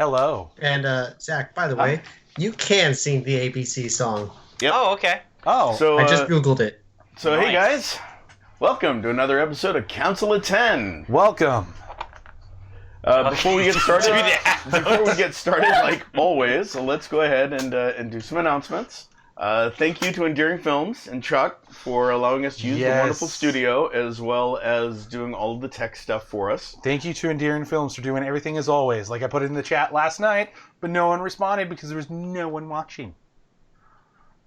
Hello. And Zach, by the way, you can sing the ABC song. Yep. Oh, okay. Oh. So I just Googled it. So Nice. hey guys, welcome to another episode of Council of 10. Welcome. Before we get started, Do that. like always, so let's go ahead and do some announcements. Thank you to Endearing Films and Chuck for allowing us to use the wonderful studio, as well as doing all of the tech stuff for us. Thank you to Endearing Films for doing everything as always. Like I put it in the chat last night, but no one responded because there was no one watching.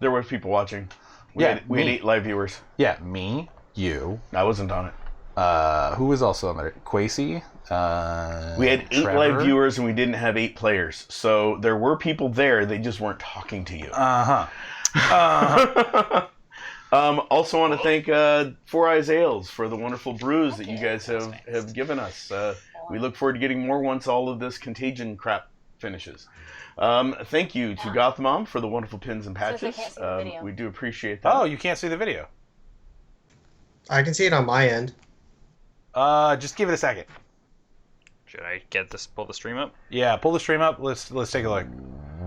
There were people watching. We had 8 live viewers. Yeah, me, you. I wasn't on it. Who was also on there? Quasi. We had 8 Trevor. live viewers and we didn't have 8 players. So there were people there, they just weren't talking to you. Also want to thank Four Eyes Ales for the wonderful brews that you guys have given us. We look forward to getting more once all of this contagion crap finishes. Thank you to Gothmom for the wonderful pins and patches. We do appreciate that. Oh, you can't see the video. I can see it on my end. Just give it a second. Should I pull the stream up? Yeah, pull the stream up. Let's take a look.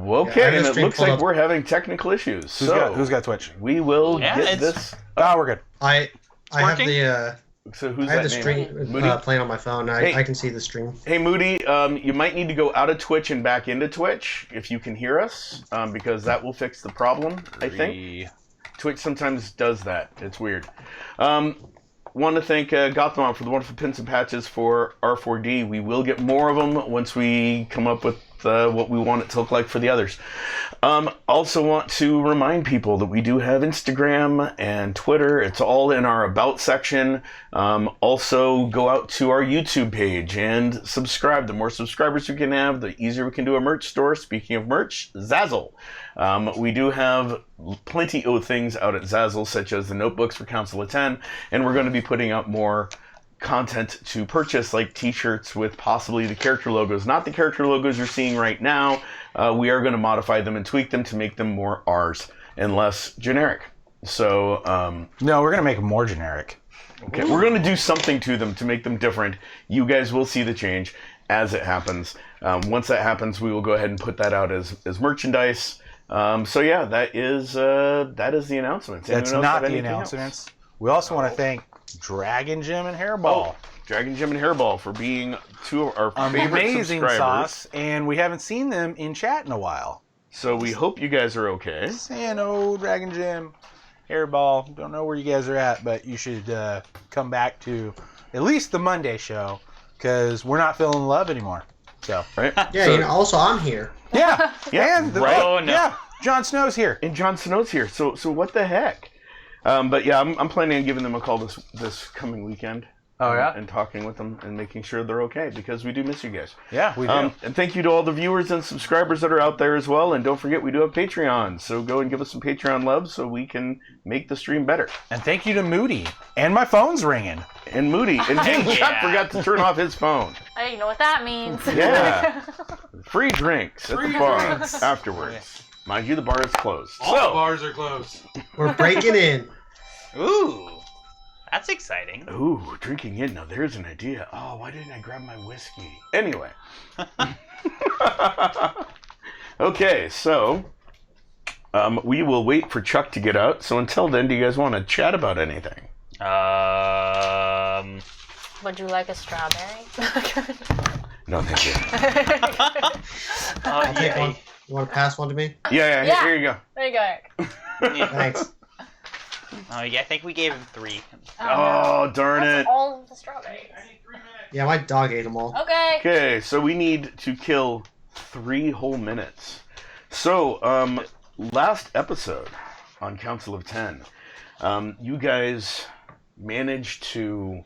Okay, Yeah, I have and the it stream looks pulled like up. we're having technical issues. Who's got Twitch? We will Yeah, get it's- this. Oh, we're good. I have working? the So who's I have that the name? stream Moody? playing on my phone. Hey. I can see the stream. Hey Moody, you might need to go out of Twitch and back into Twitch if you can hear us, because that will fix the problem, I think. Twitch sometimes does that. It's weird. Want to thank Gotham for the wonderful pins and patches for R4D. We will get more of them once we come up with what we want it to look like for the others. Also want to remind people that we do have Instagram and Twitter. It's all in our About section. Also, go out to our YouTube page and subscribe. The more subscribers we can have, the easier we can do a merch store. Speaking of merch, Zazzle. We do have plenty of things out at Zazzle, such as the notebooks for Council of 10, and we're going to be putting out more content to purchase, like t-shirts with possibly the character logos. Not the character logos you're seeing right now. We are going to modify them and tweak them to make them more ours and less generic. So, No, we're gonna make them more generic. okay, we're going to do something to them to make them different. You guys will see the change as it happens. Once that happens, we will go ahead and put that out as merchandise. So yeah, that is the announcements. That's Anyone else not have the anything announcements. We also want to thank Dragon Jim and Hairball. Oh, Dragon Jim and Hairball for being 2 of our favorite Amazing subscribers. sauce, and we haven't seen them in chat in a while. So we hope you guys are okay. Saying, oh, Dragon Jim, Hairball, don't know where you guys are at, but you should come back to at least the Monday show, because we're not feeling love anymore. So, Right? Yeah, So- also I'm here. yeah, Yeah, and right. Oh, no. yeah, Jon Snow's here. And Jon Snow's here. So what the heck? But yeah, I'm planning on giving them a call this coming weekend. Oh, yeah? And talking with them and making sure they're okay, because we do miss you guys. Yeah, we do. And thank you to all the viewers and subscribers that are out there as well. And don't forget, we do have Patreon. So go and give us some Patreon love so we can make the stream better. And thank you to Moody. And my phone's ringing. And Moody. And Chuck Yeah. forgot to turn off his phone. I don't know what that means. Yeah. Free drinks at Free the bar drinks. afterwards. Mind you, the bar is closed. All the So, bars are closed. We're breaking in. Ooh, that's exciting. ooh, drinking in. Now there's an idea. Oh, why didn't I grab my whiskey? Anyway. Okay, so we will wait for Chuck to get out. So until then, do you guys want to chat about anything? Would you like a strawberry? No, thank you. I'll take one. You want to pass one to me? Yeah, Yeah. here you go. There you go. Thanks. Oh yeah, I think we gave him 3. Oh, darn That's it. all of the strawberries. Yeah, my dog ate them all. Okay. Okay, so we need to kill 3 whole minutes. So, last episode on Council of 10, you guys managed to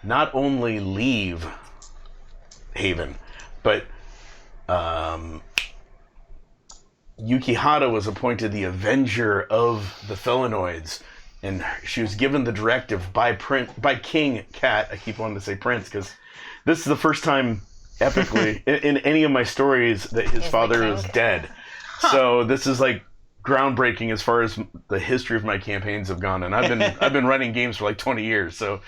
not only leave Haven, but Yukihata was appointed the Avenger of the Felinoids, and she was given the directive by King Cat. I keep wanting to say Prince because this is the first time, epically, in any of my stories that his He's the father king. is dead. So this is like groundbreaking as far as the history of my campaigns have gone, and I've been running games for like 20 years. So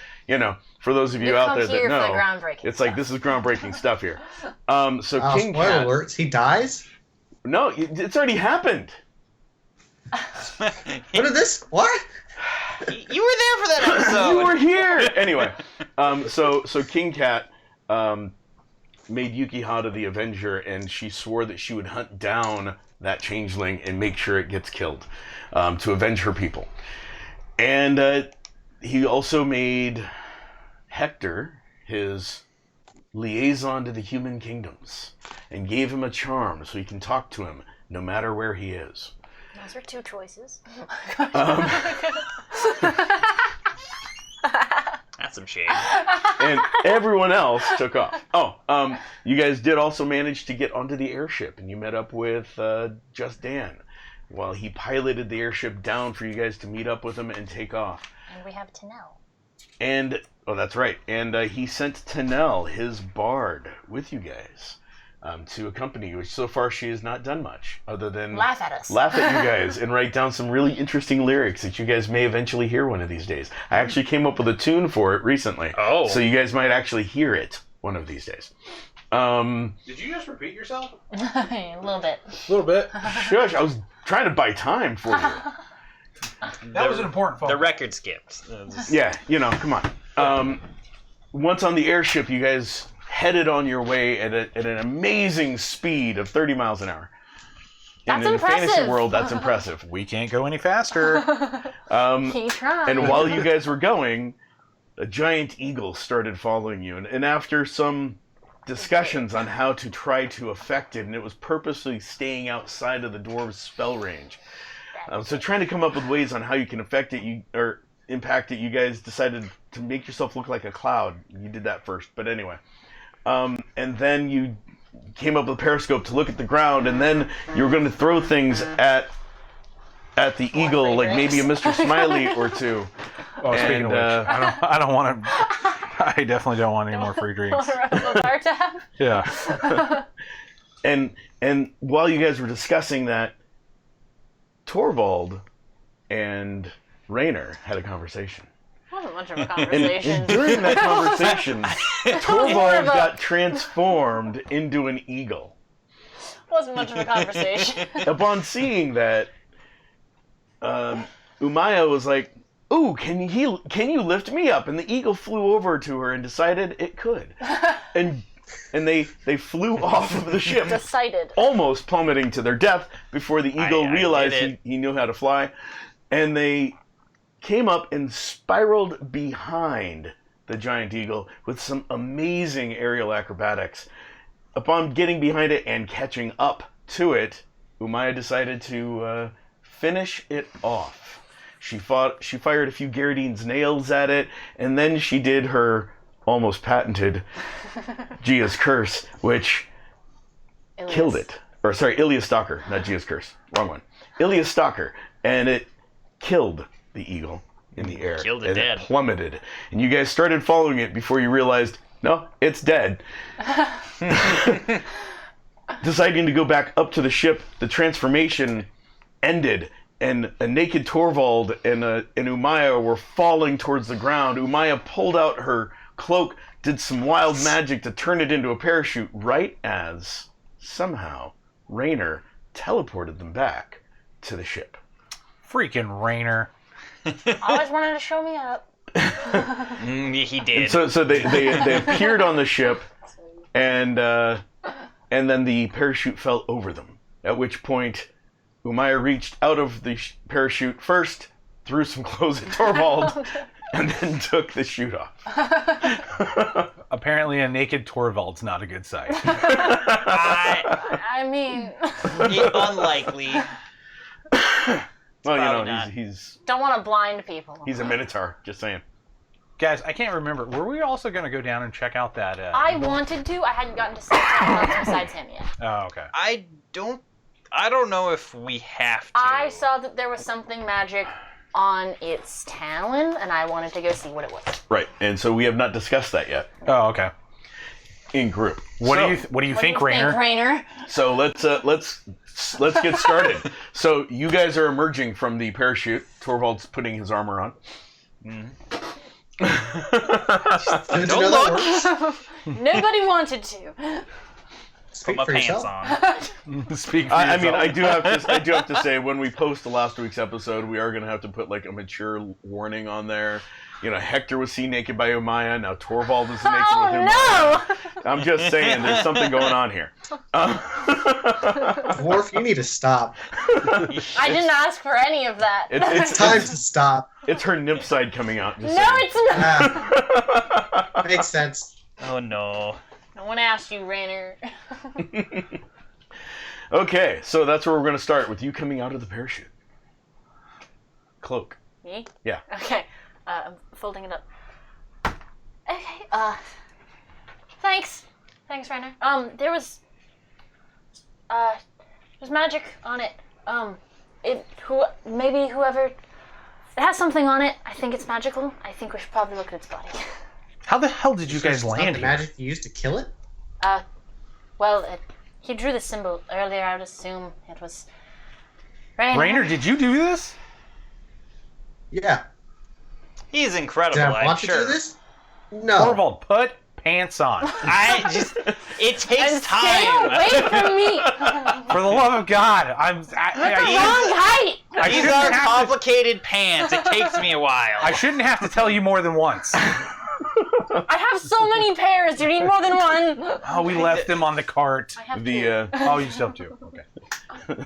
for those of you out there that know, it's like this is groundbreaking stuff here. So King spoiler Cat, alerts, he dies? no, it's already happened. What is this? What? You were there for that episode. You were here anyway. So King Cat made Yukihata the Avenger, and she swore that she would hunt down that changeling and make sure it gets killed to avenge her people. And he also made Hector his liaison to the human kingdoms and gave him a charm so he can talk to him no matter where he is. Those are two choices. That's some shade. And everyone else took off. You guys did also manage to get onto the airship, and you met up with Just Dan while he piloted the airship down for you guys to meet up with him and take off. And we have Tanel. And, that's right. And he sent Tanel, his bard, with you guys to accompany you, which so far she has not done much other than Laugh at us. laugh at you guys and write down some really interesting lyrics that you guys may eventually hear one of these days. I actually came up with a tune for it recently. Oh. So you guys might actually hear it one of these days. Did you just repeat yourself? A little bit. A little bit. Shush, I was trying to buy time for you. That was an important phone. The record skipped. Yeah, come on. Once on the airship, you guys headed on your way at an amazing speed of 30 miles an hour. That's in the fantasy impressive. world, that's impressive. We can't go any faster. He tried. And while you guys were going, a giant eagle started following you. And after some discussions on how to try to affect it, and it was purposely staying outside of the dwarves' spell range. So trying to come up with ways on how you can affect it, or impact it, you guys decided to make yourself look like a cloud. You did that first, but anyway. And then you came up with a periscope to look at the ground, and then you were going to throw things at the eagle, like maybe a Mr. Smiley or two. Oh, speaking of which, I don't want to. I definitely don't want any more free drinks. Yeah. And while you guys were discussing that, Torvald and Raynor had a conversation. Wasn't much of a And conversation. during that conversation, Torvald got transformed into an eagle. Wasn't much of a conversation. Upon seeing that, Umaya was like, "Ooh, can you lift me up?" And the eagle flew over to her and decided it could. And they flew off of the ship, Decided. almost plummeting to their death before the eagle I realized did it. he knew how to fly. And they came up and spiraled behind the giant eagle with some amazing aerial acrobatics. Upon getting behind it and catching up to it, Umaya decided to finish it off. She fired a few Garadine's nails at it, and then she did her almost patented Gia's Curse, which killed it. Or sorry, Ilia's Stalker, not Gia's Curse. Wrong one. Ilia's Stalker, and it killed the eagle in the air. Killed it and dead. It plummeted. And you guys started following it before you realized, no, it's dead. Deciding to go back up to the ship, the transformation ended, and a naked Torvald and Umaya were falling towards the ground. Umaya pulled out her cloak, did some wild magic to turn it into a parachute, right as somehow Raynor teleported them back to the ship. Freaking Raynor. Always wanted to show me up. He did. And so they appeared on the ship, and then the parachute fell over them. At which point, Umaya reached out of the parachute first, threw some clothes at Torvald, and then took the chute off. Apparently, a naked Torvald's not a good sight. I mean, Unlikely. Well, Probably not. he's don't want to blind people. a minotaur. Just saying. Guys, I can't remember. Were we also going to go down and check out that? I wanted to. I hadn't gotten to see anyone else besides him yet. Oh, okay. I don't know if we have to. I saw that there was something magic on its talon, and I wanted to go see what it was. Right, and so we have not discussed that yet Oh, okay. in group. What So- do you think, What do you Raynor? think, Raynor? So let's let's get started. So you guys are emerging from the parachute. Torvald's putting his armor on. Don't look. Nobody wanted to. Speak Put for my pants yourself. on. Speak for I mean, yourself. I do have to say, when we post the last week's episode, we are going to have to put like a mature warning on there. You know, Hector was seen naked by Umaya. Now Torvald is naked with Umaya. Oh no! I'm just saying, there's something going on here. Dwarf, you need to stop. I didn't ask for any of that. It's time to stop. It's her nymph side coming out. Just No, saying. it's not. Ah, makes sense. Oh no. No one asked you, Rainer. Okay, so that's where we're going to start, with you coming out of the parachute. Cloak. Me? Yeah. Okay. I'm folding it up. Okay. Thanks. Thanks, Rainer. There's magic on it. Maybe whoever. It has something on it. I think it's magical. I think we should probably look at its body. How the hell did you guys It's not land the here? magic you used to kill it? He drew the symbol earlier. I would assume it was Rainer. Rainer, did you do this? Yeah. He's incredible, Did I I'm want sure. to do this? No. Torvald, put pants on. It takes And stay time. away from me. For the love of God, Wrong height. I These shouldn't are have to- complicated pants. It takes me a while. I shouldn't have to tell you more than once. I have so many pairs. You need more than one. Oh, we left them on the cart. I have two. The Oh, you still have two. Okay.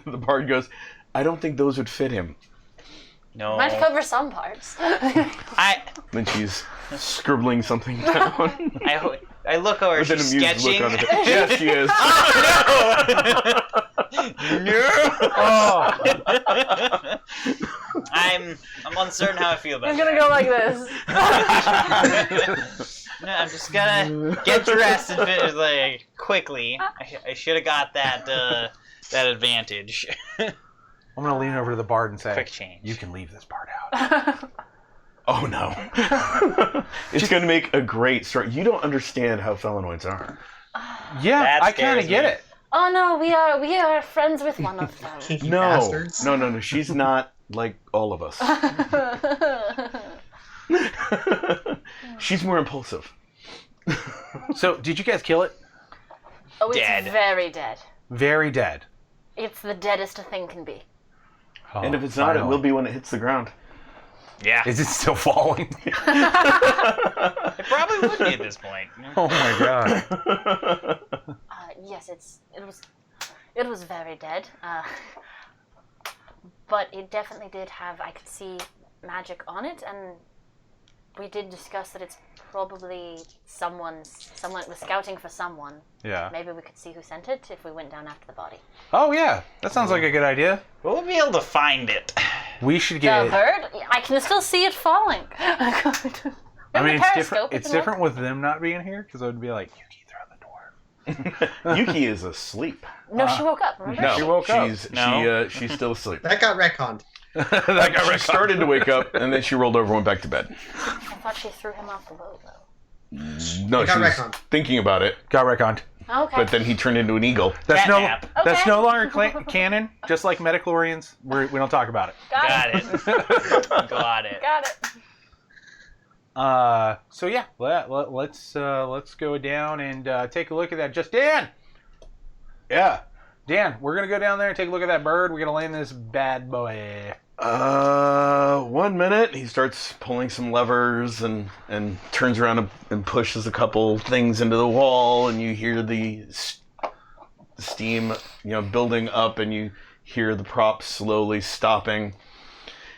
the bard goes, I don't think those would fit him. No. Might cover some parts. Then she's scribbling something down. I look over. With an She's amused sketching. look on her face. Yes, she is. Oh, I'm uncertain how I feel about I'm it. gonna go like this. No, I'm just gonna get dressed and finish like quickly. I should have got that advantage. I'm gonna lean over to the bard and say, Quick change. "You can leave this part out." Oh no. It's going to make a great story. You don't understand how Felinoids are. Yeah, That I kind of scares get me. it. Oh no, we are friends with one of them. Kinky No. bastards. No. She's not like all of us. She's more impulsive. So, did you guys kill it? Oh, it's Dead. very dead. Very dead. It's the deadest a thing can be. Oh, And if it's not, it finally. will be when it hits the ground. Yeah. Is it still falling? It probably would be at this point. Oh my god. Yes, it was very dead. But it definitely did have. I could see magic on it, and we did discuss that it's probably someone was scouting for someone. Yeah. Maybe we could see who sent it if we went down after the body. Oh yeah, that sounds like a good idea. We'll be able to find it. We should The get. bird? I can still see it falling. I mean, it's different. Periscope, It's isn't it? different with them not being here because I would be like, "Yuki, throw the door." Yuki is asleep. No, she woke up. Remember? No, She woke up. She's still asleep. That got retconned. She started to wake up, and then she rolled over and went back to bed. I thought she threw him off the boat though. No, It she got was retconned. thinking about it, Got retconned. Okay. but then he turned into an eagle. That's no. Catnap. That's Okay. no longer canon. Just like Metachlorians, we don't talk about it. Got it. Got it. Got it. So yeah, let's go down and take a look at that. Just Dan, Yeah. we're gonna go down there and take a look at that bird. We're gonna land this bad boy. 1 minute. He starts pulling some levers and turns around and pushes a couple things into the wall, and you hear the steam, building up, and you hear the prop slowly stopping.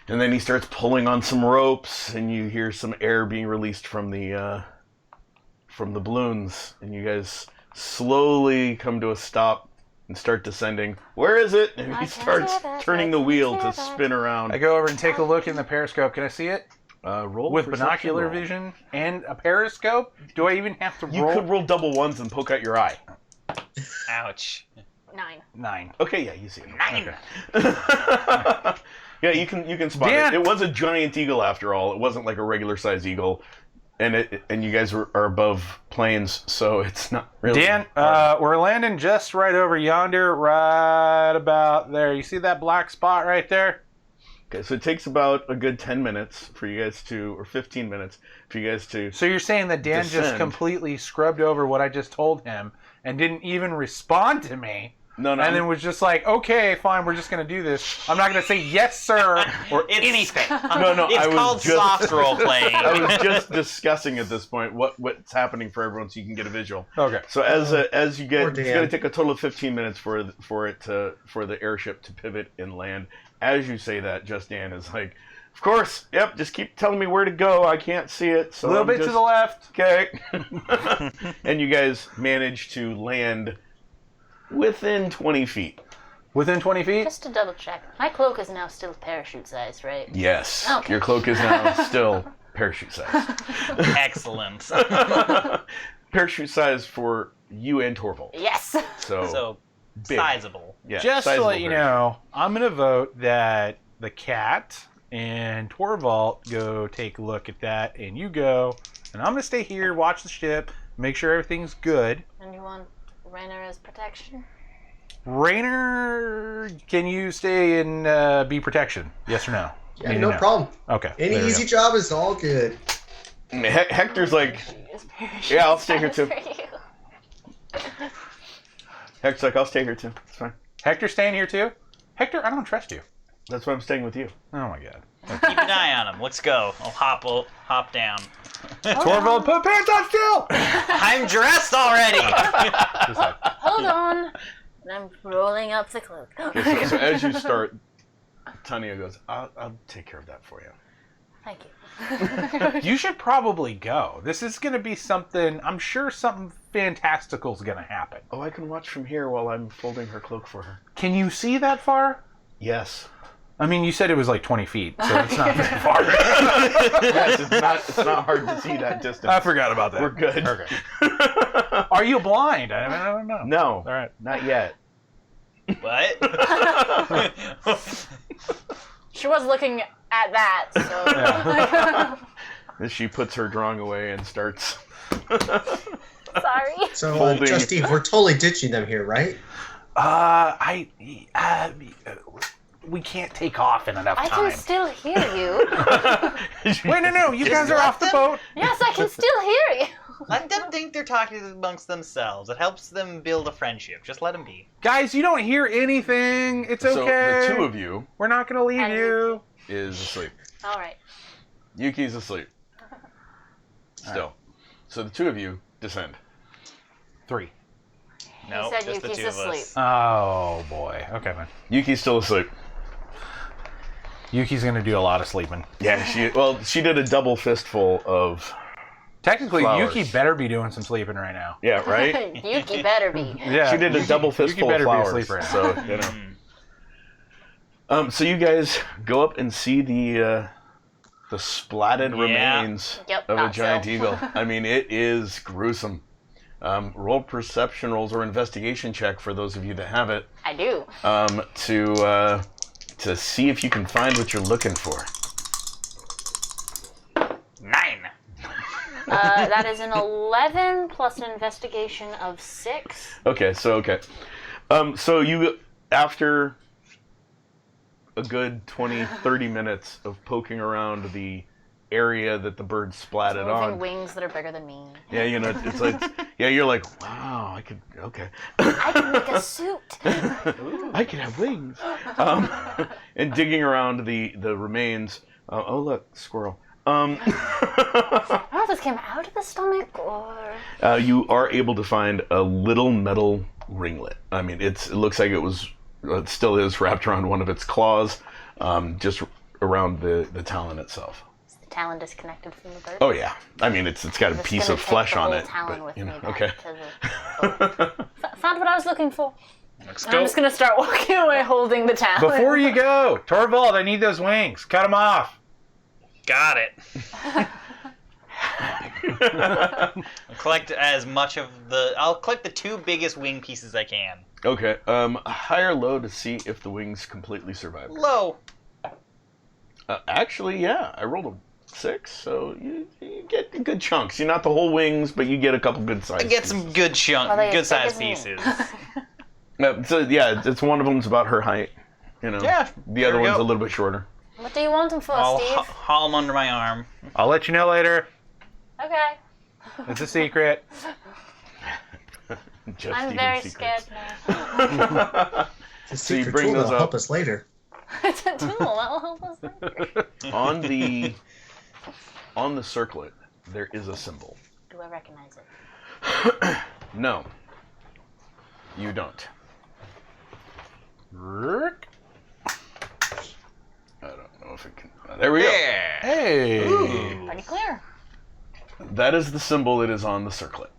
And then he starts pulling on some ropes, and you hear some air being released from the balloons, and you guys slowly come to a stop and start descending. Where is it? And he I can't starts hear that. turning I the can't wheel hear to that. spin around. I go over and take a look in the periscope. Can I see it Roll with perception binocular roll. vision and a periscope? Do I even have to You roll? could roll double ones and poke out your eye. Ouch. 9. 9. Okay, yeah, you see it. 9. Yeah, you can spot Dan! it. It was a giant eagle after all. It wasn't like a regular size eagle. and you guys are above planes, so it's not really. Dan, hard. we're landing just right over yonder, right about there. You see that black spot right there? Okay, so it takes about a good 10 minutes for you guys to, or 15 minutes for you guys to. So you're saying that Dan just Descend. completely scrubbed over what I just told him and didn't even respond to me? No. And then was just like, okay, fine, we're just going to do this. I'm not going to say yes, sir, or anything. No, It's I was called just- soft role playing. I was just discussing at this point what's happening for everyone, so you can get a visual. Okay. So as you get, Poor it's Dan. going to take a total of 15 minutes for the airship to pivot and land. As you say that, Just Dan is like, of course, yep. Just keep telling me where to go. I can't see it. So A little I'm bit just, to the left. Okay. And you guys manage to land within 20 feet. Within 20 feet? Just to double check, my cloak is now still parachute size, right? Yes. Okay. Your cloak is now still parachute size. Excellent. Parachute size for you and Torvald. Yes. So big. sizable. Yeah, Just to sizable let you parachute. know, I'm going to vote that the cat and Torvald go take a look at that, and you go. And I'm going to stay here, watch the ship, make sure everything's good. And you want Rainer as protection? Rainer, can you stay and be protection? Yes or no? Yeah, Need to no know. problem. Okay. Any there we easy go. job is all good. Hector's like, Is parachute Yeah, I'll stay here size too. for you? Hector's like, I'll stay here too. It's fine. Hector staying here too? Hector, I don't trust you. That's why I'm staying with you. Oh my god. Keep an eye on him. Let's go. I'll hop down. Torvald, put pants on still! I'm dressed already. Just like, Hold on. And I'm rolling up the cloak. Okay, so as you start, Tanya goes, I'll take care of that for you. Thank you. you should probably go. This is going to be something, I'm sure something fantastical is going to happen. Oh, I can watch from here while I'm folding her cloak for her. Can you see that far? Yes. I mean, you said it was like 20 feet, so it's not very far. Yes, it's not hard to see that distance. I forgot about that. We're good. Okay. Are you blind? I don't know. No, All right. not yet. What? She was looking at that, so. As she puts her drawing away and starts. Sorry. So, Folding. Just Steve, we're totally ditching them here, right? We can't take off in enough I time. can still hear you. Wait, no, you guys are off the boat. Yes, I can still hear you. Let them think they're talking amongst themselves. It helps them build a friendship. Just let them be. Guys, you don't hear anything. It's So okay. the two of you We're not going to leave And you. is asleep. All right. Yuki's asleep. Still. So the two of you descend. 3. No, said just the Yuki's two of asleep. us. Oh, boy. Okay, man. Yuki's still asleep. Yuki's going to do a lot of sleeping. Yeah, she did a double fistful of. Technically, Flowers. Yuki better be doing some sleeping right now. Yeah, right? Yuki better be. Yeah. She did a double fistful better of be flowers. asleep right now. So, you know. So you guys go up and see the splatted Yeah. remains Yep, of a not giant so. eagle. I mean, it is gruesome. Roll perception rolls or investigation check for those of you that have it I do. to see if you can find what you're looking for. 9. That is an 11 plus an investigation of 6. Okay. So you, after a good 20-30 minutes of poking around the area that the bird splatted Moving on. wings that are bigger than me. Yeah, you know, it's like, yeah, you're like, wow, I could, okay. I can make a suit. I could have wings. And digging around the remains. Oh, look, squirrel. Oh, this came out of the stomach, or You are able to find a little metal ringlet. I mean, it looks like it still is wrapped around one of its claws, just around the talon itself. is the talon disconnected from the bird? Oh yeah, I mean it's got a I'm just piece gonna of take flesh the on whole it. Talon But, with you me know, back okay. to the boat. Found what I was looking for. Let's And I'm just gonna start walking away holding the talon. Before you go, Torvald, I need those wings. Cut them off. Got it. Collect as much of I'll collect the 2 biggest wing pieces I can. Okay. High or low to see if the wings completely survive. Low. Actually, yeah, I rolled a 6, so you you get good chunks. You're not the whole wings, but you get a couple good sized. Get some good Are they good as big sized as me? pieces. So yeah, it's one of them's about her height. You know. Yeah, The there other we one's go. a little bit shorter. What do you want them for, I'll Steve? haul them under my arm. I'll let you know later. Okay. It's a secret. Just I'm even very secrets. scared now. The So you secret bring tool those will up. help us later. It's a tool. That'll help us later. on the circlet, there is a symbol. Do I recognize it? No, you don't. Rick? I don't know if it can. There we go. Yeah. Hey. Pretty clear. That is the symbol that is on the circlet.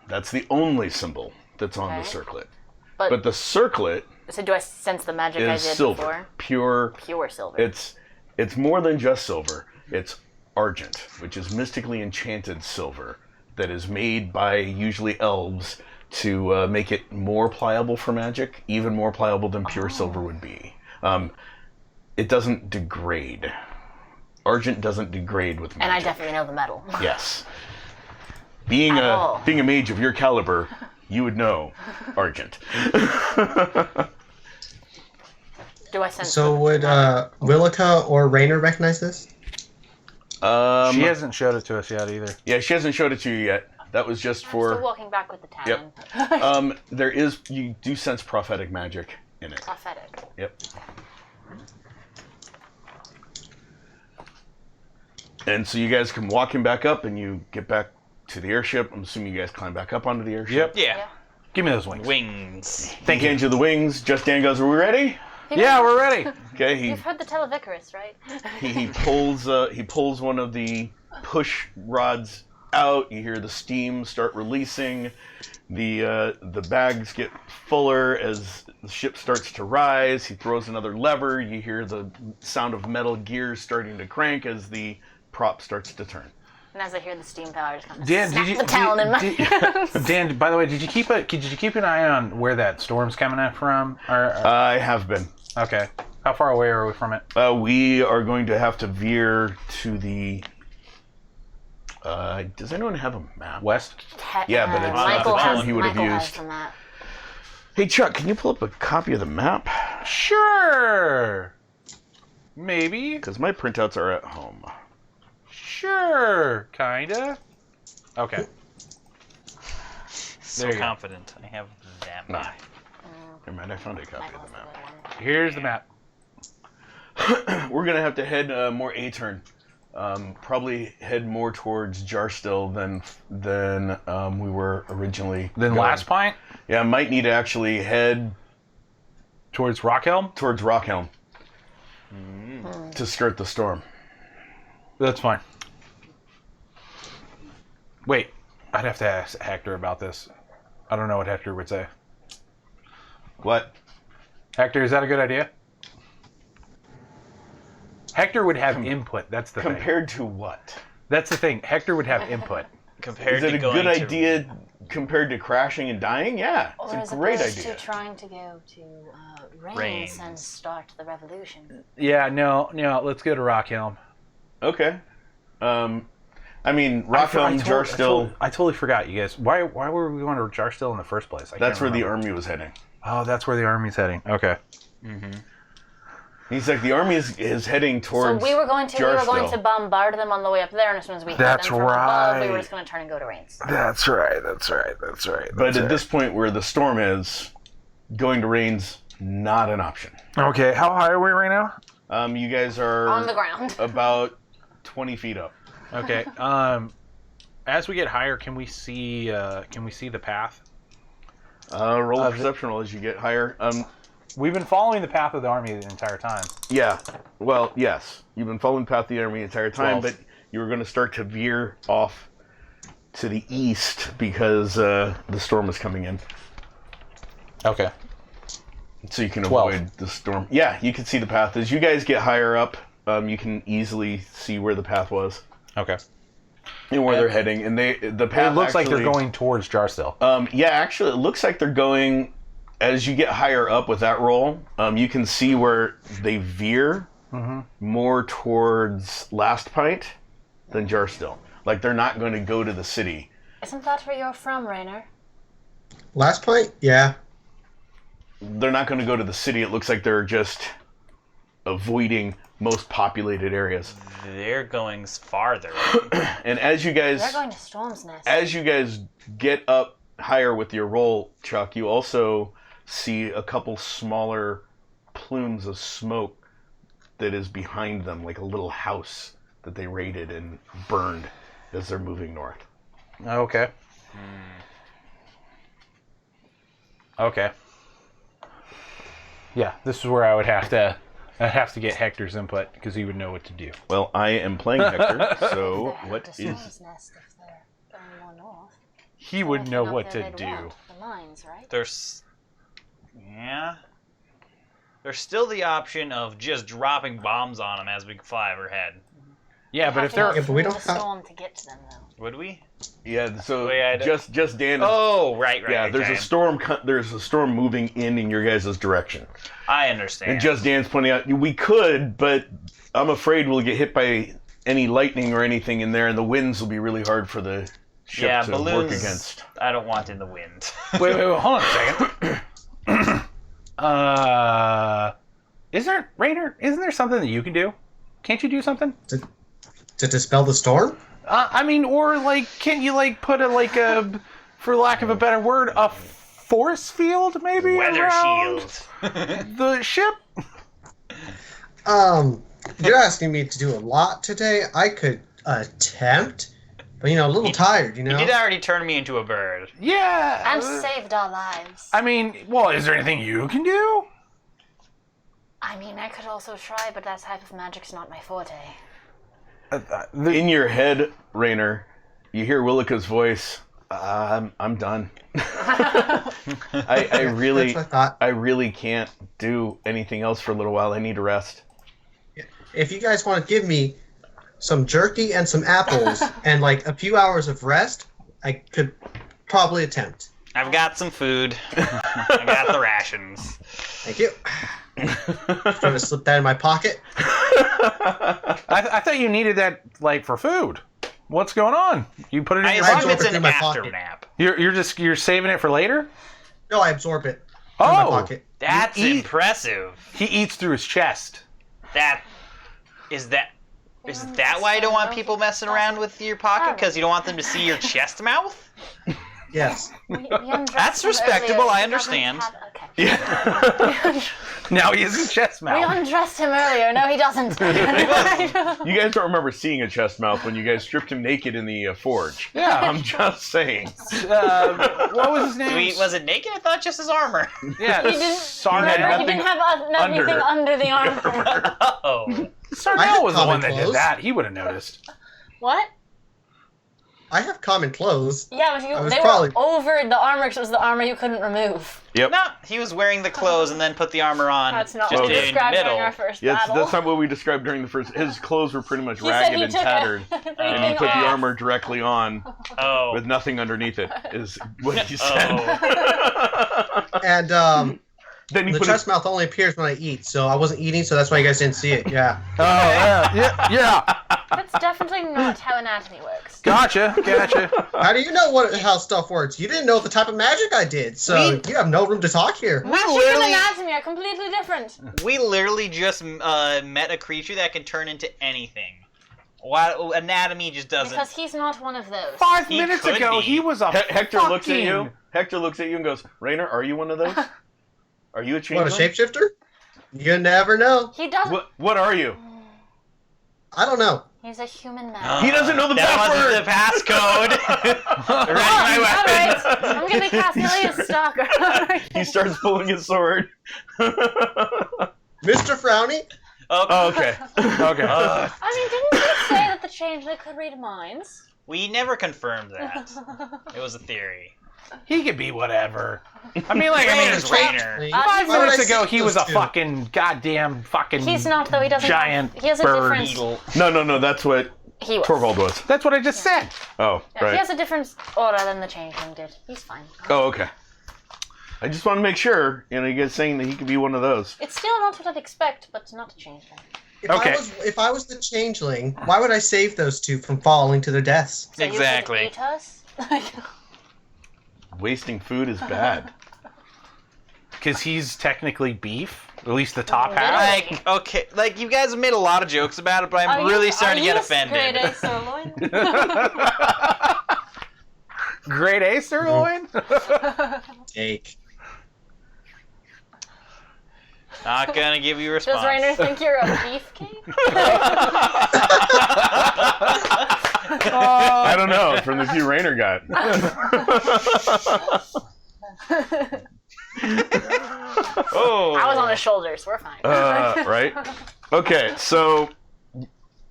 That's the only symbol that's on the Okay. circlet. But, But the circlet so do I sense the magic I is did silver, before? pure. Pure silver. It's more than just silver. It's argent, which is mystically enchanted silver that is made by usually elves to make it more pliable for magic, even more pliable than pure silver would be. It doesn't degrade. Argent doesn't degrade with magic. and I definitely know the metal. Yes. Being At all. a mage of your caliber, you would know argent. Do I sense So the would magic? Willica or Rainer recognize this? She hasn't showed it to us yet either. Yeah, she hasn't showed it to you yet. That was just I'm still for. walking back with the tan. Yep. There is, you do sense prophetic magic in it. Prophetic. Yep. And so you guys come walking back up, and you get back to the airship. I'm assuming you guys climb back up onto the airship. Yep. Yeah. Yeah. Give me those wings. Wings. Thank you. Into the wings. Just Dan goes, "Are we ready?" Yeah, we're ready. Okay. He You've heard the Televicarus, right? he pulls one of the push rods out. You hear the steam start releasing. The bags get fuller as the ship starts to rise. He throws another lever. You hear the sound of metal gears starting to crank as the prop starts to turn. And as I hear the steam power, I just kind of Dan, snap did you, the talon in my hands. Dan, by the way, did you keep an eye on where that storm's coming at from? I have been. Okay. How far away are we from it? We are going to have to veer to the. Does anyone have a map? West? Yeah, but it's not Michael the term has, he would have Michael has used. the map. Hey Chuck, can you pull up a copy of the map? Sure. Maybe. Because my printouts are at home. Sure. Kinda. Okay. So There you go. confident. I have that Nah. map. Never mind, I found a copy Michael of has the the map. good one. Here's the map. We're gonna have to head more A-turn. Probably head more towards Jarstill than we were originally. Then going. last pint Yeah, might need to actually head towards Rockhelm. towards Rockhelm Hmm. to skirt the storm. That's fine. Wait, I'd have to ask Hector about this. I don't know what Hector would say. What? Hector, is that a good idea? Hector would have input. That's the thing. Compared to what? That's the thing. Hector would have input. Compared Is it to a going good to- idea compared to crashing and dying? Yeah, Or it's as a great opposed idea. to trying to go to Reigns Reigns. and start the revolution. Yeah, no. Let's go to Rockhelm. Okay. I mean, Rockhelm, Jarstill. I totally forgot, you guys. Why were we going to Jarstill in the first place? That's where the army was heading. Oh, that's where the army's heading. Okay. He's like, the army is heading towards. So we were going Jarstill. to bombard them on the way up there, and as soon as we hit That's them from above, we right. were just going to turn and go to Reigns. That's right. That's right. But at this point, where the storm is, going to Reigns not an option. Okay, how high are we right now? You guys are On the ground. about 20 feet up. Okay. As we get higher, can we see the path? Roll a perception roll as you get higher. We've been following the path of the army the entire time. Yeah. Well, yes. You've been following the path of the army the entire time, 12. but you were going to start to veer off to the east because the storm is coming in. Okay. So you can 12. avoid the storm. Yeah, you can see the path. As you guys get higher up, you can easily see where the path was Okay. and where they're heading. And the path It looks like they're actually- going towards Jarstill. Yeah, actually, it looks like they're going. As you get higher up with that roll, you can see where they veer more towards Last Pint than Jarstill. Like they're not going to go to the city. Isn't that where you're from, Rainer? Last point? Yeah. They're not going to go to the city. It looks like they're just avoiding most populated areas. They're going farther. And as you They're guys going to Storm's Nest. get up higher with your roll, Chuck, you also see a couple smaller plumes of smoke that is behind them, like a little house that they raided and burned as they're moving north. Okay. Okay. Yeah, this is where I'd have to get Hector's input because he would know what to do. Well, I am playing Hector, so They're what to is... Storm's Nest if they're going more north. He would know Anything what up to there they'd do. want. The mines, right? There's still the option of just dropping bombs on them as we fly overhead. Yeah, We but have if to go they're Yeah, but we through don't the have- storm to get to them, though. Would we? Yeah, so Wait, just Dan is... Oh, right. yeah, there's okay. a storm. There's a storm moving in your guys' direction, I understand. and just Dan's pointing out we could, but I'm afraid we'll get hit by any lightning or anything in there, and the winds will be really hard for the ship to balloons, work against. I don't want in the wind. wait, hold on a second. Isn't there something that you can do? Can't you do something? To dispel the storm? I mean, or like, can't you like put a for lack of a better word, a force field maybe Weather around shield. the ship? You're asking me to do a lot today. I could attempt, but a little tired, You did already turn me into a bird. Yeah. And saved our lives. I mean, well, is there anything you can do? I mean, I could also try, but that type of magic's not my forte. In your head, Rainer, you hear Willika's voice. I'm done. I really, That's what I thought. I really can't do anything else for a little while. I need to rest. If you guys want to give me some jerky and some apples and like a few hours of rest, I could probably attempt. I've got some food. I got the rations. Thank you. Trying to slip that in my pocket. I thought you needed that like for food. What's going on? You put it in I your assume absorb pocket? it's it through an my after pocket. nap. You're saving it for later? No, I absorb it in my Oh, pocket. That's You eat- impressive. he eats through his chest. Is that why you don't want people messing around with your pocket? Because you don't want them to see your chest mouth? Yes. We undressed That's him respectable, earlier. I He understand. doesn't have- okay. Yeah. Now he has his chest We mouth. undressed him earlier. No, he doesn't. You guys don't remember seeing a chest mouth when you guys stripped him naked in the forge. Yeah. I'm just saying. What was his name? Was it naked? I thought just his armor. Yeah, He didn't. Sarnell. had Remember, he nothing didn't have anything under the armor. Oh. I Sarnell had was the one common that did clothes. that. He would have noticed. What? I have common clothes. Yeah, but I was they probably- were over the armor because it was the armor you couldn't remove. Yep. No, he was wearing the clothes and then put the armor on. That's not just what we in the described during middle. our first Yes, battle. that's not what we described during the first. His clothes were pretty much He said ragged he and took tattered, everything and he put the off. armor directly on Oh. with nothing underneath it. Is what he said. Oh. And Then he the put chest his, mouth only appears when I eat, so I wasn't eating, so that's why you guys didn't see it. Yeah. Oh, yeah. That's definitely not how anatomy works. Gotcha. How do you know how stuff works? You didn't know the type of magic I did, so you have no room to talk here. Magic and literally- anatomy are completely different. We literally just met a creature that can turn into anything. Why anatomy just doesn't. Because he's not one of those. 5 He minutes could ago, be. he was a Hector fucking... looks at you. Hector looks at you and goes, "Rainer, are you one of those? Are you a What, changeling? a shapeshifter? You never know. He doesn't. What are you? I don't know. He's a human man. He doesn't know the that password. wasn't the passcode. Ready my weapon. Alright, I'm gonna cast Ilias Stalker. He starts pulling his sword. Mr. Frowny? Oh, okay. Okay. I mean, didn't you say that the changeling could read minds? We never confirmed that. It was a theory. He could be whatever. I mean, Rainer's Rainer. 5 Why would minutes I ago, see he was those a two? fucking goddamn fucking... He's not, though. He doesn't Giant have... He has a bird. different... Eagle. No. That's what He was. Torvald was. That's what I just said. Oh, Yeah, He right. has a different aura than the changeling did. He's fine. Oh, okay. I just want to make sure. You guys saying that he could be one of those. It's still not what I'd expect, but not a changeling. Okay. If I was the changeling, why would I save those two from falling to their deaths? So Exactly. You could eat us? Wasting food is bad. Because he's technically beef, at least the top half. Like, okay, like you guys have made a lot of jokes about it, but I'm really starting to get offended. Grade A sirloin? Grade A sirloin? Take. Not gonna give you a Does response. Rainer think you're a beefcake? I don't know. From the view Rainer got. Oh, I was on his shoulders. We're fine. Right? Okay, so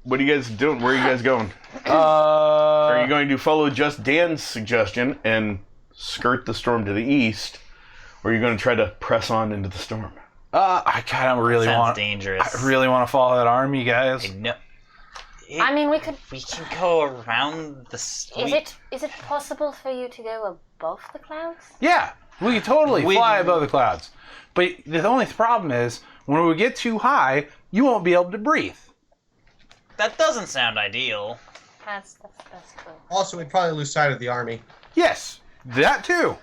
what are you guys doing? Where are you guys going? Are you going to follow just Dan's suggestion and skirt the storm to the east, or are you going to try to press on into the storm? I kind of really sounds want. dangerous. I really want to follow that army, guys. I know. I mean, we could. We can go around the. Is it possible for you to go above the clouds? Yeah, we could totally We- fly above the clouds. But the only problem is, when we get too high, you won't be able to breathe. That doesn't sound ideal. That's cool. Also, we'd probably lose sight of the army. Yes, that too.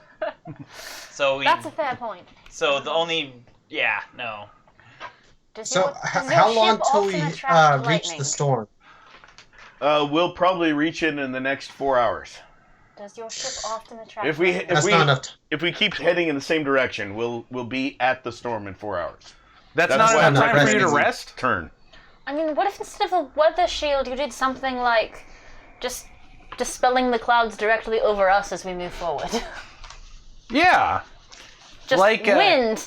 So we. That's a fair point. So the only. Yeah. No. Does So, your- does your how long ship till often we attract reach lightning? the storm? We'll probably reach it in the next 4 hours. Does your ship often attract If we lightning? That's not enough time. if we keep heading in the same direction, we'll be at the storm in 4 hours. That's That's not why enough I'm time for you to resting. rest. Turn. I mean, what if instead of a weather shield, you did something like just dispelling the clouds directly over us as we move forward? Yeah. Just Like, wind.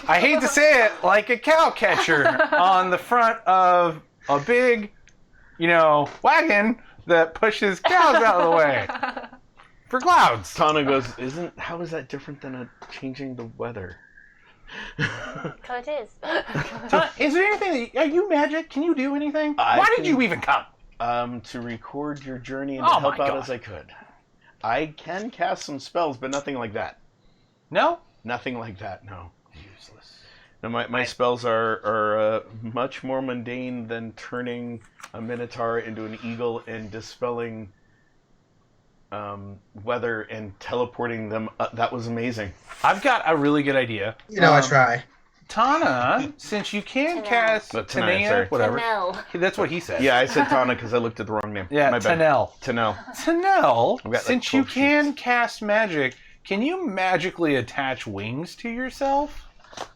I hate to say it, like a cow catcher on the front of a big, wagon that pushes cows out of the way for clouds. Tana goes, how is that different than changing the weather? So it is. Is there anything are you magic? Can you do anything? I Why did can- you even come? To record your journey and Oh to help my out God. as I could. I can cast some spells, but nothing like that. No? Nothing like that, no. Useless. No, my spells are much more mundane than turning a minotaur into an eagle and dispelling weather and teleporting them. That was amazing. I've got a really good idea. I try. Tana, since you can Tanel. cast No, Tanea, sorry. whatever. Tanel. That's what he said. Yeah, I said Tana because I looked at the wrong name. Yeah, my bad. Tanel. Tanel. Tanel, I've got, like, since you 12 can sheets. cast magic, can you magically attach wings to yourself?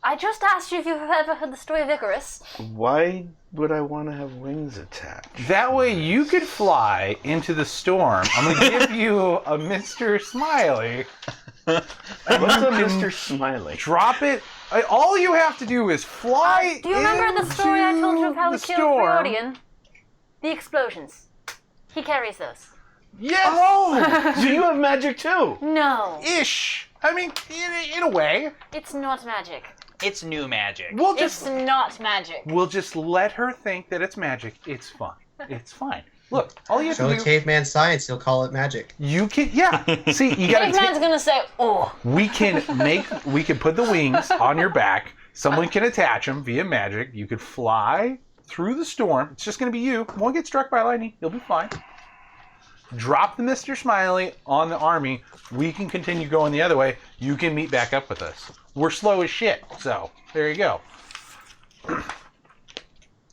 I just asked you if you've ever heard the story of Icarus. Why would I want to have wings attached? That way you could fly into the storm. I'm going to give you a Mr. Smiley. What's a Mr. Smiley? Drop it. All you have to do is fly Do you remember the story I told you of how we into killed the storm. Freodian? The explosions. He carries those. Yes! Oh, so you have magic too? No, Ish. I mean, in a way. it's not magic. It's new magic. We'll It's just not magic. let her think that it's magic. It's fine. It's fine. Look, all you have Show to the do. caveman science, he'll call it magic. You can, yeah. See, you gotta. Caveman's gonna say, oh. We can put the wings on your back. Someone can attach them via magic. You could fly through the storm. It's just going to be you. Won't get struck by lightning. You'll be fine. Drop the Mr. Smiley on the army. We can continue going the other way. You can meet back up with us. We're slow as shit. So, there you go.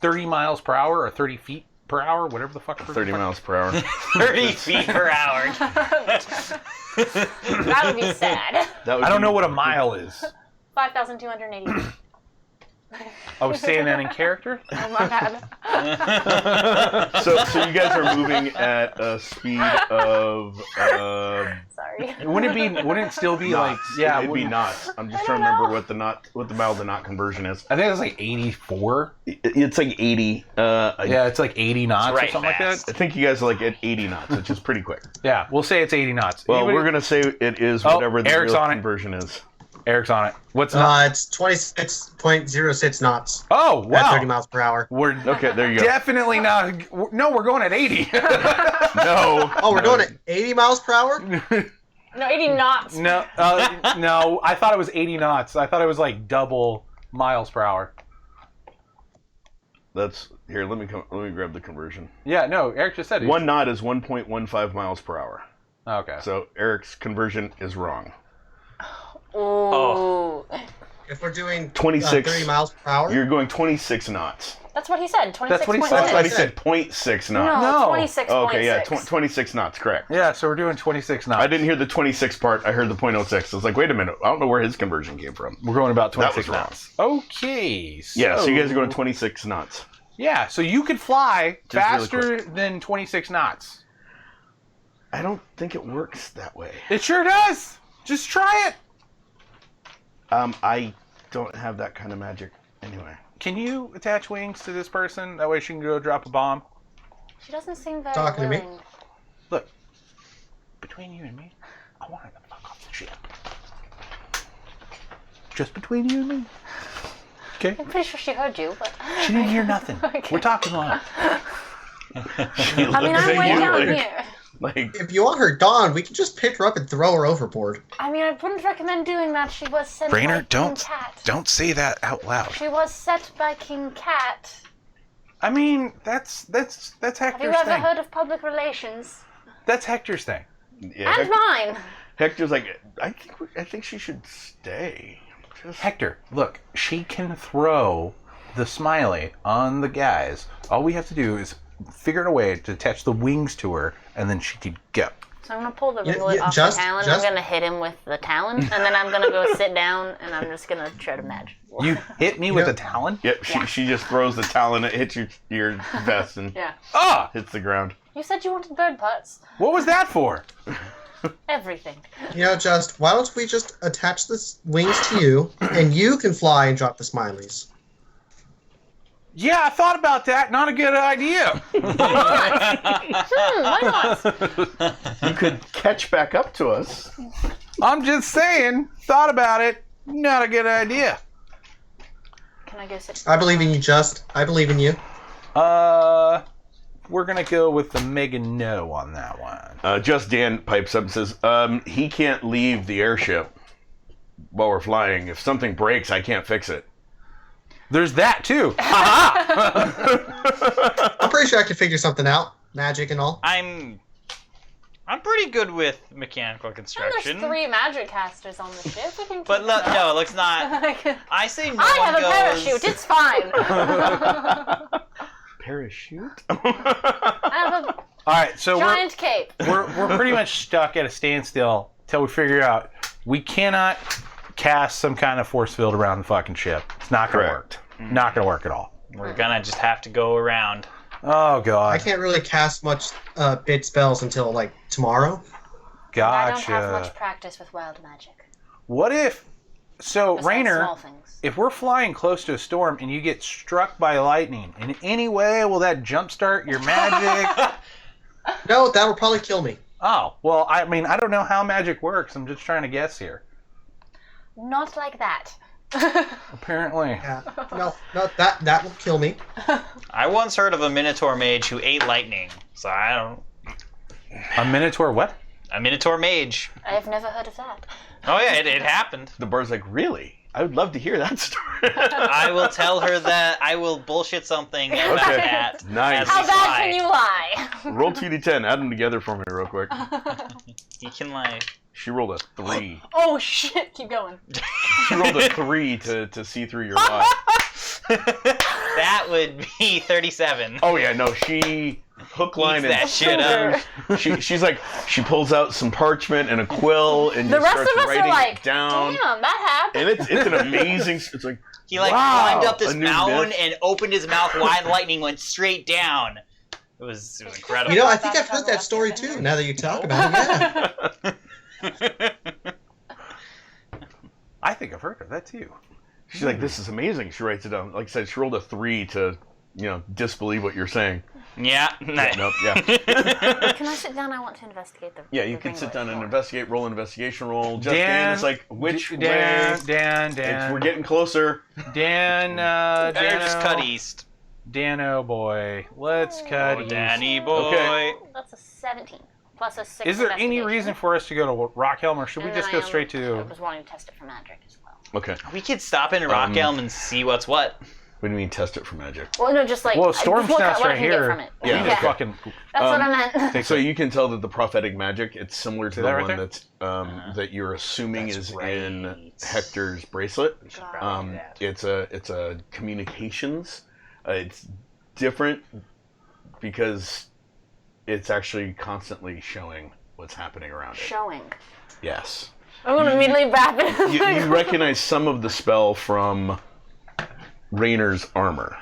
30 miles per hour or 30 feet per hour, whatever the fuck. 30 miles per hour. 30 feet per hour. That would be sad. That would I don't be- know what a mile is. 5,280. I was saying that in character. Oh my god. So you guys are moving at a speed of Sorry. Wouldn't it still be knots. like, yeah, It'd be wouldn't- knots. I'm just I trying to don't remember know. what the mile to knot conversion is. I think it was like 84. It's like 80. Yeah, it's like 80 knots or right something fast. I think you guys are like at 80 knots, which is pretty quick. like that. Yeah, we'll say it's 80 knots. Well, Anybody- we're gonna say it is Oh, whatever the Eric's real on it. conversion is. Eric's on it. What's not? It's 26.06 knots Oh, at wow. 30 miles per hour. We're Okay, there you go. definitely not. No, we're going at 80. No. Oh, we're going at 80 miles per hour? No, 80 knots. no, no. I thought it was 80 knots. I thought it was like double miles per hour. That's here. Let me grab the conversion. Yeah, no, Eric just said it. 1 knot is 1.15 miles per hour. Okay. So Eric's conversion is wrong. Oh. If we're doing 26 30 miles per hour, You're going 26 knots. That's what he said. 26.6. That's what he I said. thought he said 0.6 No, knots. No. 26.6. Oh, okay, yeah, 26 knots, correct. Yeah, so we're doing 26 knots. I didn't hear the 26 part. I heard the 0.06. I was like, wait a minute. I don't know where his conversion came from. We're going about That 26 was wrong. knots. Okay. Yeah, so you guys are going 26 knots. Yeah, so you could fly Just really faster than 26 knots. I don't think it works that way. It sure does. Just try it. I don't have that kind of magic anyway. Can you attach wings to this person? That way she can go drop a bomb. She doesn't seem very Talking to me? willing. Look, between you and me, I want her to fuck off the ship. Just between you and me. Okay? I'm pretty sure she heard you, but She didn't hear nothing. Okay. We're talking loud. I mean, I'm way down here. Like, if you want her gone, we can just pick her up and throw her overboard. I mean, I wouldn't recommend doing that. She was sent Rainer, by King don't Cat. say that out loud. She was set by King Cat. I mean, that's Hector's Have you ever thing. heard of public relations? That's Hector's thing. yeah, And mine. Hector's like, I think she should stay. Just, Hector, look, she can throw the smiley on the guys. All we have to do is figure out a way to attach the wings to her, and then she could go. So I'm gonna pull the Yeah, ringlet yeah, off just- the talon. just- I'm gonna hit him with the talon, and then I'm gonna go sit down, and I'm just gonna try to match. You hit me with Yeah. a talon? yep, she just throws the talon, it hits your vest and Yeah. Ah! hits the ground. You said you wanted bird parts. What was that for? Everything. You know, just why don't we just attach the wings to you, and you can fly and drop the smileys. Yeah, I thought about that. Not a good idea. Why not? You could catch back up to us. I'm just saying. Thought about it. Not a good idea. Can I go sit? I believe in you, Just. I believe in you. We're gonna go with the mega no on that one. Just Dan pipes up and says, he can't leave the airship while we're flying. If something breaks, I can't fix it. There's that too. I'm pretty sure I can figure something out. Magic and all. I'm pretty good with mechanical And construction. there's 3 magic casters on the ship. We can But keep them no, up. let's not. I say no I one have a goes. parachute. It's fine. Parachute? I have a All right, so giant cape. we're pretty much stuck at a standstill till we figure out we cannot cast some kind of force field around the fucking ship. It's not gonna Correct. work. Not gonna work at all. We're gonna just have to go around. Oh I god. can't really cast much bid spells until like tomorrow. I don't have Gotcha. much practice with wild magic. What if so Besides Rainer, small things. if we're flying close to a storm and you get struck by lightning, in any way will that jumpstart your magic? No, that will probably kill me. Oh, well, I mean, I don't know how magic works. I'm just trying to guess here. Not like that. Apparently. Yeah. No, that will kill me. I once heard of a Minotaur mage who ate lightning. So I don't. A minotaur what? A Minotaur mage. I've never heard of that. Oh yeah, it happened. The bird's like, really? I would love to hear that story. I will tell her that I will bullshit something about Okay. that. Nice. as How we bad fly. can you lie? Roll 2d10. Add them together for me real quick. You can lie. She rolled a 3. Oh shit! Keep going. She rolled a 3 to see through your lie. That would be 37. Oh yeah, no, she hook, line, Eats and that shit up. She's like, she pulls out some parchment and a quill and The just rest starts of us writing are like, it down. damn, that happened. And it's an amazing. It's like, He like wow, climbed up this a new mountain myth. and opened his mouth wide. Lightning went straight down. It was incredible. You know, I think I've heard that story too. Now that you talk about it, yeah. I think I've heard of that too. she's like, this is amazing. She writes it down. Like I said, she rolled a 3 to, disbelieve what you're saying. Yeah. Nope, yeah. Can I sit down? I want to investigate the. Yeah, you the can ring sit down and more. investigate. Roll an investigation roll. Just Dan, Dan is like, which way? Dan. We're getting closer. Dan, Better just cut Dano, east. Dano boy. Let's cut Oh, east. Danny boy. Okay. That's a 17 plus a 6. Is there any reason for us to go to Rockhelm, or should we And just then go straight I to... was wanting to test it for magic as well. Okay. We could stop in Rock Elm and see what's what. What do you mean test it for magic? Well, no, just like Well, Storm what Snap's I right can get here. from it. Yeah. You just fucking That's what I meant. So you can tell that the prophetic magic, it's similar to See the that right one there? that's that you're assuming That's is right. in Hector's bracelet. We should probably do that. It's a communications. It's different because it's actually constantly showing what's happening around it. Showing. Yes. I'm gonna immediately wrap it. You recognize some of the spell from Raynor's armor.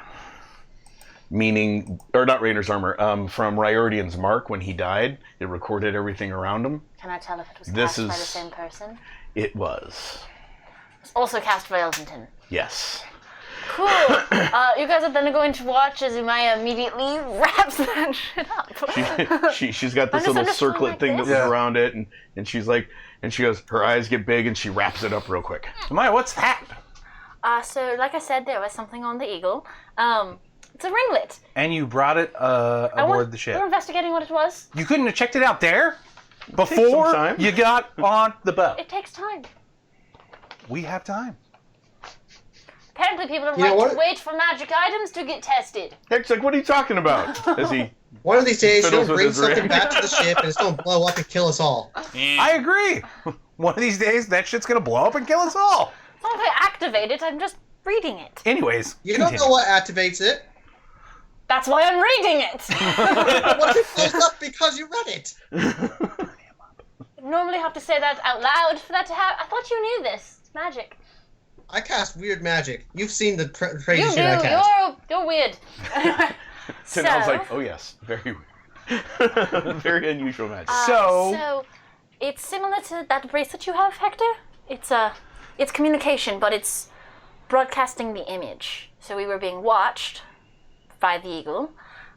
Meaning, or not Raynor's armor, from Riordan's mark when he died. It recorded everything around him. Can I tell if it was This cast by the is- same person? It was. It's also cast by Elventon. Yes. Cool. You guys are then going to watch as Umaya immediately wraps that shit up. She's got this I just little understood circlet like thing that this. was Yeah. around it, and she's like, and she goes, her eyes get big, and she wraps it up real quick. Maya, what's that? So, like I said, there was something on the Eagle. It's a ringlet. And you brought it aboard the ship. We're investigating what it was. You couldn't have checked it out there some before time. you got on the boat. It takes time. We have time. Apparently, people are You know right to what? wait for magic items to get tested. Hector's like, what are you talking about? As he, One of these days, Fiddles she'll with bring his ring. something back to the ship and it's gonna blow up and kill us all. Yeah. I agree. One of these days, that shit's gonna blow up and kill us all. It's not like I activate it, I'm just reading it. Anyways, You don't know what activates it. That's why I'm reading it. What if it blows up because you read it? I normally have to say that out loud for that to happen. I thought you knew this. It's magic. I cast weird magic. You've seen the crazy You shit do. I cast. You're weird. Tinel's like, oh yes, very weird. Very unusual magic. So- it's similar to that bracelet you have, Hector. It's communication, but it's broadcasting the image. So we were being watched by the Eagle.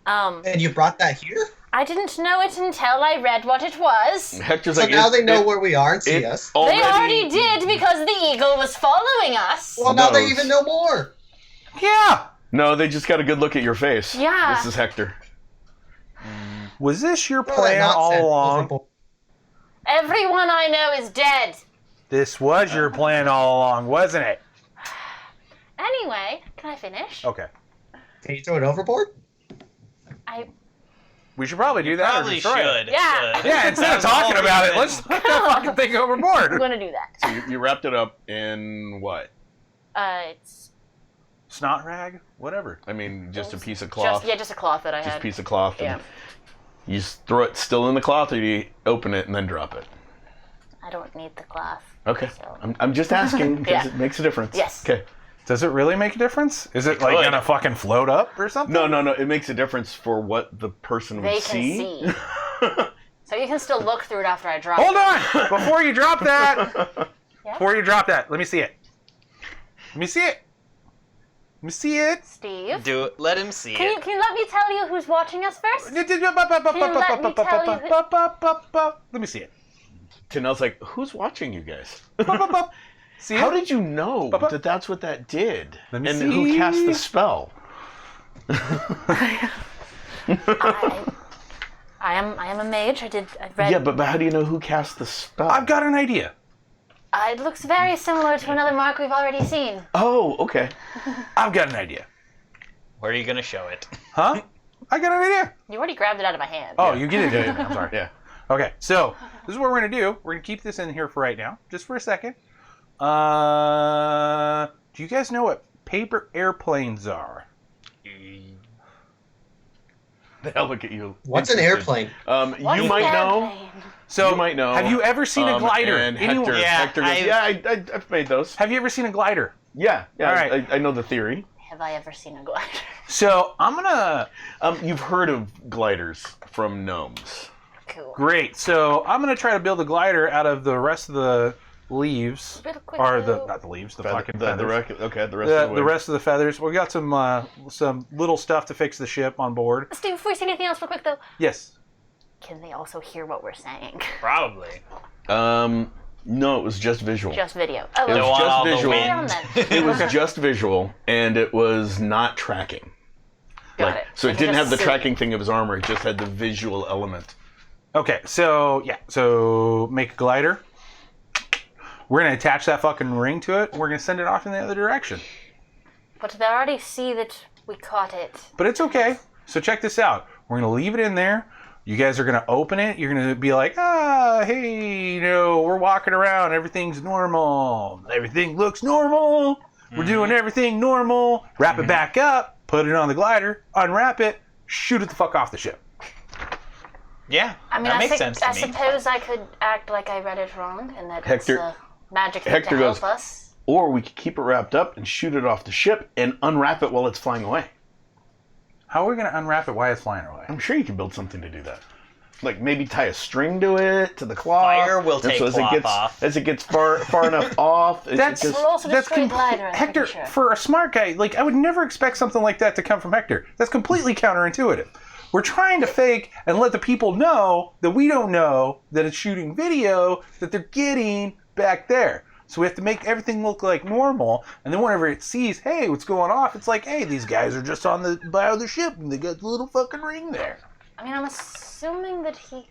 And you brought that here? I didn't know it until I read what it was. Hector's So like, now they know where we are and see it us. They already did because the Eagle was following us. Well, now they knows. even know more. yeah. No, they just got a good look at your face. Yeah. This is Hector. Was this your Throw that plan all nonsense along? overboard. Everyone I know is dead. This was your plan all along, wasn't it? Anyway, can I finish? Okay. Can you throw it overboard? We should probably do that. or Probably destroy it. should. Yeah. Yeah, instead of talking about it, let's put that fucking thing I'm overboard. going to do that. So you wrapped it up in what? It's Snot rag? Whatever. I mean, just a piece of cloth. just a cloth that I Just a had. piece of cloth. And Yeah. You just throw it still in the cloth, or you open it and then drop it. I don't need the cloth. Okay. So- I'm just asking because Yeah. it makes a difference. Yes. Okay. Does it really make a difference? Is it like could. gonna fucking float up or something? No. It makes a difference for what the person would They can see. So you can still look through it after I drop Hold it. on! Before you drop that, Yeah? before you drop that, let me see it. Let me see it. Let me see it. Steve, Do it. Let him see can it. you let me tell you who's watching us first? Let me see it. Tinel's like, who's watching you guys? See How it? did you know Papa. that that's what that did? Let me and see. who cast the spell? I am a mage. I read. Yeah, but how do you know who cast the spell? I've got an idea. It looks very similar to another mark we've already seen. Oh, okay. I've got an idea. Where are you gonna show it? Huh? I got an idea. You already grabbed it out of my hand. Oh, you get it. I'm sorry. Yeah. Okay, so this is what we're gonna do. We're gonna keep this in here for right now, just for a second. Do you guys know what paper airplanes are? They'll look at you. What's an interested. airplane? What's You might an know. airplane? So You might know. Have you ever seen a glider? And Anyone- Hector, Yeah, Hector goes, I've made those. Have you ever seen a glider? Yeah. All right. I know the theory. Have I ever seen a glider? So I'm gonna. You've heard of gliders from gnomes. Cool. Great. So I'm gonna try to build a glider out of the rest of the leaves, Bit of quick or move. not the leaves, the Feather- fucking the feathers. rest of The the rest of the feathers. We got some little stuff to fix the ship on board. Steve, before you say anything else, real quick though, Yes. can they also hear what we're saying? Probably. No, it was just visual. Just video. Oh, It was Don't want just all the visual. Carry on wind. then. It was just visual, and it was not tracking. Got it. So I it can didn't just have the see. tracking thing of his armor. It just had the visual element. Okay. So yeah. So make a glider. We're gonna attach that fucking ring to it. And we're gonna send it off in the other direction. But they already see that we caught it. But it's okay. So check this out. We're going to leave it in there. You guys are going to open it. You're going to be like, hey, we're walking around. Everything's normal. Everything looks normal. We're doing everything normal. Wrap it back up. Put it on the glider. Unwrap it. Shoot it the fuck off the ship. Yeah, I mean, that makes sense to I me. suppose I could act like I read it wrong and that Hector- it's a magic thing Hector to help goes, us. Or we could keep it wrapped up and shoot it off the ship and unwrap it while it's flying away. How are we going to unwrap it while it's flying away? I'm sure you can build something to do that. Like maybe tie a string to it, to the cloth. Fire will and take as cloth it gets, off. As it gets far enough off, That's We'll also that's destroy glider, I'm Hector, pretty sure. for a smart guy, like I would never expect something like that to come from Hector. That's completely counterintuitive. We're trying to fake and let the people know that we don't know that it's shooting video that they're getting back there. So we have to make everything look like normal, and then whenever it sees, hey, what's going off, it's like, hey, these guys are just on the bow of the ship, and they got the little fucking ring there. I mean, I'm assuming that he...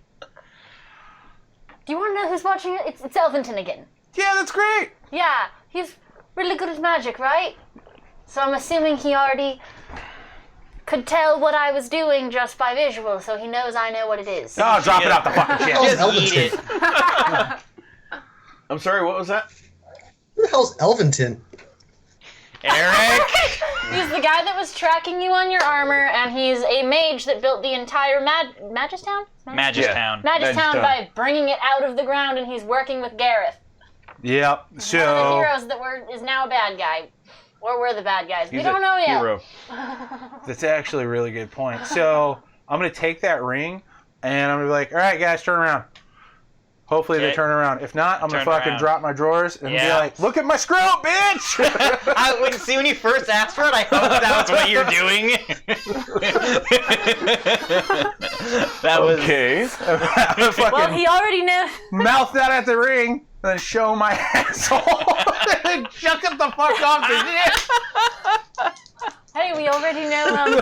Do you want to know who's watching it? It's Elventon again. Yeah, that's great. Yeah, he's really good at magic, right? So I'm assuming he already could tell what I was doing just by visual, so he knows I know what it is. Oh, drop it off the fucking ship. Just eat it. I'm sorry, what was that? Who the hell's Elventon? Eric! He's the guy that was tracking you on your armor, and he's a mage that built the entire Magistown? Magistown. Magistown Magistown. by bringing it out of the ground, and he's working with Gareth. Yep. One of the So heroes that is now a bad guy. Or we're the bad guys. We He's don't a know yet. hero. that's actually a really good point. So I'm gonna take that ring, and I'm gonna be like, all right, guys, turn around. Hopefully they Okay. turn around. If not, I'm gonna Turn fucking around. drop my drawers and be Yeah. like, look at my screw, bitch. When you first asked for it, I hoped that was what you're doing. That was Okay. Fucking Well, he already knows. mouth that at the ring, and then show my asshole and chuck it the fuck off the ship. Hey, we already know,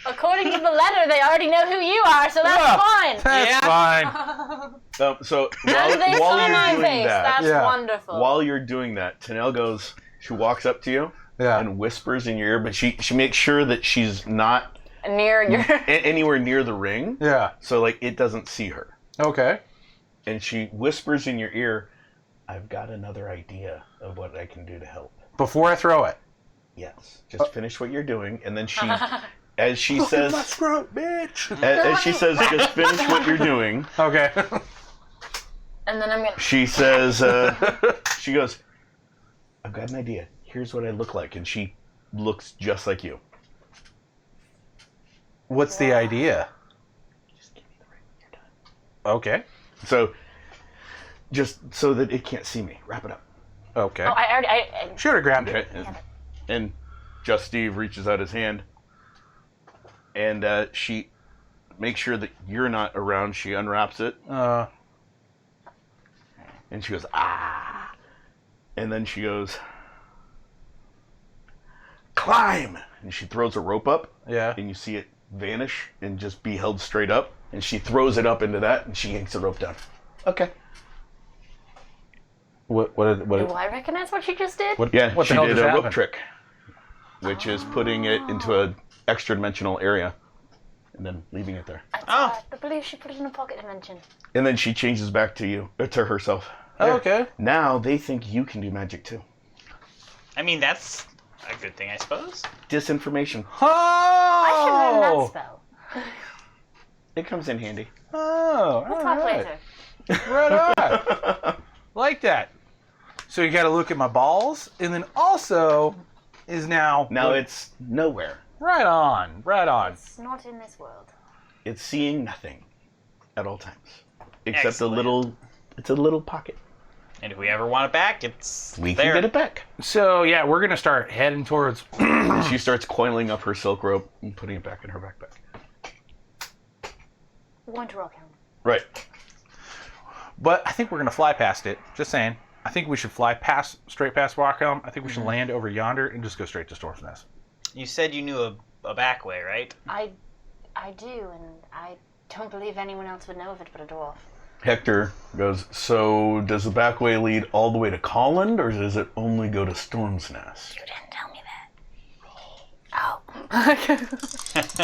according to the letter, they already know who you are, so that's Yeah. fine. That's Yeah. fine. So How do they while see you're my doing face? that, That's Yeah. wonderful. while you're doing that, Tanel goes. She walks up to you Yeah. and whispers in your ear, but she makes sure that she's not Near your... anywhere near the ring, Yeah. so like it doesn't see her. Okay. And she whispers in your ear, "I've got another idea of what I can do to help." Before I throw it. Yes, just finish what you're doing, and then she, as she says, My screw, bitch. as she says, just finish what you're doing. Okay. And then I'm gonna... She says, she goes, "I've got an idea. Here's what I look like," and she looks just like you. What's the idea? Just give me the ring when you're done. Okay. So, just so that it can't see me. Wrap it up. Okay. Oh, I already... Should have grabbed Okay. it. And Just Steve reaches out his hand, and she makes sure that you're not around. She unwraps it, and she goes, "Ah!" And then she goes, "Climb!" And she throws a rope up, Yeah. and you see it vanish and just be held straight up. And she throws it up into that, and she yanks the rope down. Okay. What? Do I recognize what she just did? What? Yeah, What she the hell did just a rope happened? trick, which is putting it into an extra dimensional area and then leaving it there. I believe she put it in a pocket dimension. And then she changes back to you, to herself. Oh, okay. Now they think you can do magic too. I mean, that's a good thing, I suppose. Disinformation. I should learn that Oh. spell. It comes in handy. Oh. We'll all talk right. later. Right on. Like that. So you got to look at my balls, and then also is now. Now it's nowhere. Right on. Right on. It's not in this world. It's seeing nothing at all times. Except Excellent. it's a little pocket. And if we ever want it back, it's We there. can get it back. So yeah, we're gonna start heading towards. And she starts coiling up her silk rope and putting it back in her backpack. We're going to Rockhound. Right. But I think we're gonna fly past it. Just saying. I think we should fly straight past Rockhelm. I think we should land over yonder and just go straight to Storm's Nest. You said you knew a back way, right? I do, and I don't believe anyone else would know of it but a dwarf. Hector goes, "So does the back way lead all the way to Colland, or does it only go to Storm's Nest?" You didn't tell me that. Oh. It's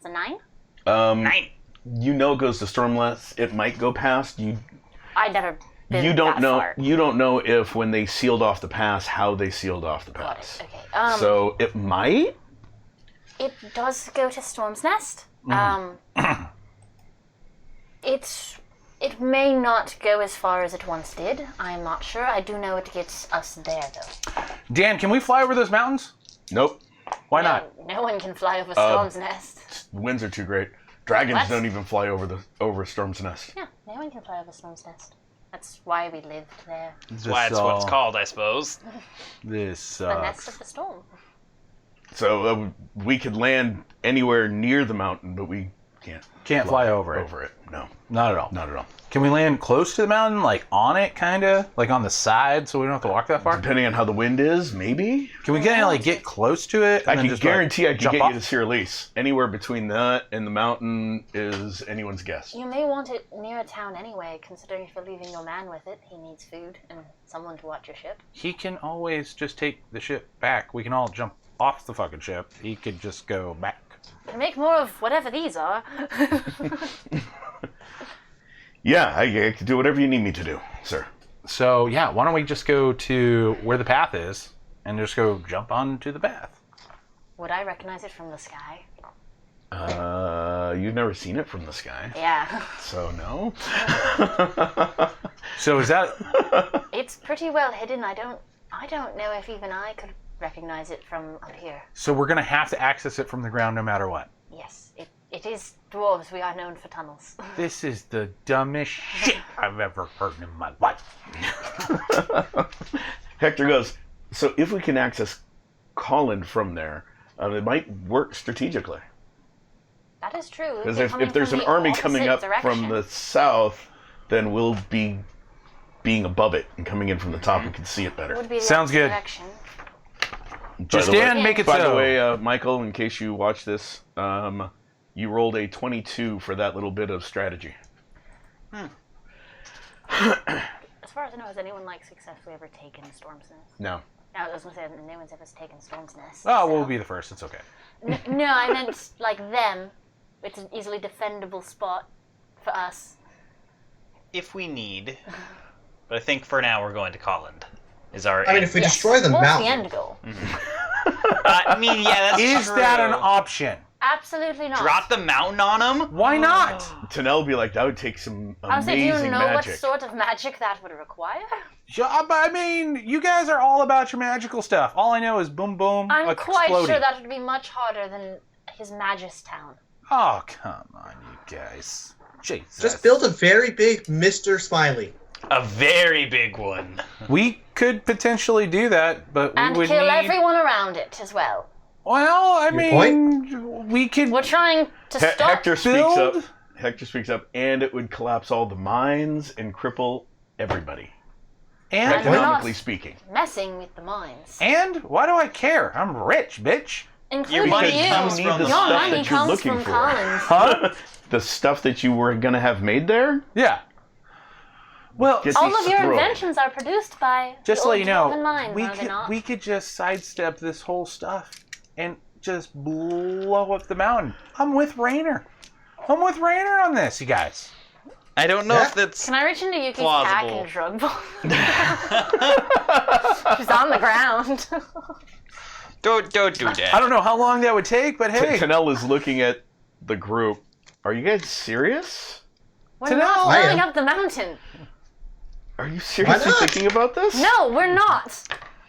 a 9? 9. You know it goes to Stormless. It might go past. I'd never been You don't that know. far. You don't know if when they sealed off the pass, how they sealed off the Got pass. it. Okay. So it might. It does go to Storm's Nest. It may not go as far as it once did. I'm not sure. I do know it gets us there, though. Dan, can we fly over those mountains? Nope. Why not? No one can fly over Storm's Nest. Winds are too great. Dragons What? don't even fly over Storm's Nest. Yeah, no one can fly over Storm's Nest. That's why we lived there. That's why it's what it's called, I suppose. This The nest sucks. of the storm. So we could land anywhere near the mountain, but we can't Fly over it. Over it. No, Not at all. not at all. Can we land close to the mountain, like on it, kind of? Like on the side, so we don't have to walk that far? Depending on how the wind is, maybe. Can we get close to it? And I then can just, guarantee I like, can jump get off? you to Sierra Lease. Anywhere between that and the mountain is anyone's guess. You may want it near a town anyway, considering if you're leaving your man with it, he needs food and someone to watch your ship. He can always just take the ship back. We can all jump off the fucking ship. He could just go back. To make more of whatever these are. Yeah, I can do whatever you need me to do, sir. So, yeah, why don't we just go to where the path is and just go jump onto the path? Would I recognize it from the sky? You've never seen it from the sky, Yeah. so no. So is that... It's pretty well hidden. I don't know if even I could recognize it from up here. So we're going to have to access it from the ground no matter what. Yes, it is dwarves. We are known for tunnels. This is the dumbest shit I've ever heard in my life. Hector goes, so if we can access Colin from there, it might work strategically. That is true. Because They're coming if there's from an the army coming up opposite from direction. the south, then we'll be being above it and coming in from the top. We can see it better. Would be the Sounds opposite good. Direction. Just By the way- Dan, make it By so. the way, Michael, in case you watch this, you rolled a 22 for that little bit of strategy. As far as I know, has anyone successfully ever taken Storm's Nest? No. No, I was gonna say no one's ever taken Storm's Nest. Oh, so- we'll be the first. It's okay. No, I meant them. It's an easily defendable spot for us. If we need. But I think for now we're going to Colland. Is our I mean, if we Yes. destroy the What's mountain, the end goal? I mean, yeah, that's Is true. that an option? Absolutely not. Drop the mountain on him? Why not? Tanel would be like, that would take some I was saying, do amazing you know magic. what sort of magic that would require? Yeah, but I mean, you guys are all about your magical stuff. All I know is boom, boom, I'm like quite exploding. sure that would be much harder than his Magus Town. Oh, come on, you guys. Jesus. just build a very big Mr. Smiley. A very big one. We could potentially do that, but we And would kill need... everyone around it as well. Well, I Your mean, we could We're trying to stop. Hector speaks build- up. Hector speaks up, and it would collapse all the mines and cripple everybody, and we're not- economically speaking. Messing with the mines. and why do I care? I'm rich, bitch. Including money you. comes need from the the Your stuff money that you're comes looking from for. Collins. Huh? The stuff that you were gonna have made there. Yeah. Well, Get All these of your thrown. inventions are produced by just the to let old you know, dwarven mines, we are they could not? we could just sidestep this whole stuff and just blow up the mountain. I'm with Rainer. I'm with Rainer on this, you guys. I don't know Yeah. if that's. Can I reach into Yuki's pack Plausible. and drug ball? She's on the ground. Don't do I that. don't know how long that would take, but hey, Tanel is looking at the group. Are you guys serious? We're To not know. I blowing am. up the mountain. Are you seriously not? thinking about this? No, we're not.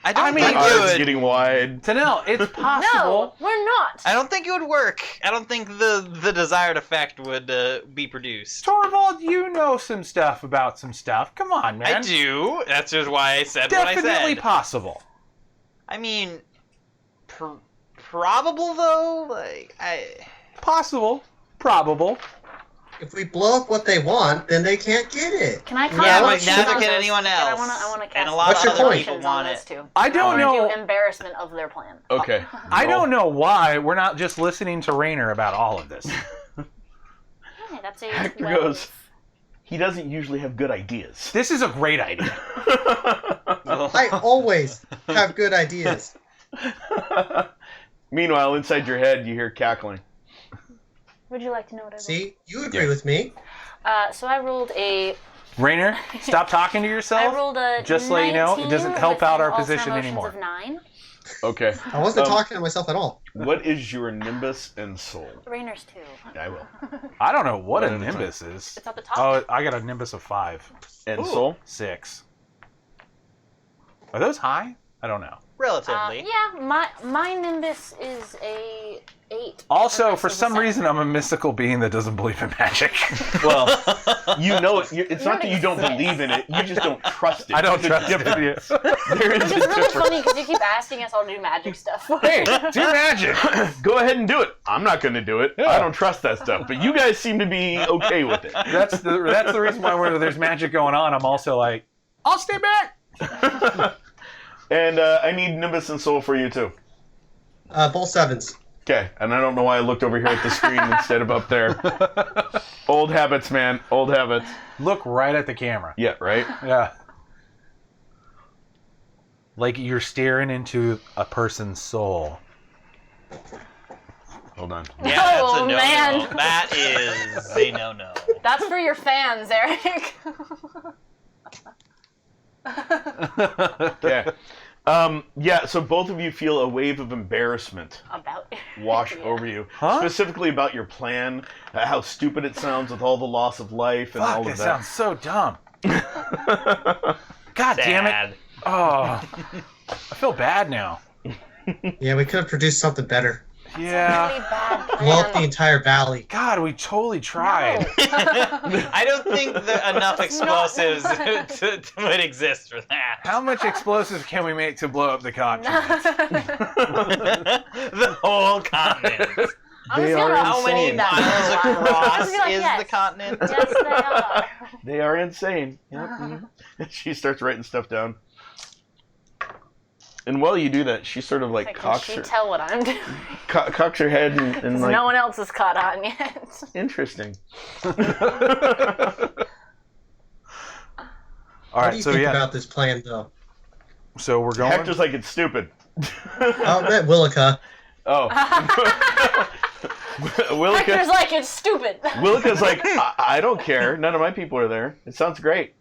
I don't mean, think My it eyes would. getting wide. Tanel, it's possible. No, we're not. I don't think it would work. I don't think the desired effect would be produced. Torvald, you know some stuff about some stuff. Come on, man. I do. That's just why I said what I Definitely said. possible. I mean, probable though. Possible. Probable. If we blow up what they want, then they can't get it. Can I Yeah, cast but motion neither on can those? anyone And else. I want to cast And a lot of other motion people on want those it. two. I don't wanna know. do embarrassment of their plan. Okay. I don't know why we're not just listening to Rainer about all of this. Hey, that's a Hector 12. goes, he doesn't usually have good ideas. This is a great idea. I always have good ideas. Meanwhile, inside your head, you hear cackling. Would you like to know what I rolled? See, you agree with me. So I rolled a. Rainer, stop talking to I yourself. rolled a. Just so you know, it 19 doesn't help with out an our alternate position motions anymore. Of 9. Okay. I wasn't talking to myself at all. What is your Nimbus and Soul? Rainer's 2. I will. I don't know what One a at a time. Nimbus is. It's at the top. Oh, I got a Nimbus of 5. And Soul? 6. Are those high? I don't know. Relatively. Yeah, my Nimbus is a 8. Also, Nimbus for is a some 7. reason, I'm a mystical being that doesn't believe in magic. Well, you know it. It's You not that you don't exist. believe in it. You just don't trust it. I don't There's a trust difference. it. There is Which a is really difference. funny because you keep asking us all to do magic stuff. Hey, do magic. Go ahead and do it. I'm not going to do it. Yeah. I don't trust that stuff. But you guys seem to be okay with it. That's the reason why when there's magic going on, I'm also like, I'll stay back. And I need Nimbus and Soul for you too. Both 7s. Okay. And I don't know why I looked over here at the screen instead of up there. Old habits, man. Old habits. Look right at the camera. Yeah. Right. Yeah. Like you're staring into a person's soul. Hold on. Yeah, that's Oh, a no-no. man. That is a no-no. That's for your fans, Eric. Okay. Yeah. So both of you feel a wave of embarrassment About. wash Yeah. over you, Huh? specifically about your plan, how stupid it sounds with all the loss of life and Fuck, all that of sounds so dumb. that. God damn it. Sad. Oh, I feel bad now. Yeah, we could have produced something better. Yeah. Really bad Blow up the plan. entire valley. God, we totally tried. I don't think that enough explosives would exist for that. How much explosives can we make to blow up the continent? The whole continent. I'm They just are gonna How many insane. miles I'm across just like, is yes. the continent? Yes, they are. They are insane. Yep. She starts writing stuff down. And while you do that, she sort of like Like, can cocks she her, tell what I'm doing? cocks her head and Because like, no one else has caught on yet. interesting. All What do right, you so think yeah, about this plan, though? so we're going. Hector's like, it's stupid. Oh, I meant Willica. Oh. Hector's like, it's stupid. Willica's like, I don't care. None of my people are there. It sounds great.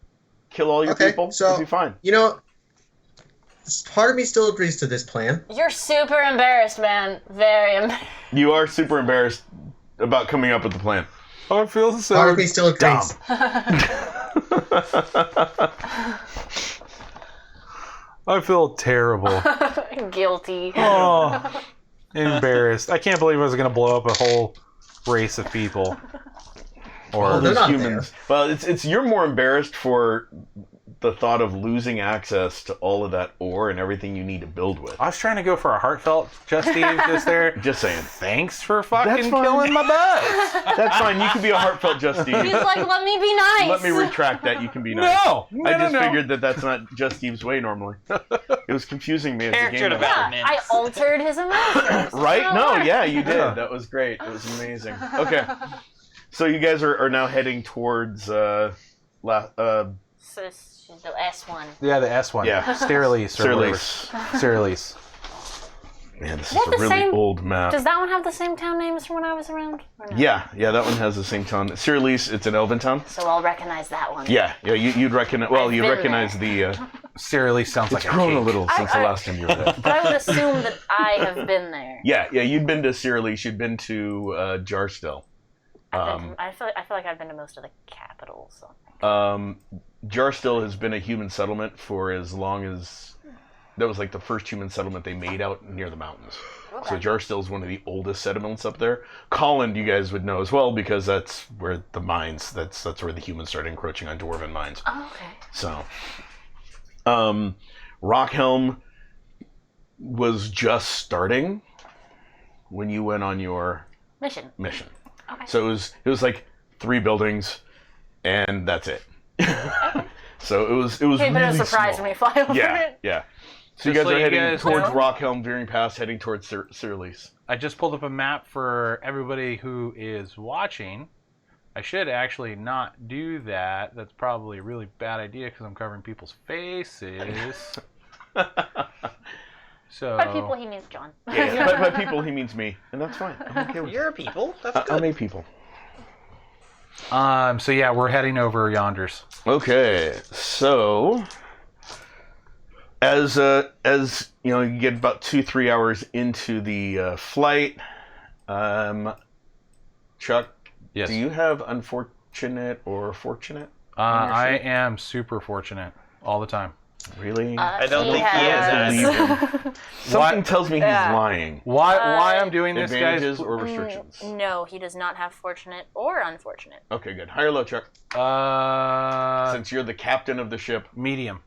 Kill all your Okay, people. so- It'll be fine. You know, part of me still agrees to this plan. You're super embarrassed, man. Very embarrassed. You are super embarrassed about coming up with the plan. I feel so Part of me still dumb. agrees. I feel terrible. Guilty. Oh, embarrassed. I can't believe I was going to blow up a whole race of people. All Or they're those not humans. Well, it's you're more embarrassed for the thought of losing access to all of that ore and everything you need to build with. I was trying to go for a heartfelt Just Steve just there. Just saying. Thanks for fucking That's fine. killing my butt. That's fine. You can be a heartfelt Just Steve. He's like, let me be nice. Let me retract that. You can be nice. No, I just figured that that's not Just Steve's way normally. It was confusing me as a Character game master. development. I altered his emotions. Right? No, It's yeah, you did. Yeah. That was great. It was amazing. Okay. So you guys are now heading towards So it's the S one. Yeah, the S one. Yeah. Sterlise. or whatever. Sirlease. Sterlise. Man, this is That's a the really same- old map. Does that one have the same town name as from when I was around? Or no? Yeah, that one has the same town. Sirlease, it's an elven town. So I'll recognize that one. Yeah, you'd recognize. Well, I've you been recognize the. Sterlise sounds It's like grown a cake. little since the I- last time you were there. But I would assume that I have been there. Yeah, you'd been to Sirlease. You'd been to Jarstill. I feel like I've been to most of the capitals. So. Jarstill has been a human settlement for as long as that was like the first human settlement they made out near the mountains. So Jarstill is one of the oldest settlements up there. Colland, you guys would know as well because that's where the mines. That's where the humans started encroaching on dwarven mines. Oh, okay. So, Rockhelm was just starting when you went on your Mission. mission. Okay. So it was like 3 buildings, and that's it. So it was Okay, but it really was a surprise small. when we fly over Yeah, it. yeah. So you Just guys so are you heading guys towards know. Rockhelm, veering past, heading towards Sirlease. I just pulled up a map for everybody who is watching. I should actually not do that. That's probably a really bad idea because I'm covering people's faces. So. By people, he means John. Yeah, by people he means me, and that's fine. I'm okay with You're a people. That's good. I'm a people. So yeah, we're heading over yonders. Okay, so as you know, you get about 2-3 hours into the flight. Chuck, Yes. do you have unfortunate or fortunate? I am super fortunate all the time. Really? I don't think he has. Something tells me he's Yeah. lying. Why I'm doing this, guys? Advantages or restrictions? No, he does not have fortunate or unfortunate. Okay, good. High or low, Chuck? Since Since you're the captain of the ship. medium,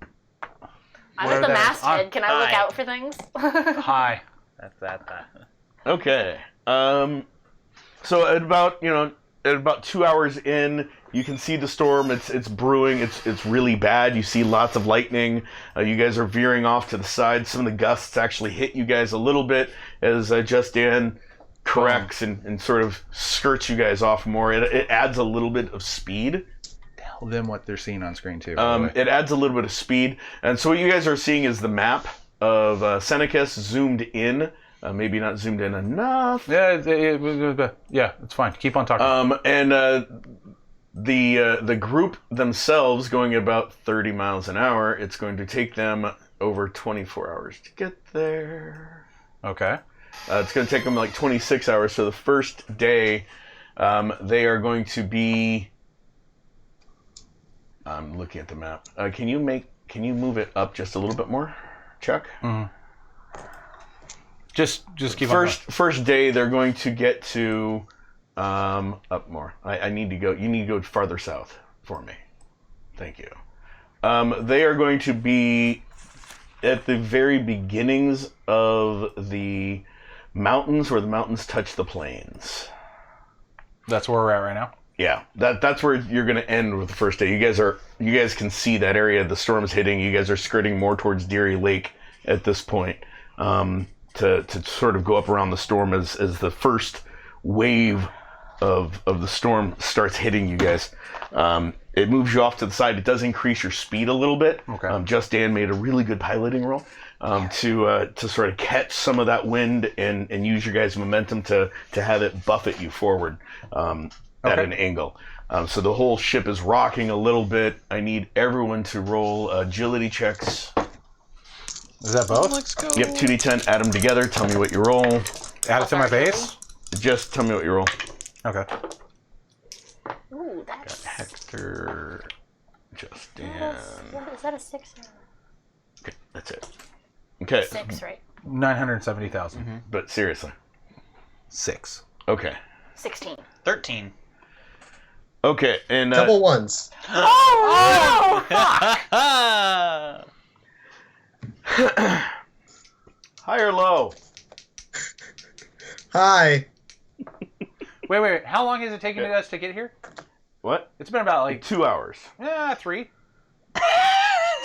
I'm What at are the they? masthead. Can I look Hi. out for things? high. That's that. Okay. So at about 2 hours in, you can see the storm. It's brewing. It's really bad. You see lots of lightning. You guys are veering off to the side. Some of the gusts actually hit you guys a little bit as Just Dan corrects and sort of skirts you guys off more. It adds a little bit of speed. Tell them what they're seeing on screen too. by the way. It adds a little bit of speed. And so what you guys are seeing is the map of Senecus zoomed in. Maybe not zoomed in enough. Yeah, it's fine. Keep on talking. And the group themselves going about 30 miles an hour, it's going to take them over 24 hours to get there. Okay. It's going to take them like 26 hours. So the first day, they are going to be... I'm looking at the map. Can you move it up just a little bit more, Chuck? Just keep on. First day, they're going to get to up more. I need to go. You need to go farther south for me. Thank you. They are going to be at the very beginnings of the mountains, where the mountains touch the plains. That's where we're at right now. Yeah, that's where you're going to end with the first day. You guys can see that area the storm is hitting. You guys are skirting more towards Deary Lake at this point. To sort of go up around the storm as the first wave of the storm starts hitting you guys. It moves you off to the side. It does increase your speed a little bit. Okay. Just Dan made a really good piloting roll to sort of catch some of that wind and use your guys' momentum to have it buffet you forward at an angle. So the whole ship is rocking a little bit. I need everyone to roll agility checks. Is that both? Yep, 2d10, add them together. Tell me what you roll. Add it to my base. Just tell me what you roll. Okay. Ooh, that's... Hector, Just Dan. Is that a 6 or Okay, that's it. Okay, 6, right? 970,000. but seriously. 6. Okay. 16. 13. Okay, and Double ones. Oh, high or low? Hi. Wait. How long has it taken us to get here? What? It's been about like 2 hours. 3.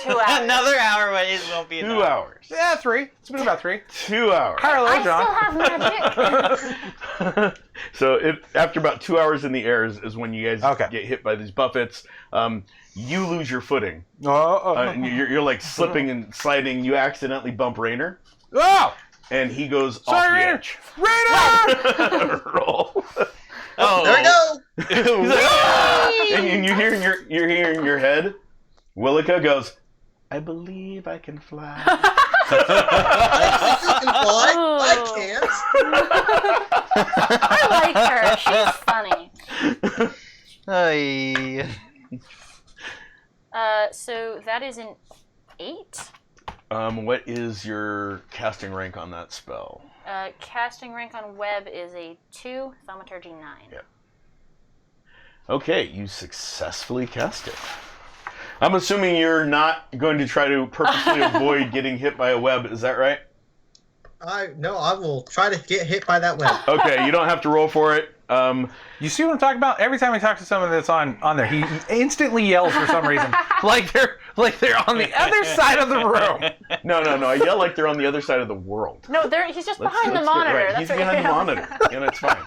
2 hours. Another hour, but it won't be 2 enough. hours. Yeah, 3. It's been about 3. 2 hours. Hello, I John. still have magic. So after about 2 hours in the air is when you guys Okay. get hit by these buffets. You lose your footing. Oh. And you're like slipping and sliding. You accidentally bump Rainer, Oh! and he goes Sorry, off the Rainer. edge. Rainer! Roll. Oh, There we go. He's like, "Ah!" And you hear in your head, Willica goes, "I believe I can fly." I can fly. Oh. I can't. I like her. She's funny. Ay. So that is an 8. What is your casting rank on that spell? Casting rank on web is a 2. Thaumaturgy 9. Yep. Okay, you successfully cast it. I'm assuming you're not going to try to purposely avoid getting hit by a web. Is that right? I will try to get hit by that web. Okay, you don't have to roll for it. You see what I'm talking about? Every time I talk to someone that's on there, he instantly yells for some reason, like they're on the other side of the room. No. I yell like they're on the other side of the world. No, he's just Let's behind the get it monitor. right. That's He's what behind the you're- monitor. Yeah, that's fine.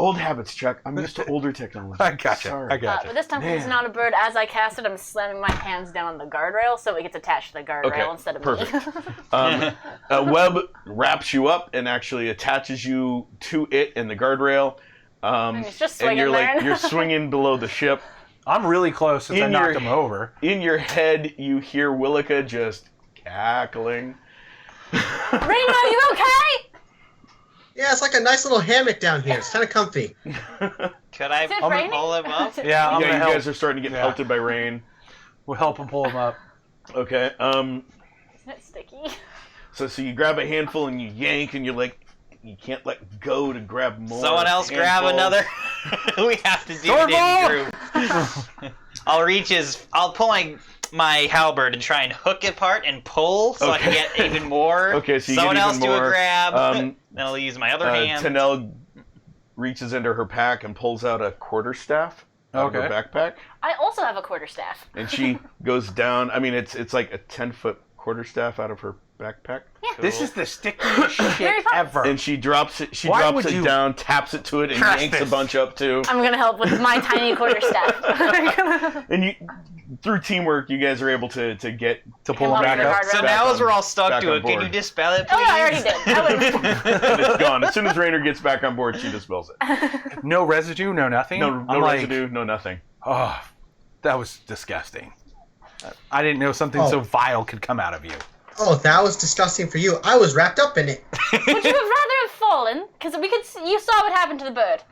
Old habits, Chuck. I'm used to older technology. I gotcha. Sorry. I gotcha. But this time, since it's not a bird, as I cast it, I'm slamming my hands down on the guardrail so it gets attached to the guardrail Okay, instead of perfect. me. A web wraps you up and actually attaches you to it and the guardrail. It's just And swinging you're there. you're swinging below the ship. I'm really close since I In knocked your- him over. In your head, you hear Willica just cackling. Rainbow, you okay? Yeah, it's like a nice little hammock down here. It's kind of comfy. Could I Is it raining? pull him up? Yeah, I'm Yeah, gonna you help. guys are starting to get Yeah. pelted by rain. We'll help him pull him up. Okay. Isn't it sticky? So you grab a handful and you yank and you can't let go to grab more. Someone else grab handfuls. another. We have to do it in group. I'll pull my halberd and try and hook it apart and pull so I can Okay. get even more. Okay, so you Someone get else even do more. a grab. Um, Then I'll use my other hand. Tanel reaches into her pack and pulls out a quarterstaff out of her Okay. backpack, I also have a quarterstaff. and she goes down. I mean, it's like a 10-foot quarterstaff out of her backpack. This is the stickiest shit Very fun. ever. And she drops it. She Why drops would it you down, taps it to it, and trust yanks a this? bunch up too. I'm gonna help with my tiny quarterstaff. And you, through teamwork, you guys are able to get to pull Come him on, back the up. guardrail. So back now on- as we're all stuck back to on it, can board. you dispel it, please? Oh, I already did. and it's gone. As soon as Rainer gets back on board, she dispels it. No residue, no nothing. No I'm like, residue, no nothing. Oh, that was disgusting. I didn't know something Oh. so vile could come out of you. Oh, that was disgusting for you. I was wrapped up in it. Would you have rather have fallen? Because we could. You saw what happened to the bird.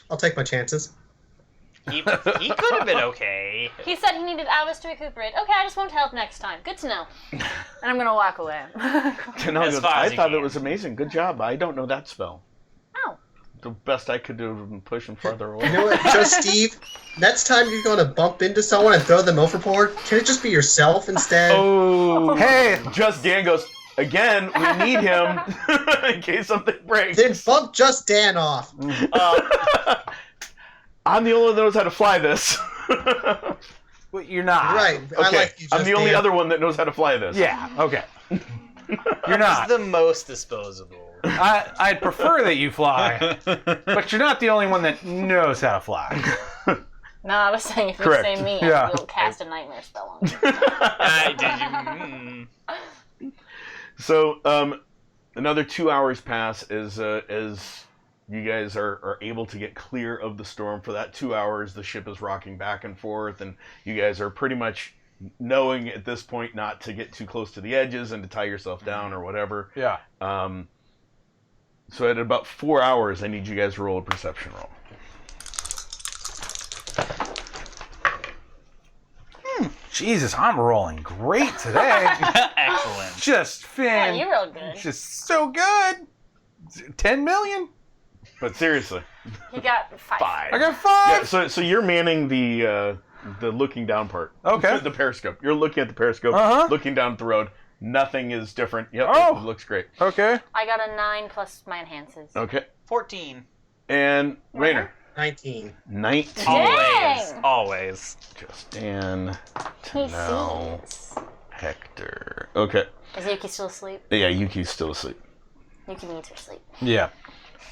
I'll take my chances. He could have been okay. He said he needed hours to recuperate. Okay, I just won't help next time. Good to know. And I'm gonna walk away. Tanel As goes, far I as you thought it can. was amazing. Good job. I don't know that spell. Oh. The best I could do was push him farther away. You know what, just Steve? Next time you're going to bump into someone and throw them overboard, can it just be yourself instead? Oh, Hey! Just Dan goes, again, we need him in case something breaks. Then bump just Dan off. I'm the only one that knows how to fly this. Well, you're not. Right. I Okay, like you, I'm Just the only Dan. other one that knows how to fly this. Yeah, okay. You're He's not. the most disposable. I'd prefer that you fly, but you're not the only one that knows how to fly. No, I was saying if you Correct. say me, Yeah. I will cast a nightmare spell on you. Did you? So, another 2 hours pass as you guys are able to get clear of the storm. For that 2 hours, the ship is rocking back and forth, and you guys are pretty much knowing at this point not to get too close to the edges and to tie yourself down or whatever. Yeah. So at about 4 hours, I need you guys to roll a perception roll. Jesus, I'm rolling great today. Excellent. Just Yeah, fan. you rolled good. Just so good. 10 million? But seriously, You got 5. I got 5. yeah. So you're manning the looking down part. Okay. The periscope. You're looking at the periscope, Uh-huh. looking down at the road. Nothing is different. Yep. Oh. It looks great. Okay. I got a 9 plus my enhances. Okay. 14. And Rainer, 19. 19. Always. Dang. Always. Just Dan, He No. sees. Hector. Okay. Is Yuki still asleep? Yeah, Yuki's still asleep. Yuki needs her sleep. Yeah.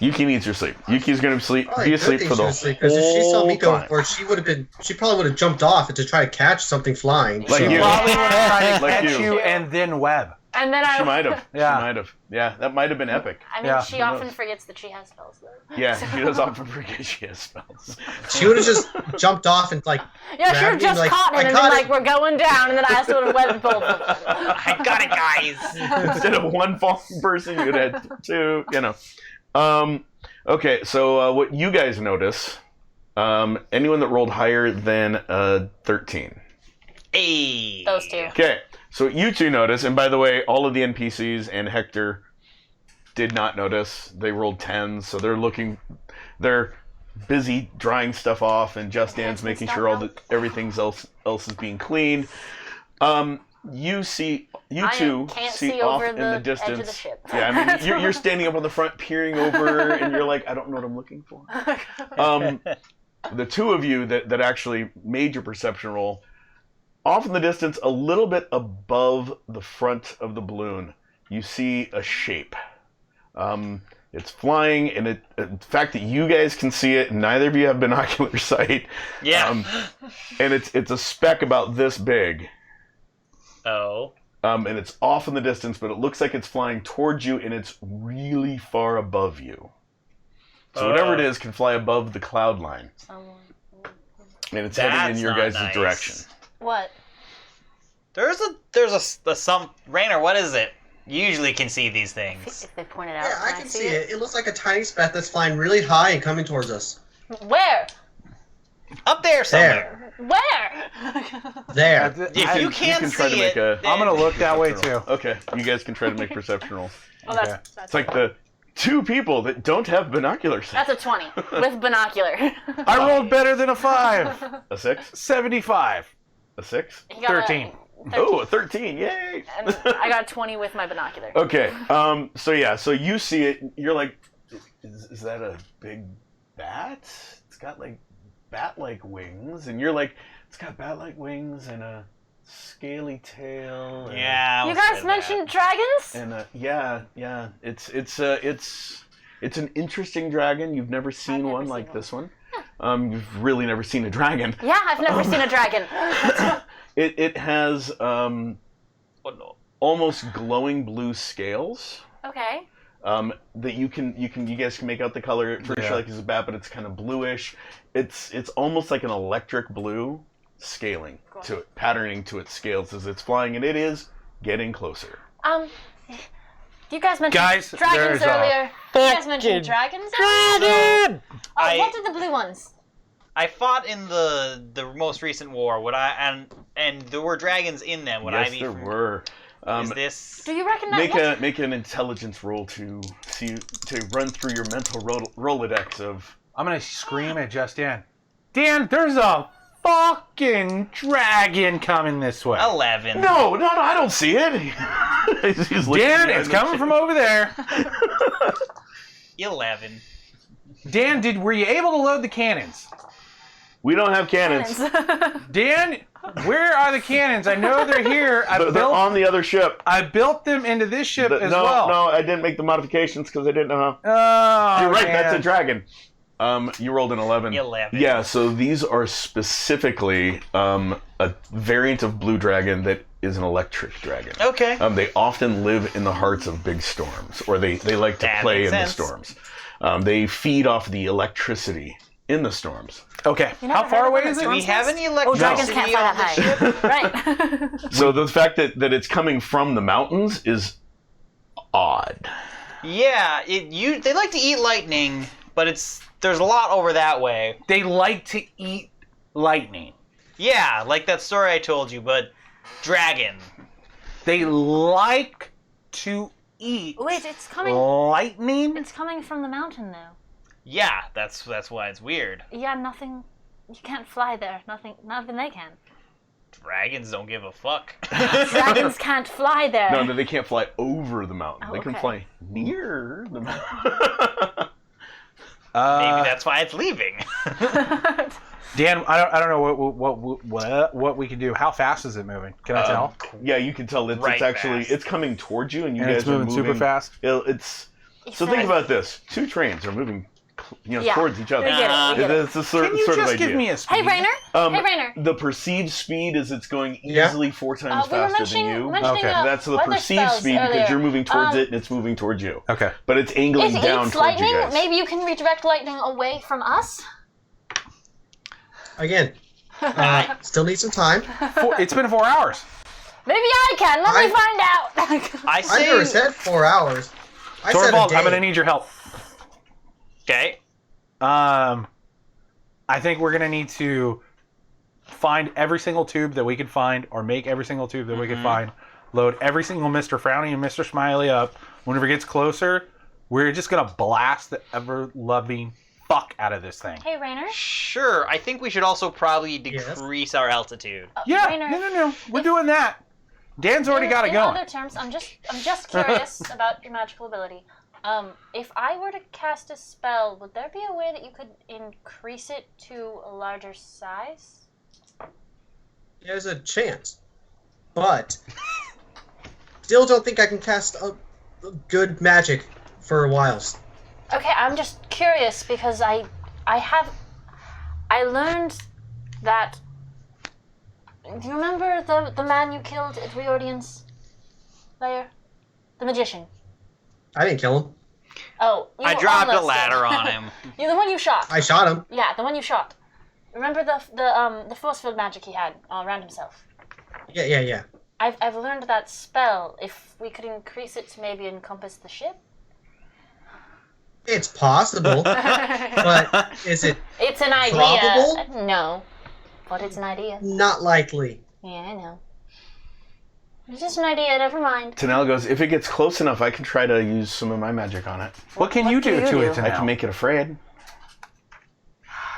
Yuki needs her sleep. Yuki's gonna be Probably asleep good for thing the she was asleep, 'cause if she saw me whole go time. for it, she probably would have jumped off to try to catch something flying. Like So- you. Probably would have tried to Like catch you. you and then web. And then She might have. Yeah. She might have. Yeah, that might have been epic. I mean, Yeah. she Who often knows? forgets that she has spells, though. Yeah, she does often forget she has spells. She would have just jumped off and like Yeah, she Grab would me, just like, caught I him and caught been it. like, we're going down, and then I would have webbed both of them. I got it, guys. Instead of one falling person, you'd had two. You know. Okay, so what you guys notice? Anyone that rolled higher than 13. Hey. Those two. Okay, so you two notice, and by the way, all of the NPCs and Hector did not notice. They rolled 10s, so they're busy drying stuff off, and Just Dan's making sure everything else is being cleaned. You I two can't see see off over in the the edge of the distance. ship. Yeah, I mean, you're standing up on the front, peering over, and you're like, I don't know what I'm looking for. The two of you that actually made your perception roll, off in the distance, a little bit above the front of the balloon, you see a shape. It's flying, and the fact that you guys can see it, and neither of you have binocular sight. Yeah. And it's a speck about this big. Oh. And it's off in the distance, but it looks like it's flying towards you, and it's really far above you. So whatever it is can fly above the cloud line. And it's heading in That's your not guys' nice. direction. What? There's some Rainer, what is it? You usually can see these things. If they point it out, Yeah, I can see it. It looks like a tiny speck that's flying really high and coming towards us. Where? Up there somewhere. Where? There. If you can't can try to see make it, I'm gonna look that way perception too. roll. Okay, you guys can try to make perception rolls. Oh, that's, Okay. that's It's like the two people that don't have binoculars. That's a 20 with binocular. I rolled better than a 5. A 6? 75. A 6? He got a 13. Oh, a 13! Yay! And I got a 20 with my binocular. Okay, so you see it, you're like, is that a big bat? It's got like bat-like wings, and you're like, it's got bat-like wings and a scaly tail. And Yeah. You I'll guys say mentioned dragons? and yeah, it's an interesting dragon. You've never seen never one seen like one. this one. You've really never seen a dragon. Yeah, I've never seen a dragon. It has that. Oh, no. almost glowing blue scales. Okay. That you guys can make out the color. It pretty Yeah. sure like it's a bat, but it's kind of bluish. It's almost like an electric blue scaling to it, patterning to its scales as it's flying, and it is getting closer. You guys mentioned Guys, dragons there's a earlier. You guys mentioned dragons earlier? Oh, what did the blue ones? I fought in the most recent war. Would I and there were dragons in them. Would I Yes, be? there were. Is this? Do you recognize? Make an intelligence roll to run through your mental Rolodex of. I'm gonna scream at Just Dan. Dan, there's a fucking dragon coming this way. 11. No, I don't see it. He's looking Dan, at it's it. coming from over there. 11. Dan, were you able to load the cannons? We don't have cannons. Dan, where are the cannons? I know they're here. They're on the other ship. I built them into this ship as no, well. no, I didn't make the modifications because I didn't know how. Oh, You're right. man. That's a dragon. You rolled an 11. 11. Yeah, so these are specifically a variant of blue dragon that is an electric dragon. Okay. They often live in the hearts of big storms, or they like to That play makes in sense. the storms. They feed off the electricity in the storms. Okay, You how never far heard of away them is as it? Do we have any electricity Dragons can't fly on the that ship? high. Right. So the fact that it's coming from the mountains is odd. Yeah, they like to eat lightning, but there's a lot over that way. They like to eat lightning. Yeah, like that story I told you, but dragon. They like to eat Wait, it's coming. lightning. It's coming from the mountain, though. Yeah, that's why it's weird. Yeah, nothing. You can't fly there. Nothing they can. Dragons don't give a fuck. Dragons can't fly there. No, they can't fly over the mountain. Oh, They can okay. fly near the mountain. Maybe that's why it's leaving. Dan, I don't know what we can do. How fast is it moving? Can I tell? Yeah, you can tell it's Right actually fast. it's coming towards you, and you And guys it's moving are super fast. It's so think about this: two trains are moving, Yeah. towards each other. We get it. We get it. It's a sort, Can you sort just of idea. give me a speed? Hey, Rainer. Hey, Rainer. The perceived speed is it's going Yeah. easily 4 times We were faster than you. mentioning Okay. That's the weather perceived spells speed earlier. because you're moving towards it and it's moving towards you. Okay. But it's angling It down eats towards lightning. you guys. Maybe you can redirect lightning away from us. Again, still need some time. It's been 4 hours. Maybe I can. Let me find out. I I never say. said 4 hours. I said a Torvald, day. I'm gonna need your help. Okay. I think we're gonna need to find every single tube that we can find, or make every single tube that we can find. Load every single Mr. Frowny and Mr. Smiley up. Whenever it gets closer, we're just gonna blast the ever-loving fuck out of this thing. Hey, Rainer. Sure. I think we should also probably decrease our altitude. Yeah, Rainer, no. We're doing that. Dan's already got it in going. other terms, I'm just curious about your magical ability. If I were to cast a spell, would there be a way that you could increase it to a larger size? There's a chance. But still don't think I can cast a good magic for a while. Okay, I'm just curious because I learned that. Do you remember the man you killed at Riordan's lair? The magician. I didn't kill him. Oh, you I dropped a almost ladder did. on him. You're the one you shot. I shot him. Yeah, the one you shot. Remember the force field magic he had all around himself? Yeah. I've learned that spell. If we could increase it to maybe encompass the ship. It's possible, but is it It's an idea. Probable? No, but it's an idea. not likely? Yeah, I know. It's just an idea. Never mind. Tanel goes, if it gets close enough, I can try to use some of my magic on it. What can you do to it I now? can make it afraid.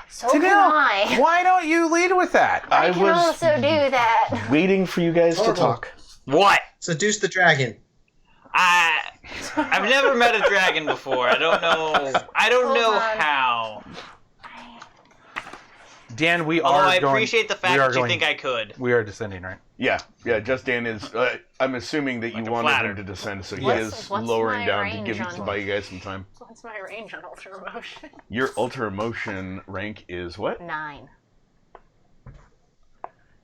So can I. Why don't you lead with that? I can was also do that. waiting for you guys to Horrible. talk. What? Seduce the dragon. I've never met a dragon before. I don't know. I don't Hold know on. how. Dan, we Although are I going. appreciate the fact we are that you going- think I could. We are descending, right? Yeah, just Dan is. I'm assuming that you Like a wanted flatter. him to descend, so he What's- is what's lowering my down to range give on- buy you guys some time. What's my range on ultra emotion? Your ultra emotion rank is what? 9.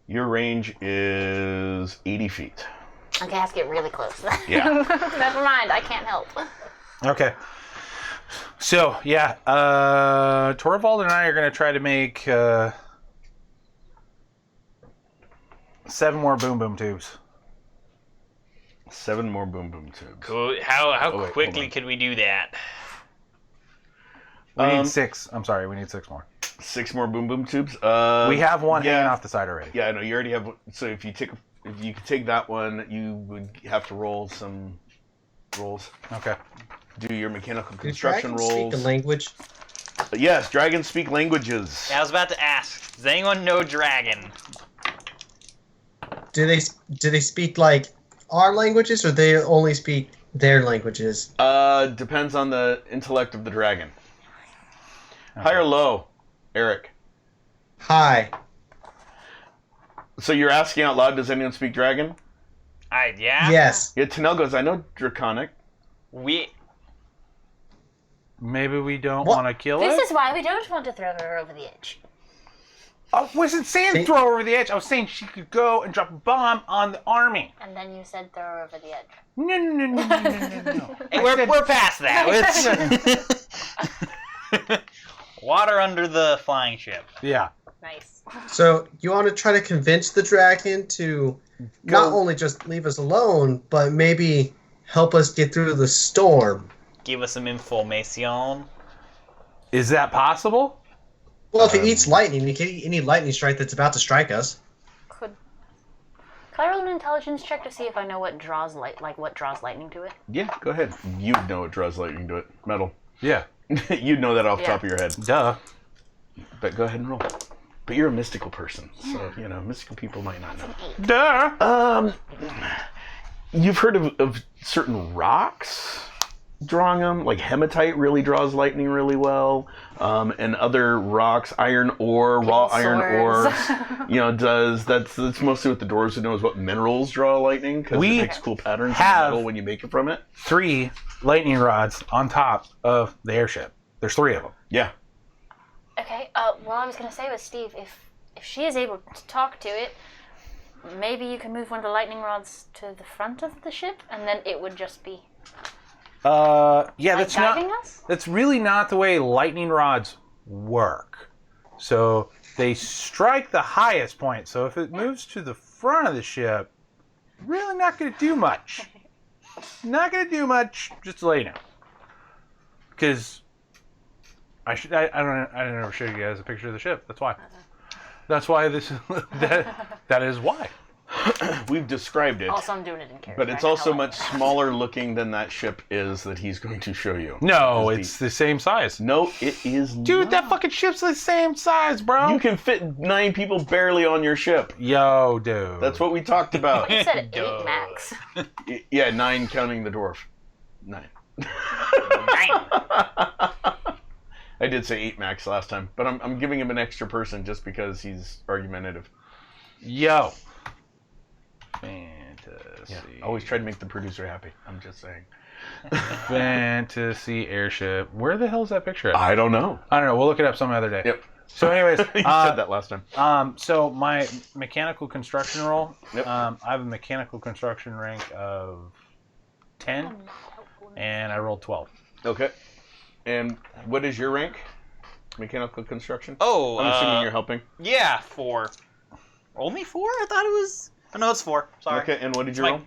Your range is 80 feet. Okay, I have to get really close. Yeah. Never mind. I can't help. Okay. So yeah, Torvald and I are going to try to make 7 more boom boom tubes. 7 more boom boom tubes. Cool. How Oh, wait, hold quickly on. could we do that? We Um, need 6. I'm sorry, we need 6 more. 6 more boom boom tubes. We have one yeah. hanging off the side already. Yeah, I know you already have. So if you could take that one, you would have to roll some rolls. Okay. Do your mechanical Do construction dragons rolls. speak a language? Yes, dragons speak languages. Yeah, I was about to ask. Does anyone know dragon? Do they speak like our languages, or they only speak their languages? Depends on the intellect of the dragon. High or low, Eric? Hi. So you're asking out loud, does anyone speak dragon? Yeah. Yes. Yeah, Tanel goes, I know draconic. We. Maybe we don't What? want to kill This it. is why we don't want to throw her over the edge. I wasn't saying See? throw her over the edge. I was saying she could go and drop a bomb on the army. And then you said throw her over the edge. No. Hey, we're past that. Let's. Water under the flying ship. Yeah. Nice. So you want to try to convince the dragon to not only just leave us alone, but maybe help us get through the storm. Give us some information. Is that possible? Well, if it eats lightning, you can eat any lightning strike that's about to strike us. Could I roll an intelligence check to see if I know what draws what draws lightning to it? Yeah, go ahead. You'd know what draws lightning to it. Metal. Yeah. You'd know that off the Yeah. top of your head. Duh. But go ahead and roll. But you're a mystical person, so, mystical people might not know. Duh. You've heard of certain rocks drawing them, like hematite really draws lightning really well, and other rocks, iron ore, raw iron ore, swords. that's mostly what the dwarves would know is what minerals draw lightning, because it We makes cool patterns in have- metal when you make it from it. 3 lightning rods on top of the airship. There's 3 of them. Yeah. Okay. What I was gonna say was, Steve, if she is able to talk to it, maybe you can move one of the lightning rods to the front of the ship, and then it would just be Yeah, that's guiding not. us. That's really not the way lightning rods work. So they strike the highest point. So if it moves to the front of the ship, really not going to do much. Not going to do much. Just to let you know. Because I never showed you guys a picture of the ship. That's why. That's why this. That is why. We've described it, Also, I'm doing it in character. but it's also much smaller looking than that ship is that he's going to show you. No, Is it's the same size. No, it is Dude, not. that fucking ship's the same size, bro. You can fit 9 people barely on your ship. Yo, dude. That's what we talked about. You said 8 Duh. max. Yeah, 9 counting the dwarf. 9. I did say 8 max last time, but I'm giving him an extra person just because he's argumentative. Yo. Fantasy. Yeah, always try to make the producer happy. I'm just saying. Fantasy airship. Where the hell is that picture at? I don't know. I don't know. We'll look it up some other day. Yep. So, anyways, You said that last time. So my mechanical construction roll. Yep. I have a mechanical construction rank of 10, and I rolled 12. Okay. And what is your rank? Mechanical construction? Oh, I'm assuming you're helping. Yeah, 4. Only 4? I thought it was. Oh, no, it's 4. Sorry. Okay, and what did you roll?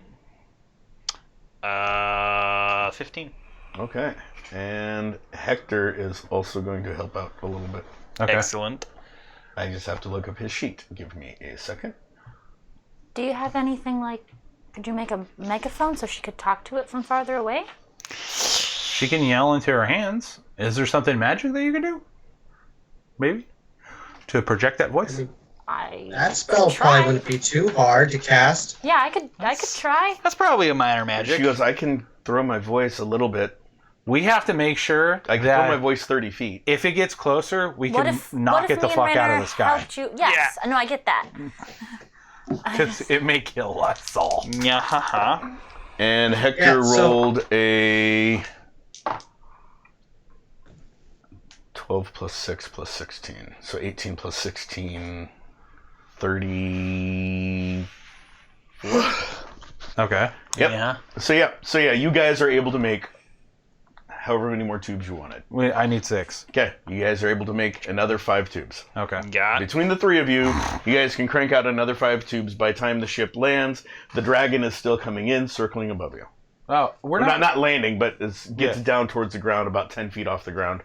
Mike. 15. Okay. And Hector is also going to help out a little bit. Okay. Excellent. I just have to look up his sheet. Give me a second. Do you have anything like? Could you make a megaphone so she could talk to it from farther away? She can yell into her hands. Is there something magic that you can do? Maybe? To project that voice? That spell probably wouldn't be too hard to cast. Yeah, I could try. That's probably a minor magic. She goes, I can throw my voice a little bit. We have to make sure I can that throw my voice 30 feet. if it gets closer, we What can if knock what if it the me fuck and out of Rainer the sky. helped you? Yes, I know, I get that. Because it may kill us all. Yeah, haha. And Hector Yeah, so- rolled a 12 plus 6 plus 16. So 18 plus 16, 30. Okay. Yep. Yeah. So yeah, you guys are able to make however many more tubes you wanted. I need 6. Okay, you guys are able to make another 5 tubes. Okay. Got Between the 3 of you, you guys can crank out another 5 tubes. By the time the ship lands, the dragon is still coming in, circling above you. Oh, we're Or not, not landing, but it gets Yeah. down towards the ground, about 10 feet off the ground.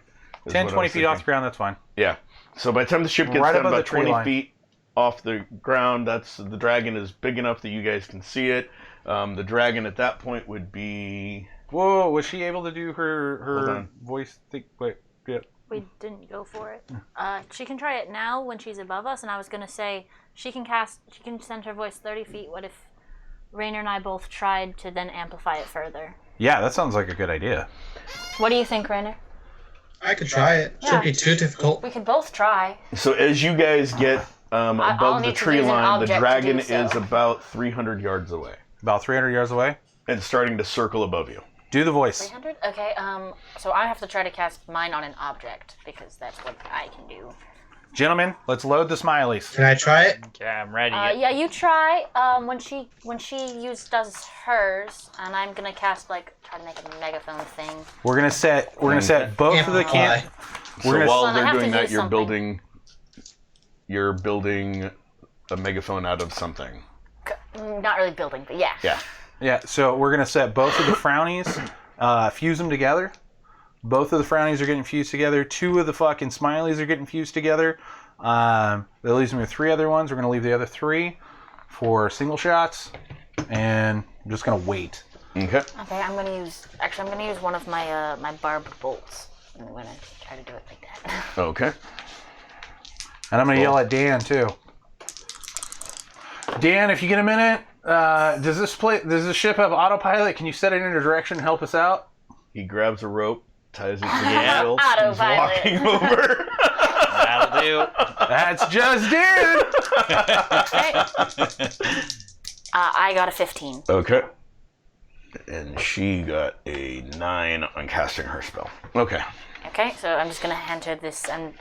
is 10, what I 20 was feet off thinking. the ground, that's fine. Yeah. So by the time the ship gets Right down above about the tree 20 line. feet off the ground, the dragon is big enough that you guys can see it. The dragon at that point would be... Whoa, was she able to do Hold her on. voice thing? Wait, yeah. We didn't go for it. She can try it now when she's above us, and I was gonna say she can send her voice 30 feet. What if Rainer and I both tried to then amplify it further? Yeah, that sounds like a good idea. What do you think, Rainer? I could try it. Shouldn't be too difficult. We can both try. So as you guys get I'll above the need to tree use an line, the object to dragon do so. is about 300 yards away About 300 yards away. and starting to circle above you. Do the voice. 300? Okay, so I have to try to cast mine on an object, because that's what I can do. Gentlemen, let's load the smileys. Can I try it? Okay, I'm ready. Yeah, you try, when she does hers, and I'm gonna cast, try to make a megaphone thing. We're gonna set both of the Amplify. So gonna- while Hold on, I they're have to doing do that, something. you're building a megaphone out of something. Not really building, but yeah. Yeah. Yeah, so we're gonna set both of the frownies, fuse them together. Both of the frownies are getting fused together. 2 of the fucking smileys are getting fused together. That leaves me with 3 other ones. We're gonna leave the other 3 for single shots, and I'm just gonna wait. Okay. Okay, I'm gonna use one of my my barbed bolts. I'm gonna try to do it like that. Okay. And I'm gonna yell at Dan too. Dan, if you get a minute, does this ship have autopilot? Can you set it in a direction and help us out? He grabs a rope, ties it to the Yeah. wheel, Autopilot. he's walking over. That'll do. That's just Dan. Okay. I got a 15. Okay. And she got a 9 on casting her spell. Okay. Okay, so I'm just gonna hand her this, and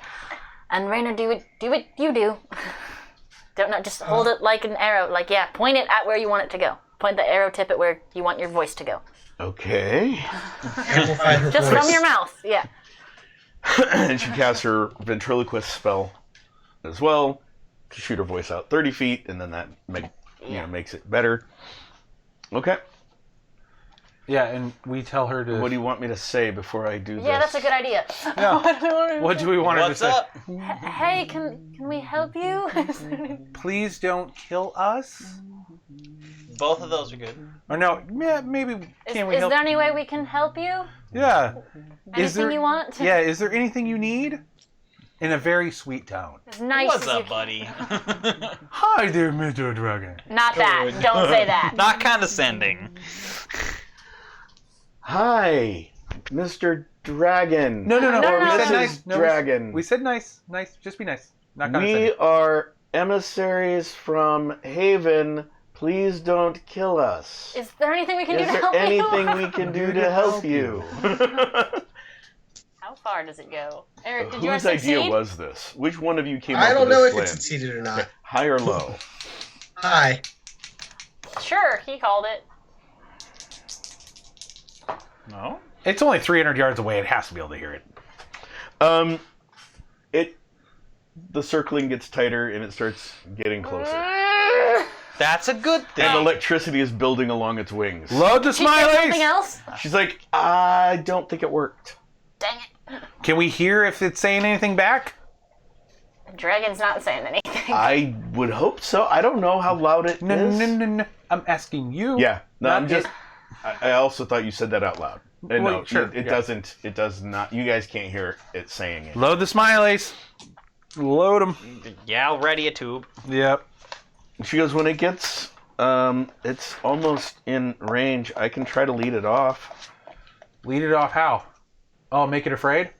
Rainer, do what you do. Don't know, just hold it like an arrow. Point it at where you want it to go. Point the arrow tip at where you want your voice to go. Okay. Amplify her Just voice. from your mouth, yeah. And she casts her ventriloquist spell as well to shoot her voice out 30 feet, and then that makes it better. Okay. Yeah, and we tell her to. What do you want me to say before I do this? Yeah, that's a good idea. Yeah. What do we want her to What's say? up? Hey, can we help you? Please don't kill us. Both of those are good. Or no, yeah, maybe Is can we help? there any way we can help you? Yeah. Anything you want? Yeah, is there anything you need? In a very sweet tone. As nice What's as you up, buddy? Hi there, Mr. Dragon. Not that. Don't say that. Not condescending. Hi, Mr. Dragon. No. No, we no, said no. nice. No, Dragon. We said nice. Nice. Just be nice. Not We condescending. are emissaries from Haven, Please don't kill us. Is there anything we can do Is to there help anything you? we can do to help you? How far does it go? Eric, did you Whose succeed? idea was this? Which one of you came up I don't with know this if it plan? succeeded or not. High or low? Hi. Sure, he called it. No. It's only 300 yards away. It has to be able to hear it. The circling gets tighter and it starts getting closer. That's a good thing. And electricity is building along its wings. Load the Did you get something smileys! else? She's like, I don't think it worked. Dang it. Can we hear if it's saying anything back? The dragon's not saying anything. I would hope so. I don't know how loud it No, is. no. I'm asking you. Yeah. No, Not I'm just. I also thought you said that out loud. And Well, no, sure, it yeah. doesn't. It does not. You guys can't hear it saying it. Load the smileys. Load them. Yeah, I'll ready a tube. Yep. She goes, when it gets, it's almost in range. I can try to lead it off. Lead it off how? Oh, make it afraid?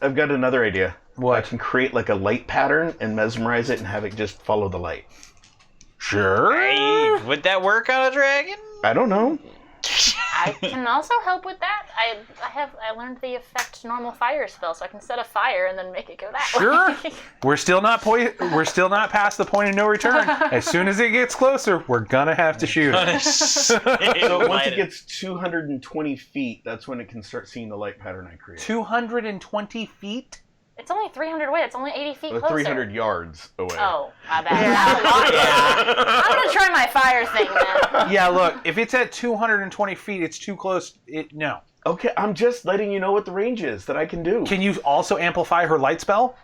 I've got another idea. What? I can create like a light pattern and mesmerize it and have it just follow the light. Sure. Hey, would that work on a dragon? I don't know. I can also help with that. I learned the effect normal fire spell, so I can set a fire and then make it go that Sure. way. We're still not past the point of no return. As soon as it gets closer, we're gonna have to shoot it. So once it gets 220 feet, that's when it can start seeing the light pattern I created. 220 feet? It's only 300 away. It's only 80 feet Or closer. 300 yards away. Oh, my bad. That's a lot. Yeah. I'm gonna try my fire thing then. Yeah, look, if it's at 220 feet, it's too close. No. Okay, I'm just letting you know what the range is that I can do. Can you also amplify her light spell?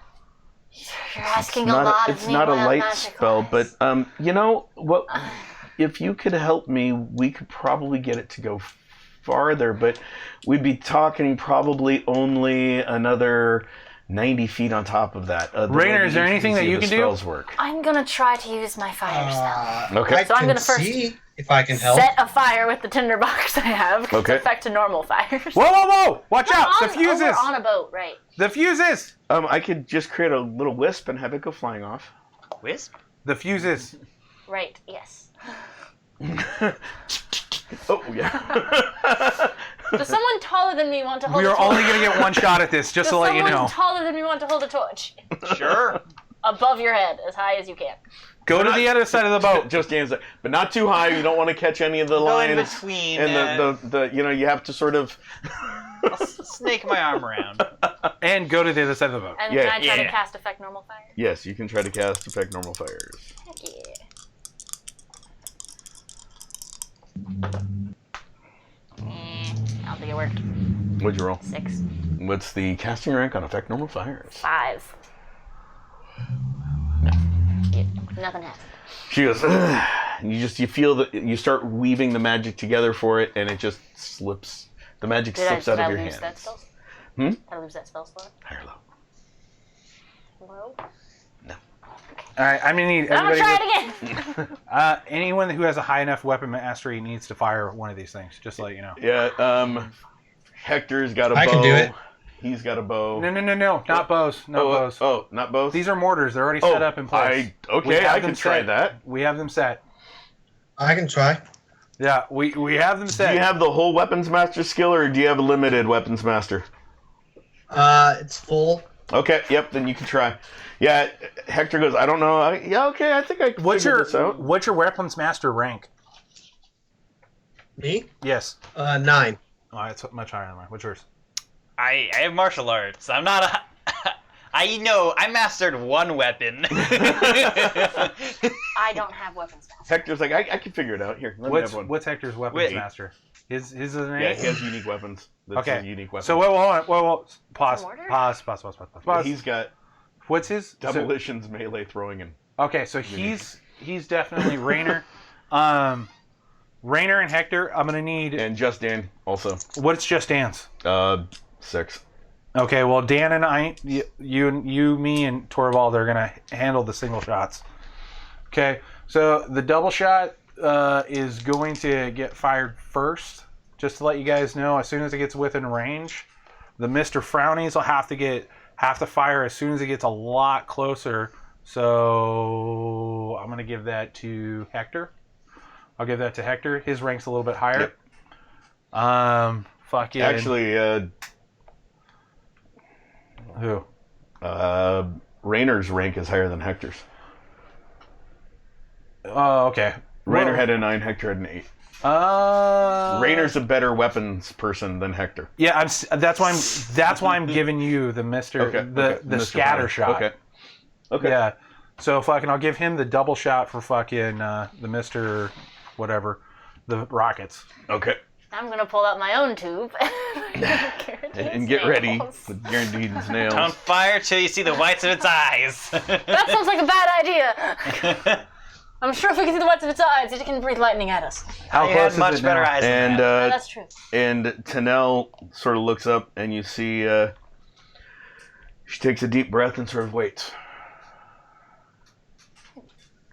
You're asking a lot of It's me. not a about light magic spell, eyes. but you know what? If you could help me, we could probably get it to go farther. But we'd be talking probably only another 90 feet on top of that. Rainer, is there anything that you can do? Spells work. I'm gonna try to use my fire spell. Okay. I So I'm can gonna first see if I can help. Set a fire with the tinderbox I have. 'Cause Okay. It's effect to normal fires. Whoa! Watch We're out! on, The fuses! we're on a boat, right? The fuses! I could just create a little wisp and have it go flying off. Wisp? The fuses. Right. Yes. Oh yeah. Does someone taller than me want to hold We a are torch? only gonna get one shot at this, just Does to let you someone know. taller than me want to hold a torch? Sure. Above your head, as high as you can. Go to the other side of the boat. Just Dan's like, but not too high. You don't want to catch any of the Go in lines. between. And the you have to sort of. I'll snake my arm around. And go to the other side of the boat. And Yeah. can I try to Yeah. cast effect normal fire? Yes, you can try to cast effect normal fires. Heck yeah. I don't think it worked. What'd you roll? 6, What's the casting rank on effect normal fires? 5. Yeah, nothing happened. She goes, "Ugh." And you feel that you start weaving the magic together for it, and it just slips. The magic slips out of your lose hands. that spell? Hmm? Did I lose that spell slot? High or low? Hello? All right, I'm gonna need I'm gonna everybody. try it again. Anyone who has a high enough weapon mastery needs to fire one of these things. Just to let you know. Yeah. Hector's got a bow. I can do it. He's got a bow. No, not bows. Not bows. Oh, not both. These are mortars. They're already set up in place. We Okay, have I them can try set. that. We have them set. I can try. Yeah, we have them Do set. you have the whole weapons master skill, or do you have a limited weapons master? It's full. Okay, yep, then you can try. Yeah, Hector goes, I don't know. Yeah, okay, I think I can figure this out. What's your weapons master rank? Me? Yes. 9. Oh, it's much higher than mine. What's yours? I have martial arts. I'm not a. I mastered one weapon. I don't have weapons master. Hector's like, I can figure it out. Here, let me have one. What's Hector's weapons Wait. master? His is an Yeah, eight? he has unique weapons. That's Okay. his unique weapon. So whoa, pause, Mortar? pause. He's got What's his? demolitions, melee, throwing, and Okay, so he's definitely Rainer. Rainer and Hector, I'm gonna need. and Just Dan also. What's just Dan's? 6. Okay, well Dan and I, you, me, and Torvald are gonna handle the single shots. Okay, so the double shot is going to get fired first. Just to let you guys know, as soon as it gets within range, the Mr. Frownies will have to fire as soon as it gets a lot closer. So I'm gonna give that to Hector. I'll give that to Hector. His rank's a little bit higher. Yep. Fucking. Actually, Who? Raynor's rank is higher than Hector's. Oh, okay. Raynor Well, had a 9, Hector had an 8. Raynor's a better weapons person than Hector. Yeah, that's why I'm giving you the the Mr. scatter Fire. shot. Okay. Yeah. So fucking I'll give him the double shot for fucking the Mr. whatever, the rockets. Okay. I'm gonna pull out my own tube And get ready with Guaranteed's nails. Don't fire till you see the whites of its eyes. That sounds like a bad idea. I'm sure if we can see the whites of its eyes, it can breathe lightning at us. How You close had much is it better now? eyes than And that. That's true. and Tanel sort of looks up, and you see she takes a deep breath and sort of waits.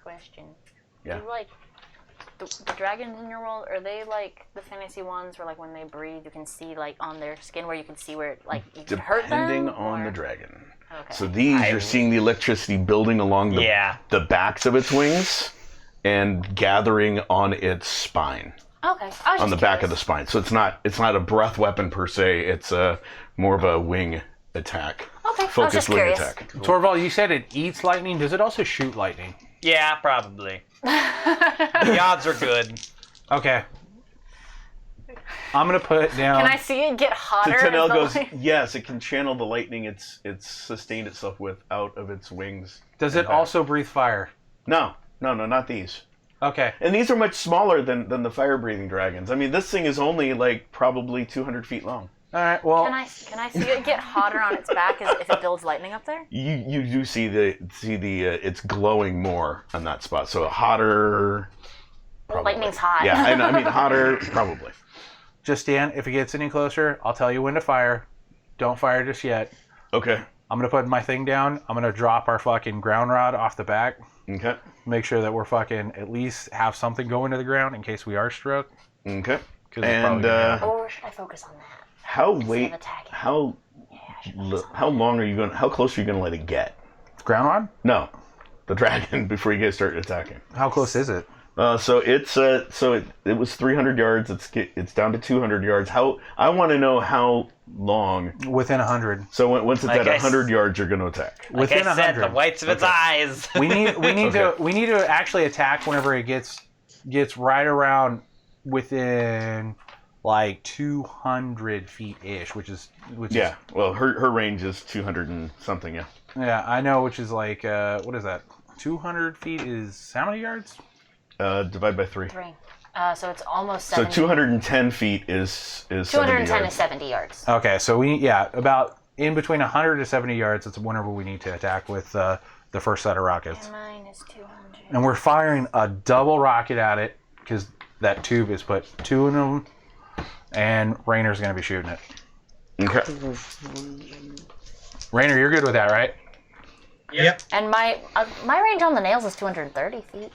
Question. Yeah. Do you like the dragons in your world? Are they like the fantasy ones where like when they breathe, you can see like on their skin where you can see where like you can hurt them? Depending on or- the dragon. Okay. So these, you're seeing the electricity building along the backs of its wings and gathering on its spine, Okay. I was just on the back of the curious. spine. So it's not a breath weapon per se. It's more of a wing attack. Okay. I was Focused just wing curious. attack. Torvald, you said it eats lightning. Does it also shoot lightning? Yeah, probably. The odds are good. Okay. I'm gonna put down. Can I see it get So hotter? as Tanel the goes, light- yes, it can channel the lightning it's sustained itself with out of its wings. Does and it back. also breathe fire? No, not these. Okay. And these are much smaller than the fire-breathing dragons. I mean, this thing is only like probably 200 feet long. All right. Well, Can I see it get hotter on its back if it builds lightning up there? You do see the it's glowing more on that spot. So hotter. Probably. Lightning's hot. Yeah, I mean hotter probably. just stand. If it gets any closer, I'll tell you when to fire. Don't fire just yet. Okay. I'm gonna put my thing down. I'm gonna drop our fucking ground rod off the back. Okay. Make sure that we're fucking at least have something going to the ground in case we are struck. Okay. 'Cause it's And probably gonna happen. Or should I focus on that? how Instead of attacking. how long are you going? How close are you going to let it get? Ground rod? No, the dragon before you guys start attacking. How close is it? So it's it was 300 yards. It's down to 200 yards. I want to know how long. Within 100. So once it's Like at I 100 yards, you're going to attack. Like Within I said, 100. the whites of its Okay. eyes. We need Okay. to actually attack whenever it gets right around within like 200 feet ish, which is Yeah. Well, her range is 200 and something. Yeah. yeah, I know, which is like what is that? 200 feet is how many yards? Divide by 3. 3. So it's almost So 70. 210 feet is 70 210 yards. is 70 yards. Okay, so about in between 100 to 70 yards. It's whenever we need to attack with the first set of rockets, And mine is 200. and we're firing a double rocket at it because that tube is put 2 in them, and Raynor's going to be shooting it. Okay. Raynor, you're good with that, right? Yep. And my range on the nails is 230 feet.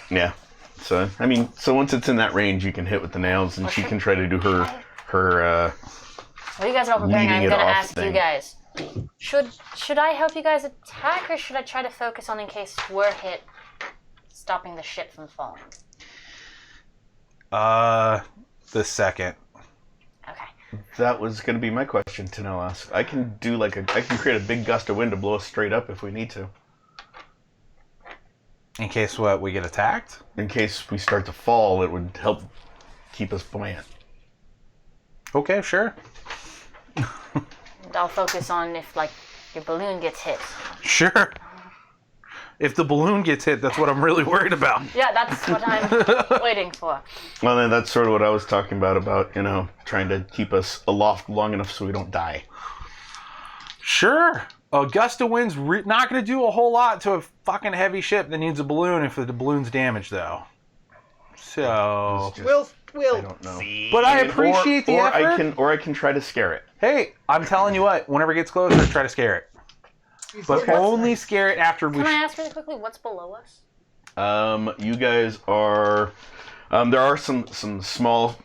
Yeah. So I mean, once it's in that range, you can hit with the nails, and she can try to do her Well, you guys are all preparing. Leading I'm it going to off ask you thing. guys. Should I help you guys attack, or should I try to focus on in case we're hit, stopping the ship from falling? The second. Okay. That was going to be my question to now ask. I can do I can create a big gust of wind to blow us straight up if we need to. In case what we get attacked. In case we start to fall, it would help keep us buoyant. Okay, sure. And I'll focus on if like your balloon gets hit. Sure. If the balloon gets hit, that's what I'm really worried about. Yeah, that's what I'm waiting for. Well, then that's sort of what I was talking about, trying to keep us aloft long enough so we don't die. Sure. A gust of wind's not going to do a whole lot to a fucking heavy ship that needs a balloon if the balloon's damaged, though. So, It's just- Will. I don't know. See? but I appreciate the or effort. I can try to scare it. Hey, I'm telling you what. Whenever it gets closer, try to scare it, but only scare it after we. Can I ask really quickly what's below us? You guys are. There are some small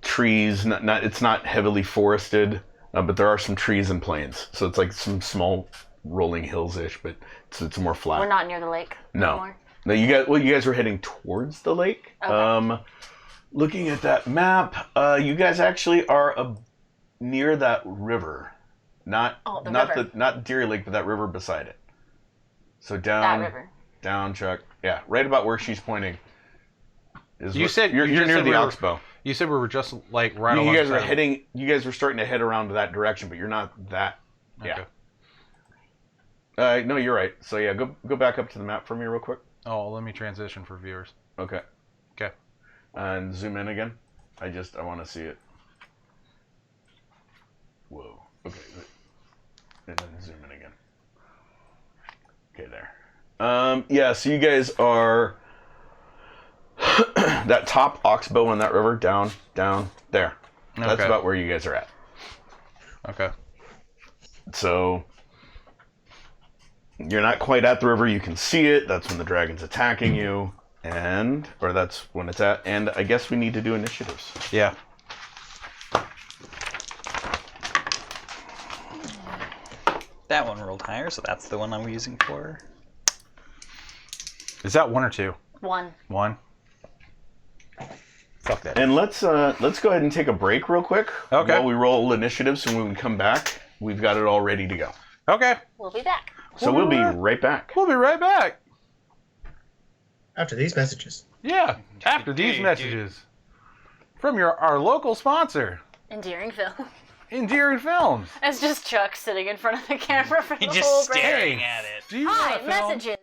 trees. Not it's not heavily forested, but there are some trees and plains. So it's like some small rolling hills ish, but it's more flat. We're not near the lake No. anymore. No, you guys were heading towards the lake. Okay. Looking at that map, you guys actually are near that river, not river. not Deer Lake, but that river beside it. So That down, river. down, Chuck. Yeah, right about where she's pointing. You said you're you just near said the we were- Oxbow. You said we were just like right You along guys the were side of it. heading. You guys were starting to head around to that direction, but you're not that. Yeah. Okay. No, you're right. So yeah, go back up to the map for me real quick. Oh, let me transition for viewers. Okay. Okay. And zoom in again. I want to see it. Whoa. Okay. And then zoom in again. Okay, there. Yeah, so you guys are that top oxbow on that river, down, there. That's Okay. about where you guys are at. Okay. So you're not quite at the river. You can see it. That's when the dragon's attacking you, or that's when it's at. And I guess we need to do initiatives. Yeah. That one rolled higher, so that's the one I'm using for. Is that 1 or 2? 1. 1. Fuck that. And let's go ahead and take a break real quick. Okay. While we roll initiatives, and when we come back, we've got it all ready to go. Okay. We'll be back. So we'll be right back. We'll be right back. After these messages. Yeah. After these messages from our local sponsor, Endearing film. Endearing Films. It's just Chuck sitting in front of the camera for the He's whole just break. staring at it. Do you Hi, want to film? messages.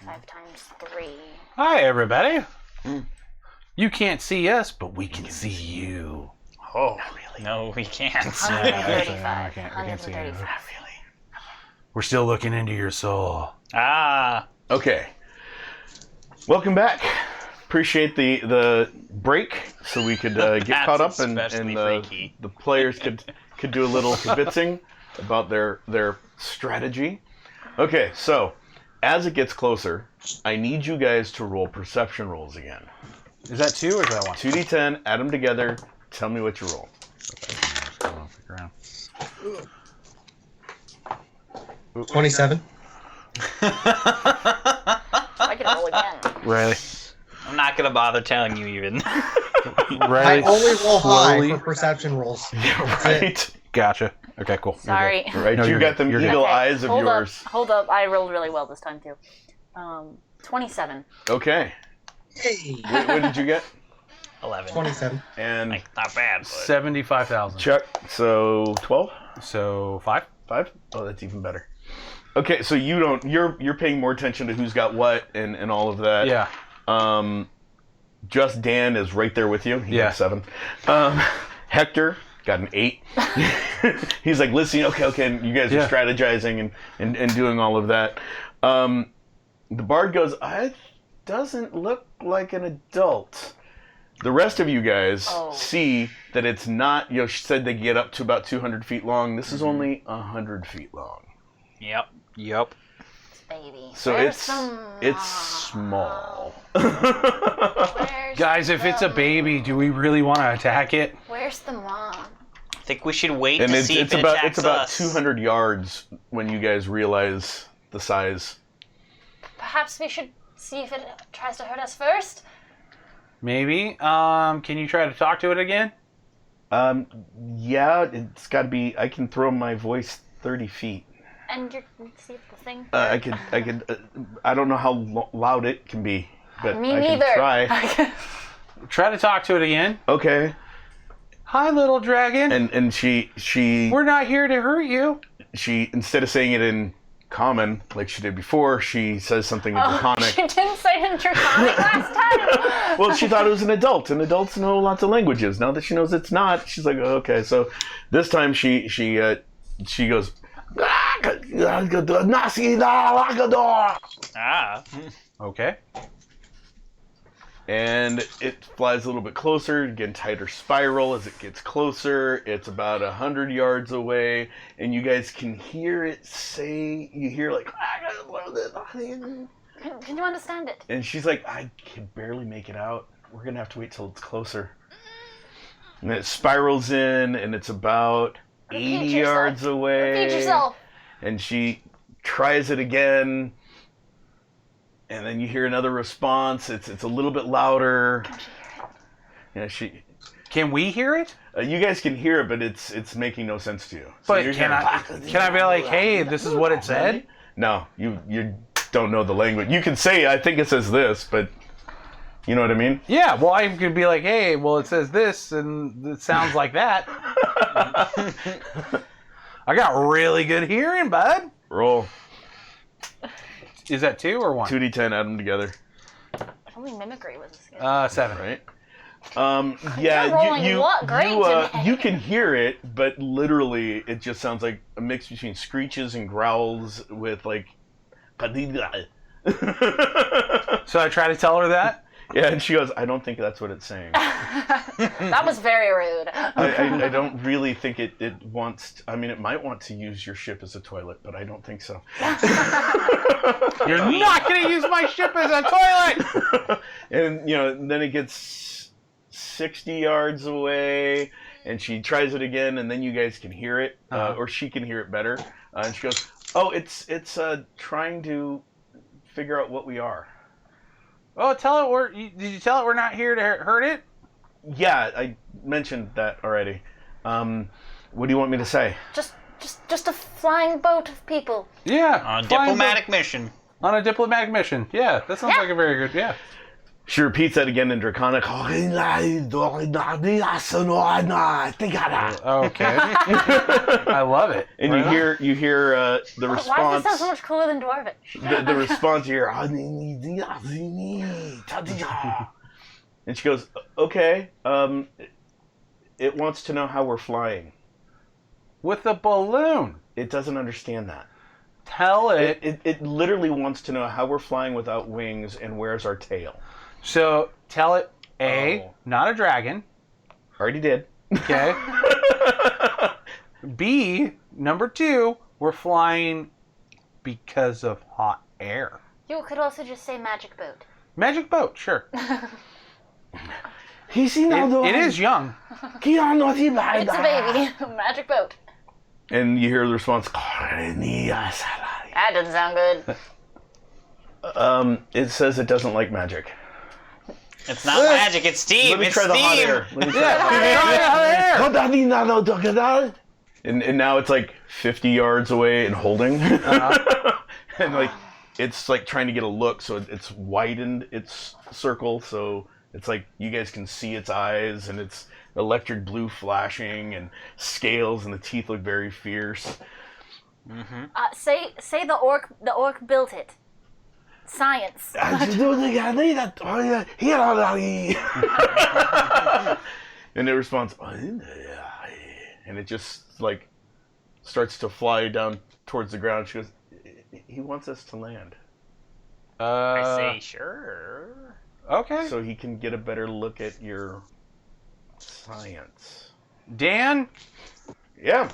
5 times 3. Hi, everybody. You can't see us, but we can see you. Oh, no, we can't. actually, no, I can't see you. Not really. We're still looking into your soul. Ah, Okay. Welcome back. Appreciate the break so we could get That's caught up and especially freaky. the players could do a little convincing about their strategy. Okay, so as it gets closer, I need you guys to roll perception rolls again. Is that 2 or is that 1? 2d10, add them together. Tell me what you roll. Figure out. 27. I can roll again. Riley. I'm not gonna bother telling you even. I Riley. only roll high slowly- for perception rolls. Right? Gotcha. Okay, cool. You're Sorry. good. Right, No, you you're got good. them You're good. eagle Okay, eyes of hold yours. Hold up. I rolled really well this time, too. 27. Okay. Hey, What did you get? 11. 27. And Like, not bad, but 75,000. Chuck, so 12? So 5? 5? Oh, that's even better. Okay, so you're paying more attention to who's got what and all of that. Yeah. Just Dan is right there with you. He Yeah. got 7. Hector got an 8. He's like, listen, okay, and you guys are Yeah. strategizing and doing all of that. The bard goes, I doesn't look like an adult. The rest of you guys see that it's not, she said they get up to about 200 feet long. This is only 100 feet long. Yep. Baby. So Where's it's small. Where's Guys, if it's a baby, do we really want to attack it? Where's the mom? I think we should wait And to it's see if it about attacks it's about us. 200 yards when you guys realize the size. Perhaps we should see if it tries to hurt us first? Maybe. Can you try to talk to it again? Yeah, it's got to be. I can throw my voice 30 feet. And you see if the thing. I could. I don't know how loud it can be, but Me I neither. can try. Try to talk to it again. Okay. Hi, little dragon. And she We're not here to hurt you. instead of saying it in common like she did before, she says something in Draconic. She didn't say it in Draconic last time. Well, she thought it was an adult, and adults know lots of languages. Now that she knows it's not, she's like, oh, okay. So this time she goes, Ah. Okay. and it flies a little bit closer, again, tighter spiral as it gets closer. It's about 100 yards away, and you guys can hear it say, you hear like, Can you understand it? and she's like, I can barely make it out. We're going to have to wait till it's closer. And it spirals in, and it's about 80 Repeat yards yourself. away. Repeat yourself. And she tries it again, and then you hear another response. It's a little bit louder. Yeah, Can we hear it? you guys can hear it, but it's making no sense to you. So But you're can hearing- I be like, hey, this is what it said? No, you don't know the language. You can say, I think it says this, but you know what I mean? Yeah, well, I could be like, hey, well, it says this, and it sounds like that. I got really good hearing, bud. Roll Is that 2 or 1? 2d10, add them together, If only mimicry was a skill. 7. right? You're Yeah, rolling what? Great today. you can hear it, but literally it just sounds like a mix between screeches and growls with like. So I try to tell her that? Yeah, and she goes, I don't think that's what it's saying. That was very rude. I don't really think it wants. I mean, it might want to use your ship as a toilet, but I don't think so. You're not going to use my ship as a toilet! And then it gets 60 yards away, and she tries it again, and then you guys can hear it, or she can hear it better, and she goes, "Oh, it's trying to figure out what we are." Oh, did you tell it we're not here to hurt it? Yeah, I mentioned that already. What do you want me to say? Just a flying boat of people. Yeah. On a flying diplomatic mission. On a diplomatic mission. Yeah, that sounds Yeah. like a very good, yeah. She repeats that again in Draconic. Okay. I love it. And Right on. you hear the Why response. does this sound so much cooler than Dwarvish? The response you hear. And she goes, okay. It wants to know how we're flying. With the balloon. It doesn't understand that. Tell it. It literally wants to know how we're flying without wings and where's our tail. So tell it, A, not a dragon. Already did. Okay. B, number 2, we're flying because of hot air. You could also just say magic boat. Magic boat, sure. It It is young. It's a baby. Magic boat. And you hear the response. That doesn't sound good. It says it doesn't like magic. It's not magic, it's steam. Let me It's try the hot steam. air. Let me try the hot air. And now it's like 50 yards away and holding. And like it's like trying to get a look, so it's widened its circle, so it's like you guys can see its eyes, and it's electric blue flashing and scales, and the teeth look very fierce. Say the orc built it. Science. And it responds, and it just like starts to fly down towards the ground. She goes, he wants us to land I say, sure. Okay. so he can get a better look at your science. Dan, Yeah.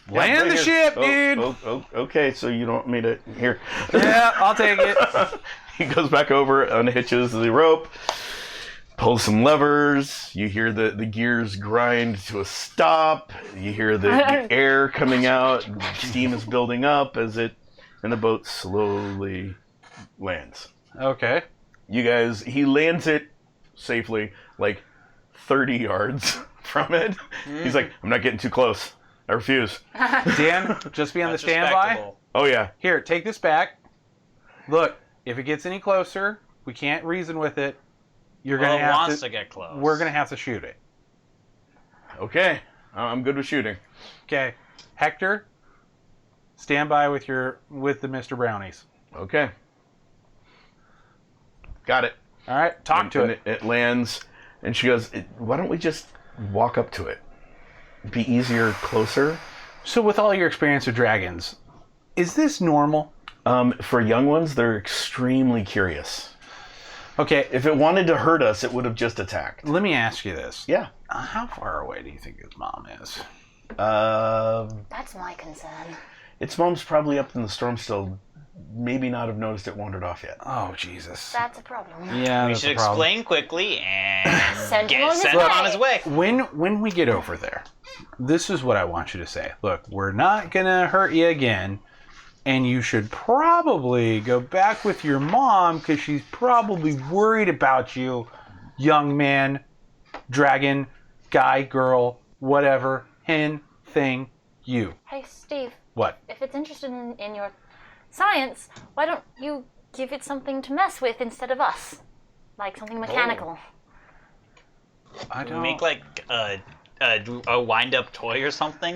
land right the here. ship, dude. Okay, so you don't want me to here. Yeah, I'll take it. He goes back over, unhitches the rope, pulls some levers. You hear the gears grind to a stop. You hear the air coming out. Steam is building up and the boat slowly lands. Okay. You guys, he lands it safely, like 30 yards from it. He's like, I'm not getting too close. I refuse. Dan, just be on the That's standby. respectable. Oh yeah. Here, take this back. Look, if it gets any closer, we can't reason with it. You're Well, gonna it have wants to. to get close. We're gonna have to shoot it. Okay. I'm good with shooting. Okay, Hector, stand by with the Mr. Brownies. Okay. Got it. All right, talk And- to and it. It lands, and she goes, why don't we just walk up to it? Be easier, closer. So, with all your experience with dragons, is this normal? For young ones, they're extremely curious. Okay, If it wanted to hurt us, it would have just attacked. let me ask you this. Yeah. How far away do you think his mom is? That's my concern. Its mom's probably up in the storm still. Maybe not have noticed it wandered off yet. Oh, Jesus. That's a problem. Yeah, We that's should a problem. explain quickly and Send him on his send him way. on his way. When we get over there, this is what I want you to say. Look, we're not gonna hurt you again, and you should probably go back with your mom because she's probably worried about you, young man, dragon, guy, girl, whatever, hen, thing, you. Hey, Steve, What? if it's interested in your science, why don't you give it something to mess with instead of us? Like something mechanical. I don't. Make like a wind-up toy or something.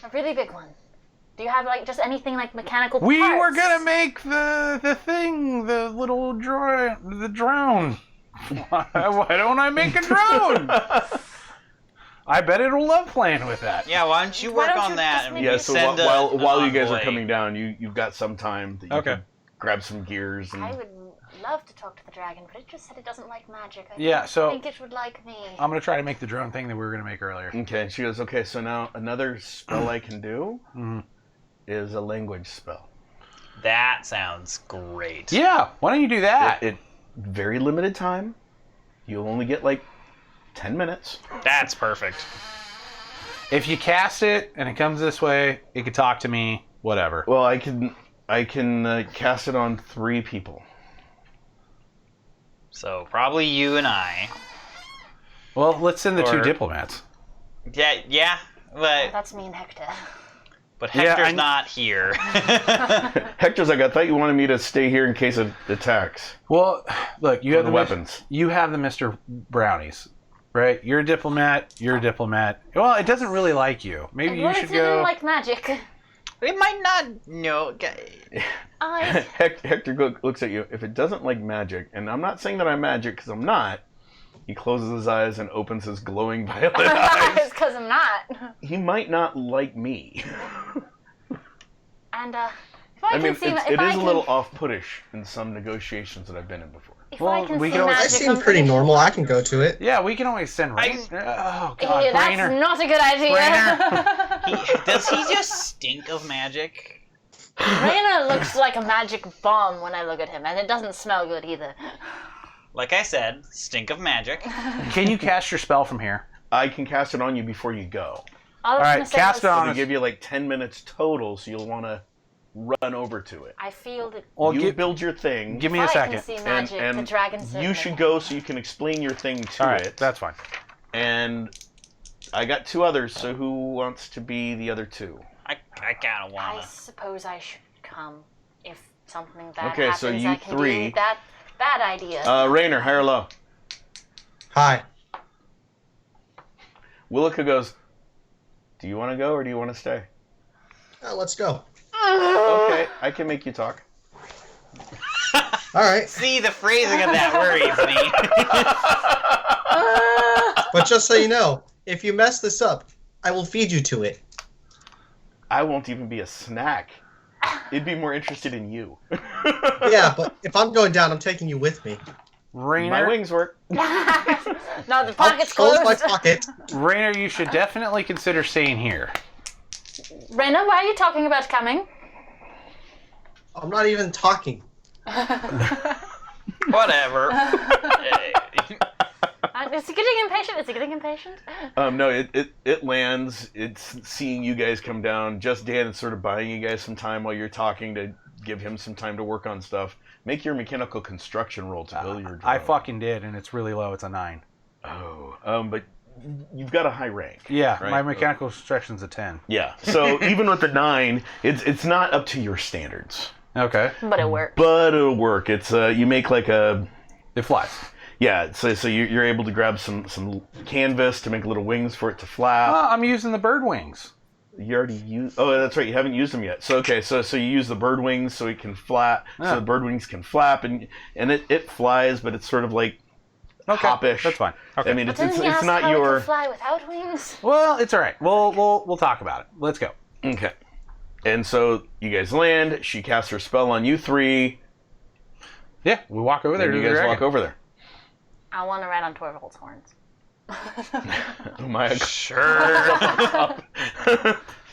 A really big one. Do you have like just anything like mechanical We parts? were gonna make the thing, the little the drone. Why don't I make a drone? I bet it'll love playing with that. Yeah, why don't you Why work don't on you that just and maybe Yeah, so send while an you guys are envoy. coming down, you've got some time that you Okay. can grab some gears. And I would love to talk to the dragon, but it just said it doesn't like magic. Yeah, so- think it would like me. I'm gonna try to make the drone thing that we were gonna make earlier. Okay, she goes, okay, so now another spell I can do is a language spell. That sounds great. Yeah, why don't you do that? It very limited time. You'll only get like 10 minutes. That's perfect. If you cast it and it comes this way, it could talk to me, whatever. Well, I can cast it on 3 people. So probably you and I. Well, let's send the 2 Or- diplomats. Yeah, but That's me and Hector. But Yeah, Hector's I- not here. Hector's like, I thought you wanted me to stay here in case of attacks. Well, look, you For have the the weapons. You have the Mr. Brownies, right? You're a diplomat. You're a diplomat. Well, it doesn't really like you. Maybe you What should if it go. didn't like magic? It might not know. I Hector looks at you. If it doesn't like magic, and I'm not saying that I'm magic because I'm not, he closes his eyes and opens his glowing violet eyes. it's because I'm not. He might not like me. And if I I can mean, see, it if I is a can, little off-puttish in some negotiations that I've been in before. if Well, I can we see can always- I magic, seem I'm pretty normal. I can go to it. Yeah, we can always send Rain. Oh God, Yeah, that's Rainer. not a good idea. Does he just stink of magic? Raina looks like a magic bomb when I look at him, and it doesn't smell good either. Like I said, stink of magic. Can you cast your spell from here? I can cast it on you before you go. All right, cast it I'm on gonna us. give you like 10 minutes total, so you'll want to run over to it. I feel that Well, you give, build your thing. give me a if I second. can see magic, and the dragon you certainly should can. go so you can explain your thing to All right, it. that's fine. And I got 2 others, so who wants to be the other 2? I kind of I wanna. suppose I should come if something bad Okay, happens. so you I can 3. do that bad idea. Rainer, high or low? Hi. Willica goes, do you want to go or do you want to stay? Let's go. Okay, I can make you talk. All right. See, the phrasing of that worries me. But just so you know, if you mess this up, I will feed you to it. I won't even be a snack. It'd be more interested in you. Yeah, but if I'm going down, I'm taking you with me. Rainer, My wings work. No, the I'll pocket's close closed. my pocket. Rainer, you should definitely consider staying here. Rena, why are you talking about coming? I'm not even talking. Whatever. Is he getting impatient? Is he getting impatient? No, it lands. It's seeing you guys come down. Just Dan is sort of buying you guys some time while you're talking to give him some time to work on stuff. Make your mechanical construction roll to build your drone. I fucking did, and it's really low. It's a 9. Oh, but you've got a high rank. Yeah, Right. my mechanical construction's a 10. Yeah. So even with the 9, it's not up to your standards, Okay, But it worked. but it'll work. It's you make like a it flies. yeah. So you're able to grab some canvas to make little wings for it to flap. Oh, I'm using the bird wings. You already used. Oh, that's right. You haven't used them yet. So okay. So you use the bird wings so it can flap. Yeah. So the bird wings can flap and it flies, but it's sort of like Okay, hoppish. that's fine. Okay. I mean, But it's didn't he ask not how it your could fly without wings? Well, it's all right. We'll talk about it. Let's go. okay. And so you guys land. She casts her spell on you 3. Yeah, we walk over there And to you the guys dragon. walk over there. I want to ride on Torvald's horns. Oh my! Sure.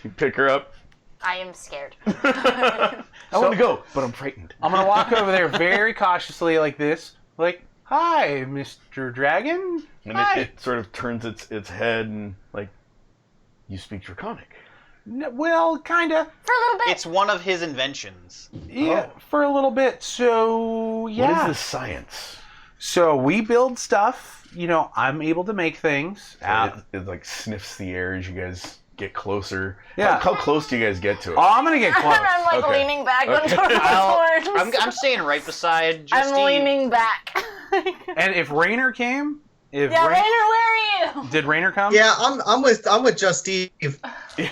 You pick her up. I am scared. I want to go, but I'm frightened. I'm gonna walk over there very cautiously, like this, like, "Hi, Mr. Dragon." And Hi. it sort of turns its head and like, you speak Draconic. Well, kinda. For a little bit. It's one of his inventions. Yeah, for a little bit. So yeah. What is this science? So we build stuff. You know, I'm able to make things. It like sniffs the air as you guys get closer. Yeah. How close do you guys get to it? Oh, I'm gonna get close. I'm like Okay. leaning back on Okay. Torvald's horns. I'm staying right beside Justine. I'm leaning back. And if Rainer came, Yeah, Rainer, where are you? did Rainer come? Yeah, I'm with Just Steve. He's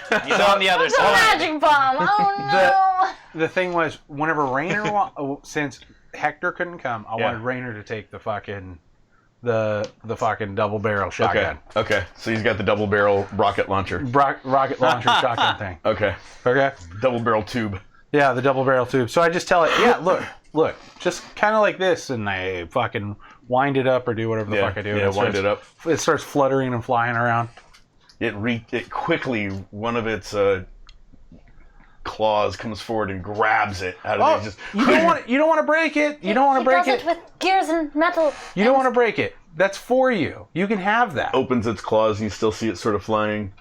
on the other It's a side. magic bomb. Oh no. The thing was, whenever Rainer, since Hector couldn't come, I Yeah. wanted Rainer to take the fucking fucking double barrel shotgun, Okay. So he's got the double barrel rocket launcher. rocket launcher shotgun thing. Okay. Okay. Double barrel tube. Yeah, the double barrel tube. So I just tell it, yeah, look, just kind of like this, and I fucking wind it up or do whatever the fuck I do. Yeah, and wind it up. It starts fluttering and flying around. It quickly, one of its claws comes forward and grabs it out of Oh, it. Just you don't want to break it. You don't want to break He does it. it with gears and metal. You don't want to break it. That's for you. You can have that. opens its claws and you still see it sort of flying.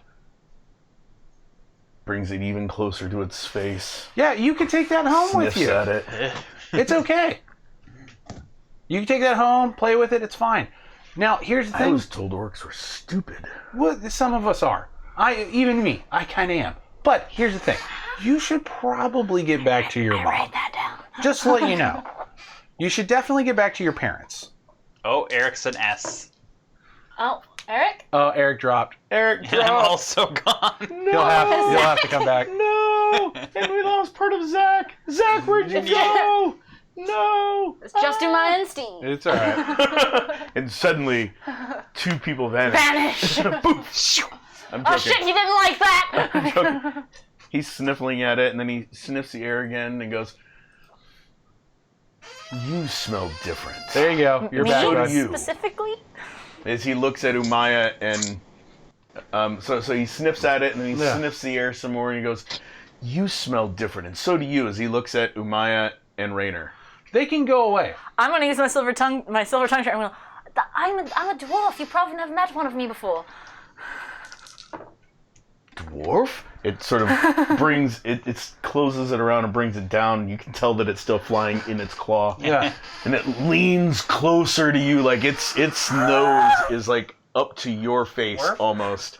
Brings it even closer to its face. Yeah, you can take that home with Sniffs you. at it. It's okay. You can take that home, play with it. It's fine. Now, here's the I thing. was told orcs were stupid. Well, some of us are. Even me. I kind of am. But here's the thing. You should probably get back to your mom. Write that down. Just to let you know. You should definitely get back to your parents. Oh, Eric's an S. Oh, Eric? Oh, Eric dropped. Eric, And I'm drop. also gone. You'll have to come back. No! And we lost part of Zach. Zach, where'd you go? No! It's just Umaya and Steve. It's all right. And suddenly, 2 people vanish. Vanish. I'm Oh joking. shit, he didn't like that. I'm joking. He's sniffling at it, and then he sniffs the air again and goes, "You smell different." There you go. You're Me back, So do bud. you. specifically? As he looks at Umaya and so he sniffs at it and then he Yeah. sniffs the air some more and he goes, "You smell different," and so do you. As he looks at Umaya and Rainer. They can go away. I'm gonna use my silver tongue shirt. I'm a dwarf. You probably never met one of me before. Dwarf? It sort of brings it. It closes it around and brings it down. You can tell that it's still flying in its claw. Yeah. And it leans closer to you, like its nose is like up to your face We're- almost.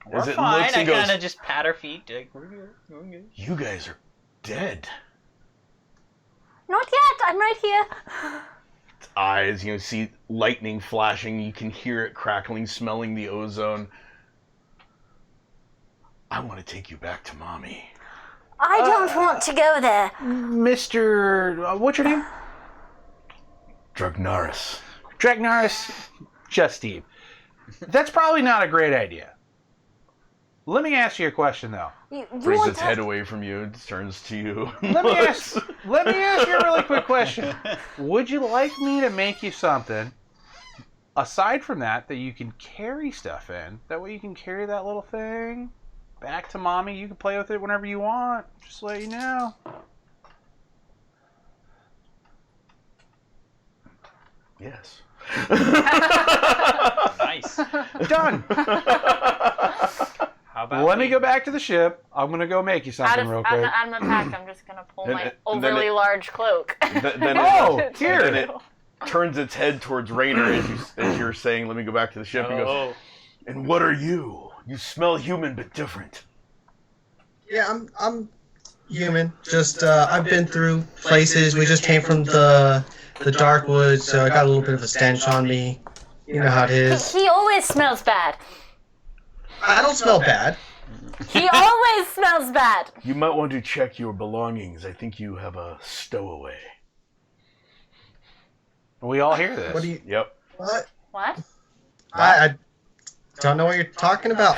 We're As it fine. looks I and goes, kind of just pat her feet. Like, we're good. We're good. "You guys are dead." Not yet. I'm right here. Its eyes, see lightning flashing. You can hear it crackling, smelling the ozone. "I want to take you back to mommy." I don't want to go there. Mr. What's your name? Dragnaris. Dragnaris. Just Steve. That's probably not a great idea. Let me ask you a question, though. You Brings want its to... head away from you. It turns to you. Let me ask you a really quick question. Would you like me to make you something, aside from that you can carry stuff in? That way you can carry that little thing back to mommy. You can play with it whenever you want. Just to let you know. Yes. Nice. Done. How about Let me go back to the ship. I'm going to go make you Out something of, real out, quick. out of my pack, I'm just gonna pull my And then overly it- large cloak. Then Oh, it, here. then it turns its head towards Rainer as you're saying, "Let me go back to the ship." And goes, Oh. "And what are you? You smell human but different." Yeah, I'm human. Just I've been through places. We just came from the dark woods, so I got a little bit of a stench on me. You know how it is. He always smells bad. I don't smell bad. He always smells bad. "You might want to check your belongings. I think you have a stowaway." We all hear this. What do you? Yep. What? What? I don't know what you're talking about.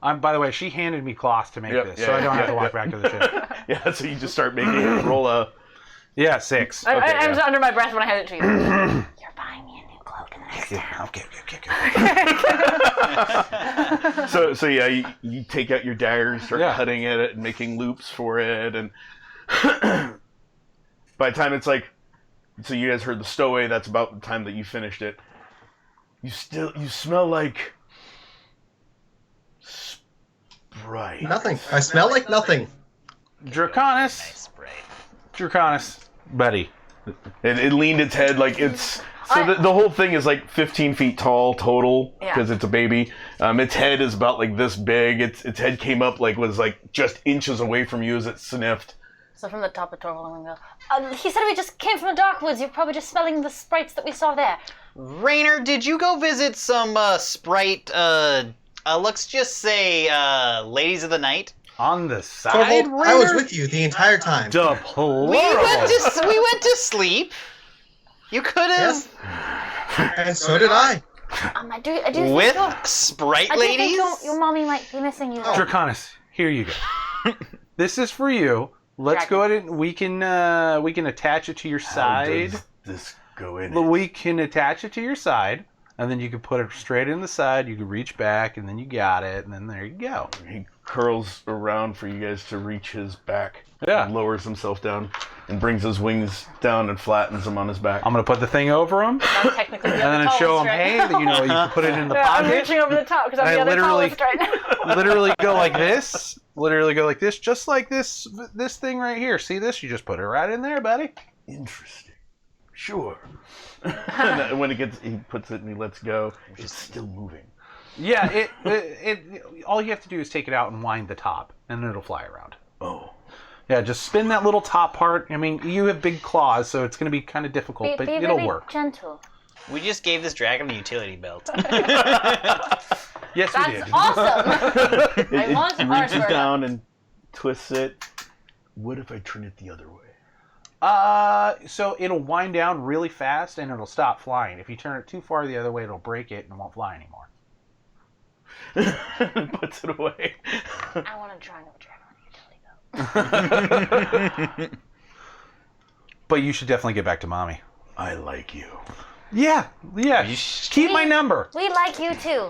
By the way, she handed me cloth to make Yep, this, yeah, so I don't yeah, have to yeah. walk back to the ship. Yeah. So you just start making it roll a. Yeah, 6. I'm yeah. just under my breath when I hand it to you. You're buying me a new cloak in the next town. Okay. So yeah, you take out your dagger, start Yeah. cutting at it and making loops for it, and by the time it's like, so you guys heard the stowaway. That's about the time that you finished it. You smell like Sprite. Nothing. I smell like nothing. Draconis. Nice spray. Draconis. Buddy. It leaned its head like it's. So I- the whole thing is like 15 feet tall total Yeah. because it's a baby. Its head is about like this big. Its head came up was like just inches away from you as it sniffed. So from the top of Torval and go, he said we just came from the dark woods. You're probably just smelling the sprites that we saw there. Rainer, did you go visit some Sprite, let's just say, ladies of the night? On the side. Torvald, I was with you the entire time. Deplorable. We went to sleep. You could have Yes. And so did I. I do think with your- Sprite I do think ladies. your mommy might be missing you. Draconis, here you go. This is for you. Let's go ahead and we can attach it to your How side. does this go in? But we can attach it to your side, and then you can put it straight in the side. You can reach back, and then you got it, and then there you go. He curls around for you guys to reach his back. Yeah. And lowers himself down and brings his wings down and flattens them on his back. I'm gonna put the thing over him, I'm technically the and then other show him, tallest, hey, right? that you know you can put it in the Yeah, I'm pocket. reaching over the top because I'm I the other literally- tallest right now. Literally go like this. Literally go like this, just like this thing right here. See this? You just put it right in there, buddy. Interesting. Sure. And then when he puts it and he lets go, it's still moving. Yeah, it all you have to do is take it out and wind the top, and it'll fly around. Oh. Yeah, just spin that little top part. I mean, you have big claws, so it's going to be kind of difficult, but be it'll really work. gentle. We just gave this dragon a utility belt. Yes, we did. That's awesome. I want It ours reaches for down and twists it. What if I turn it the other way? So it'll wind down really fast, and it'll stop flying. If you turn it too far the other way, it'll break it and it won't fly anymore. Puts it away. I want to try no dragon on the utility belt. But you should definitely get back to mommy. I like you. Yeah. Keep my number. We like you too.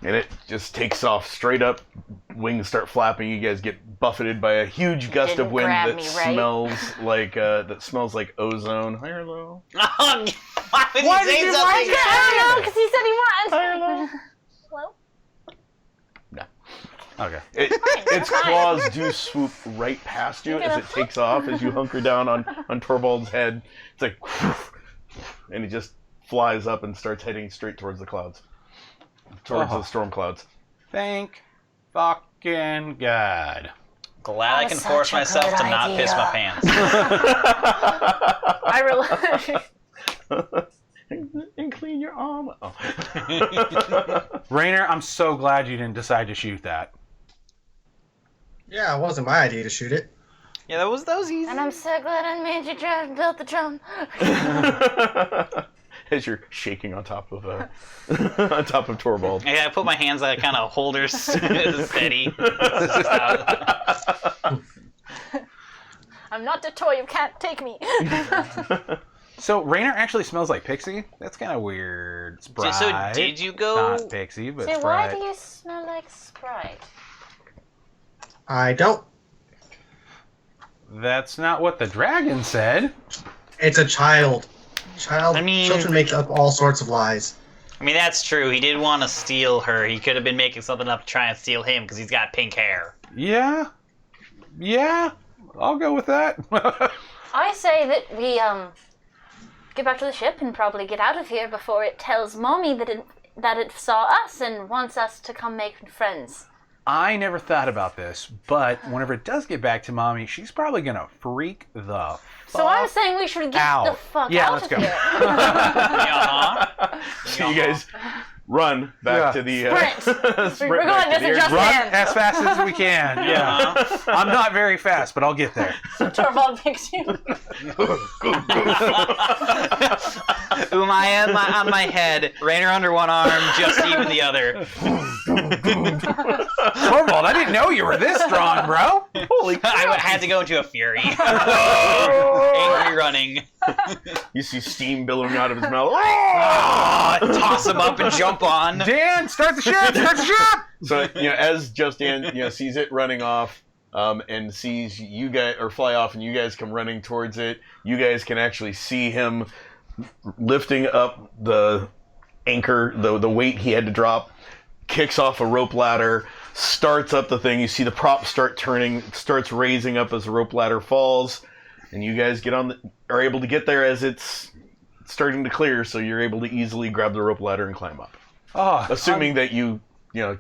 And it just takes off straight up. Wings start flapping. You guys get buffeted by a huge gust didn't of wind grab that me, right? smells like ozone. High or low? Why would Why you did say you something? like it? I don't know, because he said he was. Well, Okay. Its claws do swoop right past you as it takes off as you hunker down on Torvald's head. It's like, and he just flies up and starts heading straight towards the clouds, towards the storm clouds. Thank fucking God. Glad I That can was force such a myself good to not piss my idea. pants. I really. And clean your arm. Oh. Rainer, I'm so glad you didn't decide to shoot that. Yeah, it wasn't my idea to shoot it. Yeah, that was easy. And I'm so glad I made you drive built the drone. As you're shaking on top of Torvald. Yeah, I put my hands like kind of holders steady. I'm not a toy, you can't take me. So Rainer actually smells like Pixie? That's kind of weird. Sprite. So did you go? Not Pixie, but See, why Sprite. do you smell like Sprite? I don't. That's not what the dragon said. It's a child. I mean- Children make up all sorts of lies. I mean, that's true. He did want to steal her. He could have been making something up to try and steal him because he's got pink hair. Yeah. I'll go with that. I say that we get back to the ship and probably get out of here before it tells Mommy that it saw us and wants us to come make friends. I never thought about this, but whenever it does get back to mommy, she's probably gonna freak the So I'm saying we should get out. the fuck Yeah, out let's of go. here. Uh-huh. So you guys run back to the Sprint. sprint We're back going to the this is just Run in. as fast as we can. Yeah. I'm not very fast, but I'll get there. Torvald picks you. Umaya on my head, Rainer under one arm, Justine in the other. Torvald, I didn't know you were this strong, bro. Holy I had to go into a fury. Angry running. You see steam billowing out of his mouth. Toss him up and jump on. Dan, start the ship! Start the ship! So as Justin sees it running off, and sees you guys or fly off, and you guys come running towards it, you guys can actually see him lifting up the anchor, the weight he had to drop, kicks off a rope ladder, starts up the thing. You see the prop start turning, starts raising up as the rope ladder falls, and you guys are able to get there as it's starting to clear, so you're able to easily grab the rope ladder and climb up. Oh, Assuming that you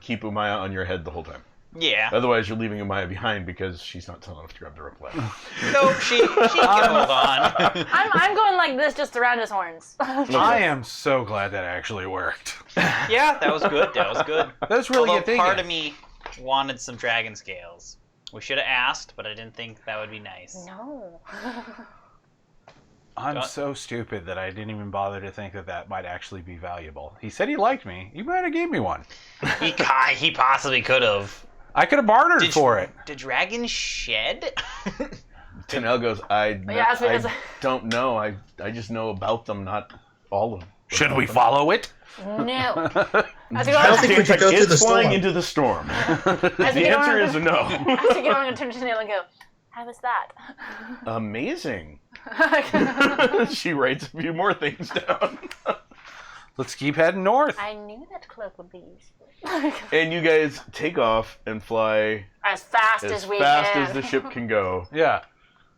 keep Umaya on your head the whole time. Yeah. Otherwise, you're leaving Umaya behind because she's not tall enough to grab the rope ladder. No, she can hold on. I'm going like this just around his horns. I am so glad that actually worked. Yeah, that was good. That was good. That's really Although good thinking. part of me wanted some dragon scales. We should have asked, but I didn't think that would be nice. No. I'm so stupid that I didn't even bother to think that might actually be valuable. He said he liked me. He might have gave me one. He possibly could have. I could have bartered for it. Did dragons shed? Tanel goes, I as- don't know. I just know about them, not all of them. Should we follow it? No. As you I don't think we Dan's could go through it's the flying storm. into the storm. As The you get answer on- is no. As you get on and turn to Neil and go, how was that? Amazing. She writes a few more things down. Let's keep heading north. I knew that cloak would be useful. And you guys take off and fly As fast as as we fast can. as the ship can go. Yeah.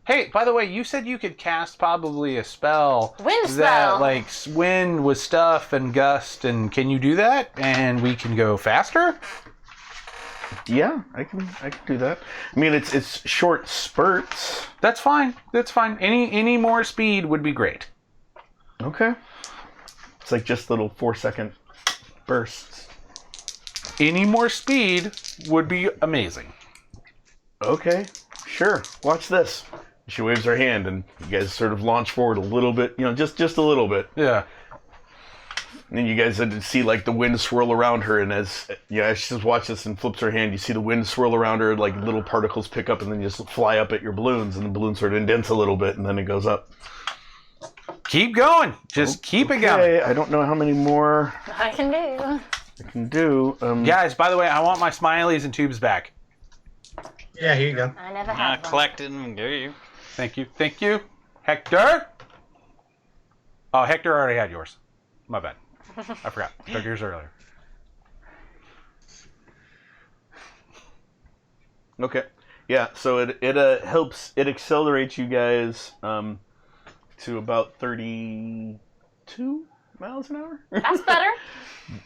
Hey, by the way, you said you could cast probably a spell Wind that spell. like wind with stuff and gust, and can you do that? And we can go faster. Yeah, I can do that. I mean, it's short spurts. That's fine. That's fine. Any more speed would be great. Okay. It's like just little 4-second bursts. Any more speed would be amazing. Okay, sure. Watch this. She waves her hand, and you guys sort of launch forward a little bit. Just a little bit. Yeah. And then you guys see like the wind swirl around her, and as she just watches this and flips her hand, you see the wind swirl around her, like little particles pick up and then just fly up at your balloons, and the balloon sort of indents a little bit, and then it goes up. Keep going. Just keep it going. Okay, I don't know how many more I can do. I can do. Guys, by the way, I want my smileys and tubes back. Yeah, here you go. I never have them. Collected and do you? Thank you. Thank you. Hector? Oh, Hector already had yours. My bad. I forgot. Took yours earlier. Okay. Yeah, so it helps, it accelerates you guys to about 32 miles an hour. That's better.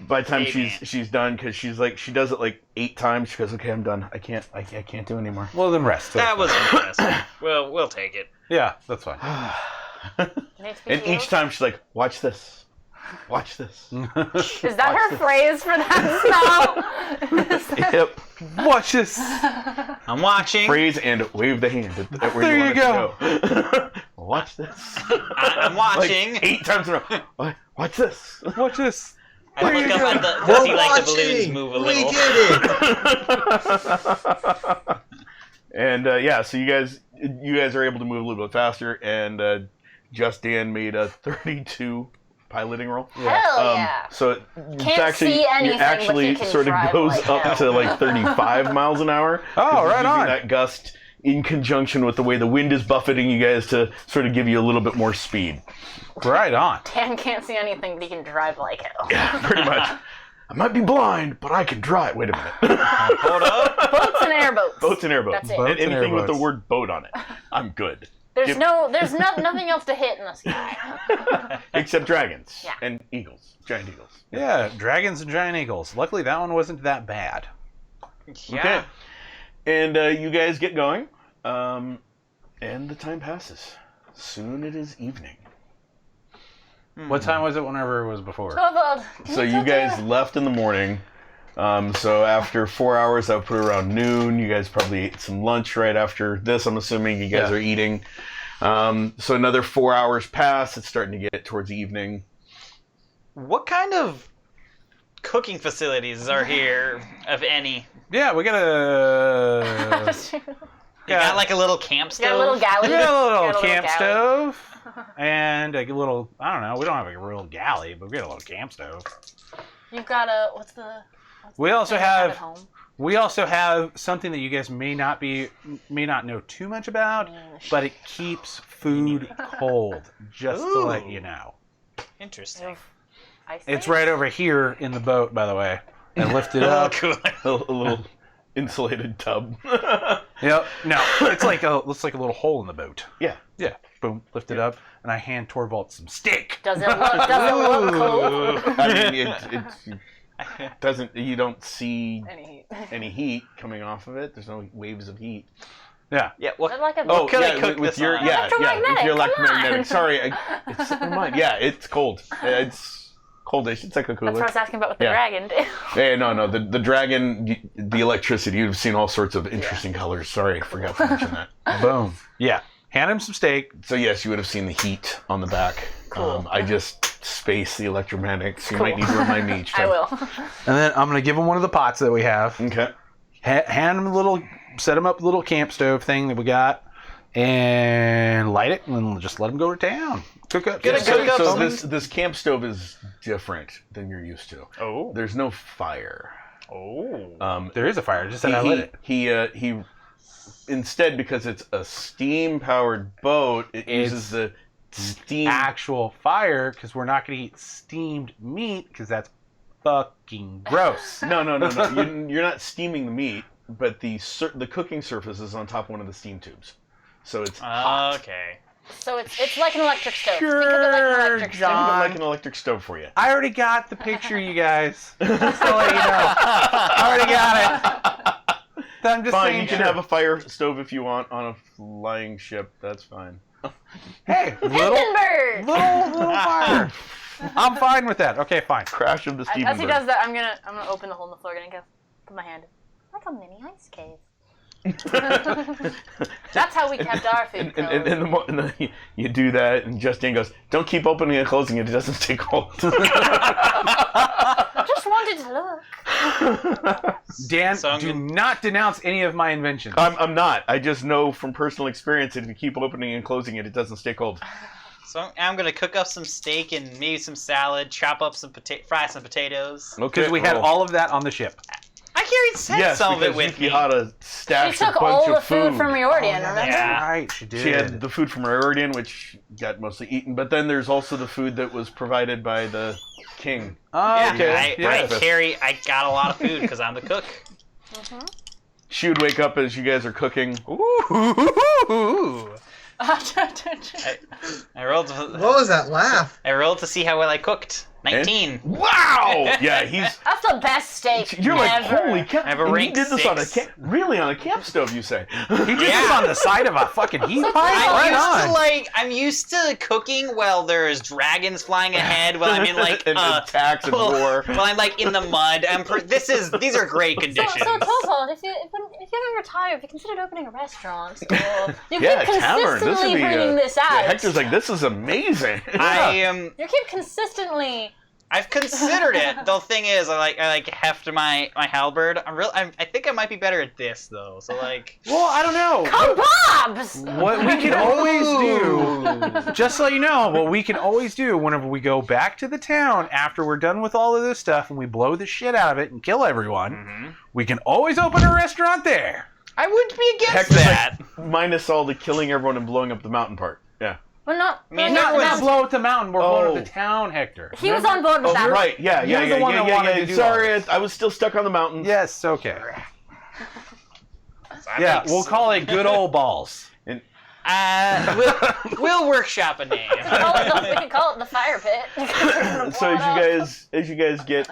By the time Hey, she's done, because she does it like 8 times. She goes, okay, I'm done. I can't do anymore. Well, then rest. That was impressive. Well, we'll take it. Yeah, that's fine. Needs to be And each healed. time she's like, watch this. Watch this. Is that her phrase for that spell? Yep. Watch this. I'm watching. Phrase and wave the hand at where There you you want it to go. Watch this. I'm watching. Like 8 times in a row. Watch this. Watch this. I look up at the. We're Does he like the balloons watching. move a We little? get it. And so you guys are able to move a little bit faster, and Just Dan made a 32 piloting roll. Hell yeah. So it's Can't actually see anything, it but actually he can sort of drive goes like up hell. to like 35 miles an hour. Oh, 'Cause right he's using on. that gust in conjunction with the way the wind is buffeting you guys to sort of give you a little bit more speed. Right on. Dan can't see anything, but he can drive like hell. Yeah, pretty much. I might be blind, but I can drive. Wait a minute. Hold up. Boats and airboats. Boats and airboats. That's it. Boats and Anything with the airboats. word boat on it. I'm good. There's nothing else to hit in the sky. Except dragons Yeah. and eagles. Giant eagles. Yeah, dragons and giant eagles. Luckily, that one wasn't that bad. Yeah. Okay. And you guys get going. And the time passes. Soon it is evening. What time was it whenever it was before? So you guys left in the morning. So after 4 hours, I would put it around noon. You guys probably ate some lunch right after this. I'm assuming you guys Yeah. are eating. So another 4 hours pass. It's starting to get towards evening. What kind of cooking facilities are here, if any? Yeah, we got a. You got like a little camp Got a little stove? galley. We got a little Got a camp galley. stove and a little. I don't know. We don't have a real galley, but we got a little camp stove. You've got a what's the? We also thing you at have. home? We also have something that you guys may not know too much about, but it keeps food cold. Just to let you know. Interesting. Ice It's cream? right over here in the boat, by the way. And lift it Oh, up. cool. A little insulated tub. Yep. No, it's like a little hole in the boat. Yeah. Yeah. Boom. Lift it up, and I hand Torvald some steak. Does it look cold? I mean, it doesn't. You don't see Any heat. any heat coming off of it. There's no waves of heat. Yeah. Yeah, Is it like a Oh, could I yeah, cook with this your on? with your Electromagnetic, come electromagnetic. on. Sorry, it's slipping my mind. Yeah, it's cold. It's coldish. It's like a That's what I cooler. was asking about with the Yeah. dragon. Hey, no, the dragon, the electricity. You've seen all sorts of interesting colors. Sorry, I forgot to mention that. Boom. Yeah. Hand him some steak. So yes, you would have seen the heat on the back. Cool. I just space the electromagnetics. You Cool. might need to remind me each I time. will. And then I'm going to give him one of the pots that we have. Okay. Hand him a little, set him up a little camp stove thing that we got, and light it, and just let him go to town. Cook up. Get a So, cook up so something. this camp stove is different than you're used to. Oh. There's no fire. Oh. There is a fire. Just said I lit it. He instead, because it's a steam powered boat, it It's uses the steam. Actual fire, because we're not going to eat steamed meat, because that's fucking gross. No. You're not steaming the meat, but the cooking surface is on top of one of the steam tubes. so it's hot. Okay. So it's like an electric stove. Sure, Think of it like an electric Think of it John. like an electric stove for you. I already got the picture, you guys. Just to let you know. I already got it. I'm just Fine, saying you can sure. have a fire stove if you want on a flying ship. That's fine. Hey, little Hindenburg! fire. I'm fine with that. Okay, fine. Crash of the Steven As he Bird. does that, I'm gonna open the hole in the floor and go, put my hand in. Like a mini ice cave. That's how we kept our food cold. And then you do that, and Justine goes, "Don't keep opening and closing it; it doesn't stay cold." I just wanted to look. Dan, So I'm do gonna- not denounce any of my inventions. I'm not. I just know from personal experience that if you keep opening and closing it, it doesn't stay cold. So I'm gonna cook up some steak and maybe some salad, chop up some fry some potatoes. Okay, Because we had roll. all of that on the ship. I carried Yes, some of it because with me. Yukihata She stashed a took bunch all the of food from Riordan, remember? Yeah. Right, she did. She had the food from Riordan, which got mostly eaten, but then there's also the food that was provided by the king. Oh, Yeah, okay. I got a lot of food because I'm the cook. She would wake up as you guys are cooking. Ooh. I rolled. What was that laugh? I rolled to see how well I cooked. 19. Wow! Yeah, he's. That's the best steak You're like, ever. holy cow! I have a And rank you did this on a 6. really on a camp stove, you say? He did this on the side of a fucking heat pipe. Right on. I'm used to cooking while there's dragons flying ahead. While I'm in like and attacks and war. While I'm like in the mud. These are great conditions. So Topod, if you ever retire, if you considered opening a restaurant, or you Yeah, keep tavern. This would consistently be. bringing this out. Yeah, Hector's like, this is amazing. You keep consistently. I've considered it. The thing is, I heft my halberd. I think I might be better at this though. So like. Well, I don't know. Kebabs! What we can always do, just so you know, what we can always do whenever we go back to the town after we're done with all of this stuff and we blow the shit out of it and kill everyone, we can always open a restaurant there. I wouldn't be against Hector's that. like, minus all the killing everyone and blowing up the mountain part. Yeah. We're not. I mean, we're Not not blow up the mountain, we're blowing Oh. up the town, Hector. He was on board with Oh, that. right. Yeah, You're the one that wanted to do Sorry, all this. I was still stuck on the mountains. Yes, okay. So I Yeah, make we'll call it good old balls. we'll workshop a name. We can call it the fire pit. So as you guys get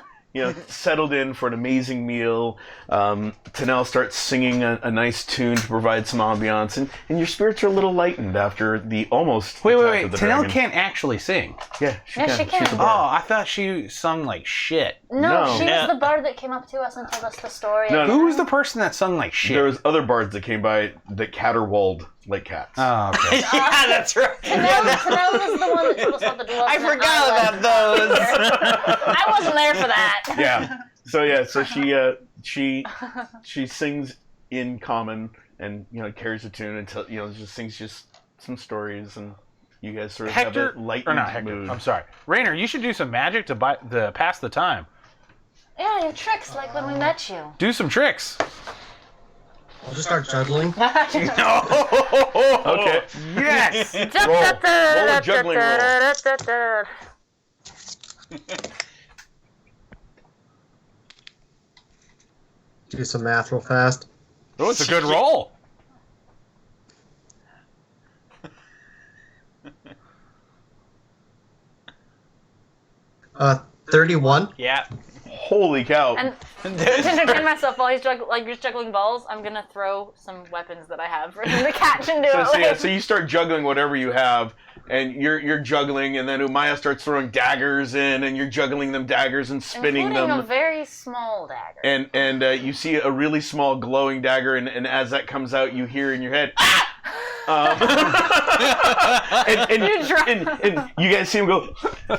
settled in for an amazing meal, Tanel starts singing a nice tune to provide some ambiance, and your spirits are a little lightened after the almost attack Wait. of the Tanel dragon. can't actually sing. Yeah, she Yes, can. she can. She's a Oh, bard. I thought she sung like shit. No, she No. was the bard that came up to us and told us the story. No, Who was the person that sung like shit? There was other bards that came by that caterwauled like cats. Oh, okay. Yeah, that's right. Tanel was the one that told us about the dwarves. I and forgot about those. I wasn't there for that. Yeah. So she sings in common and carries a tune and just sings just some stories, and you guys sort of Hector, have a lightened or not Hector, mood. I'm sorry. Rainer, you should do some magic to pass the time. Yeah, your tricks like when we met you. Do some tricks. I'll just start juggling. Okay. Yes. Roll a juggling roll. Do some math real fast. Oh, it's a good roll. Uh, 31. Yeah. Holy cow! And to entertain myself while he's juggling balls, I'm gonna throw some weapons that I have for him to catch and do it with. So you start juggling whatever you have, and you're juggling, and then Umaya starts throwing daggers in, and you're juggling them daggers and spinning Including them. a very small dagger. And you see a really small glowing dagger, and as that comes out, you hear in your head, and you guys see him go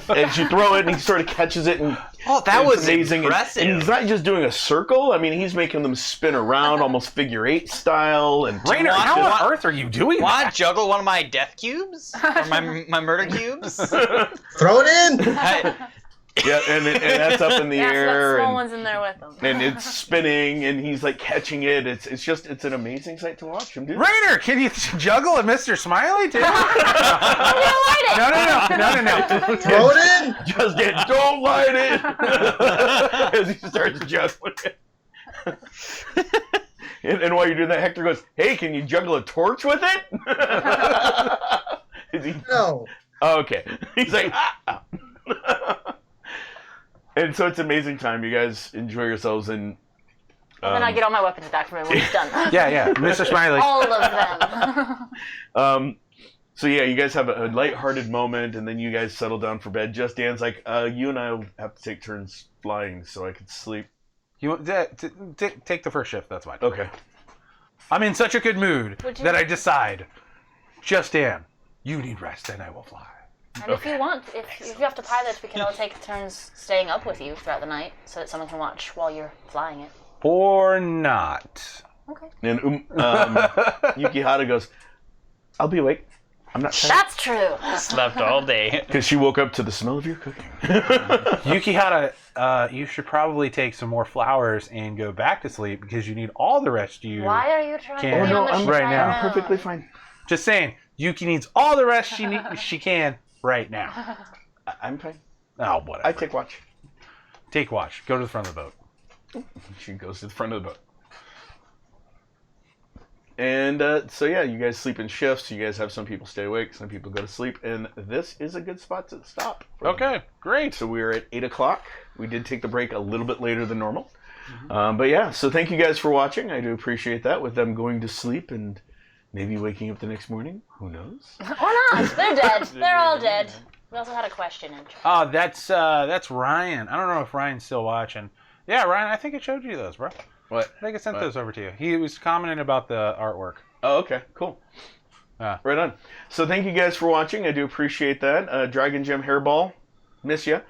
as you throw it, and he sort of catches it, and that it's was amazing. impressive. And he's not just doing a circle. I mean, he's making them spin around, almost figure 8 style. And Rainer, how on earth are you doing Want that? to juggle one of my death cubes? Or my murder cubes? Throw it in! yeah, and that's up in the Yeah, so that air. small and, one's in there with them. and it's spinning, and he's like catching it. It's an amazing sight to watch him do. Rainer, can you juggle a Mr. Smiley too? No. Throw it in! Just don't light it as he starts juggling it. And while you're doing that, Hector goes, "Hey, can you juggle a torch with it?" Is he? No. Oh, okay. He's like, ah. And so it's an amazing time. You guys enjoy yourselves, and Then I get all my weapons back from him when he's done. Yeah, Mr. Smiley. All of them. So yeah, you guys have a lighthearted moment, and then you guys settle down for bed. Just Dan's like, you and I will have to take turns flying so I can sleep. You take the first shift. That's fine. Okay. I'm in such a good mood Would you- that I decide, just Dan, you need rest, and I will fly. And if you want, if you have to pilot, we can all take turns staying up with you throughout the night so that someone can watch while you're flying it. Or not. Okay. And Yukihata goes, "I'll be awake. I'm not tired." That's true. Slept all day. Because she woke up to the smell of your cooking. Yukihata, you should probably take some more flowers and go back to sleep because you need all the rest you... Why are you trying Can't. to be Oh, on no, the I'm ship right now. now? Perfectly fine. Just saying, Yuki needs all the rest she can right now. I'm fine. Oh, whatever. I take watch. Take watch. Go to the front of the boat. She goes to the front of the boat. And so yeah, you guys sleep in shifts. You guys have some people stay awake, some people go to sleep, and this is a good spot to stop. Okay, great. So we're at 8 o'clock. We did take the break a little bit later than normal. But yeah, so thank you guys for watching. I do appreciate that, with them going to sleep and maybe waking up the next morning. Who knows? Or not. They're dead. They're all dead. We also had a question in. Oh, that's Ryan. I don't know if Ryan's still watching. Yeah, Ryan, I think I showed you those, bro. What? I think I sent those over to you. He was commenting about the artwork. Oh, okay, cool. Right on. So thank you guys for watching. I do appreciate that. Dragon Gem Hairball, miss ya.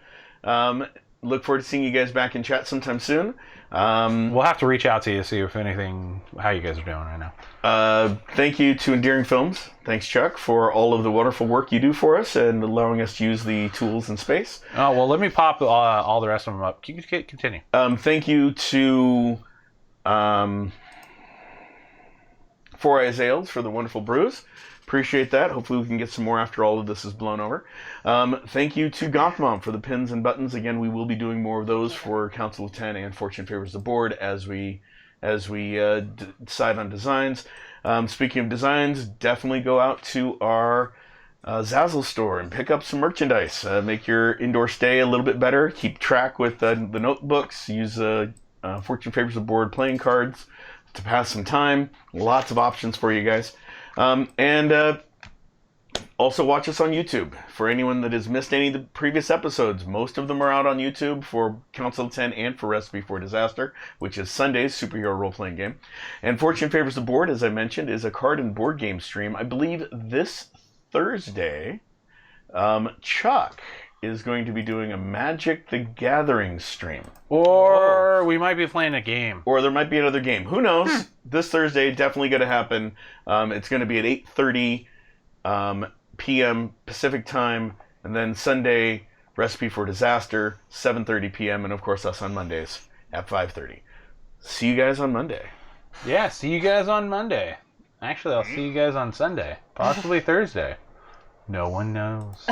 Look forward to seeing you guys back in chat sometime soon. We'll have to reach out to you, see if anything, how you guys are doing right now. Thank you to Endearing Films. Thanks, Chuck, for all of the wonderful work you do for us and allowing us to use the tools in space. Oh, well, let me pop all the rest of them up. Continue. Thank you to Four Eyes Ales for the wonderful brews. Appreciate that. Hopefully we can get some more after all of this is blown over. Thank you to Gothmom for the pins and buttons. Again, we will be doing more of those for Council of 10 and Fortune Favors the Board as we decide on designs. Speaking of designs, definitely go out to our Zazzle store and pick up some merchandise. Make your indoor stay a little bit better. Keep track with the notebooks. Use Fortune Favors the Board playing cards to pass some time. Lots of options for you guys. And also watch us on YouTube. For anyone that has missed any of the previous episodes, most of them are out on YouTube for Council of 10 and for Recipe for Disaster, which is Sunday's superhero role-playing game. And Fortune Favors the Board, as I mentioned, is a card and board game stream. I believe this Thursday, Chuck is going to be doing a Magic the Gathering stream. Or we might be playing a game. Or there might be another game. Who knows? This Thursday, definitely going to happen. It's going to be at 8:30 p.m. Pacific time. And then Sunday, Recipe for Disaster, 7:30 p.m. And, of course, us on Mondays at 5:30. See you guys on Monday. Yeah, see you guys on Monday. Actually, I'll see you guys on Sunday. Possibly Thursday. No one knows.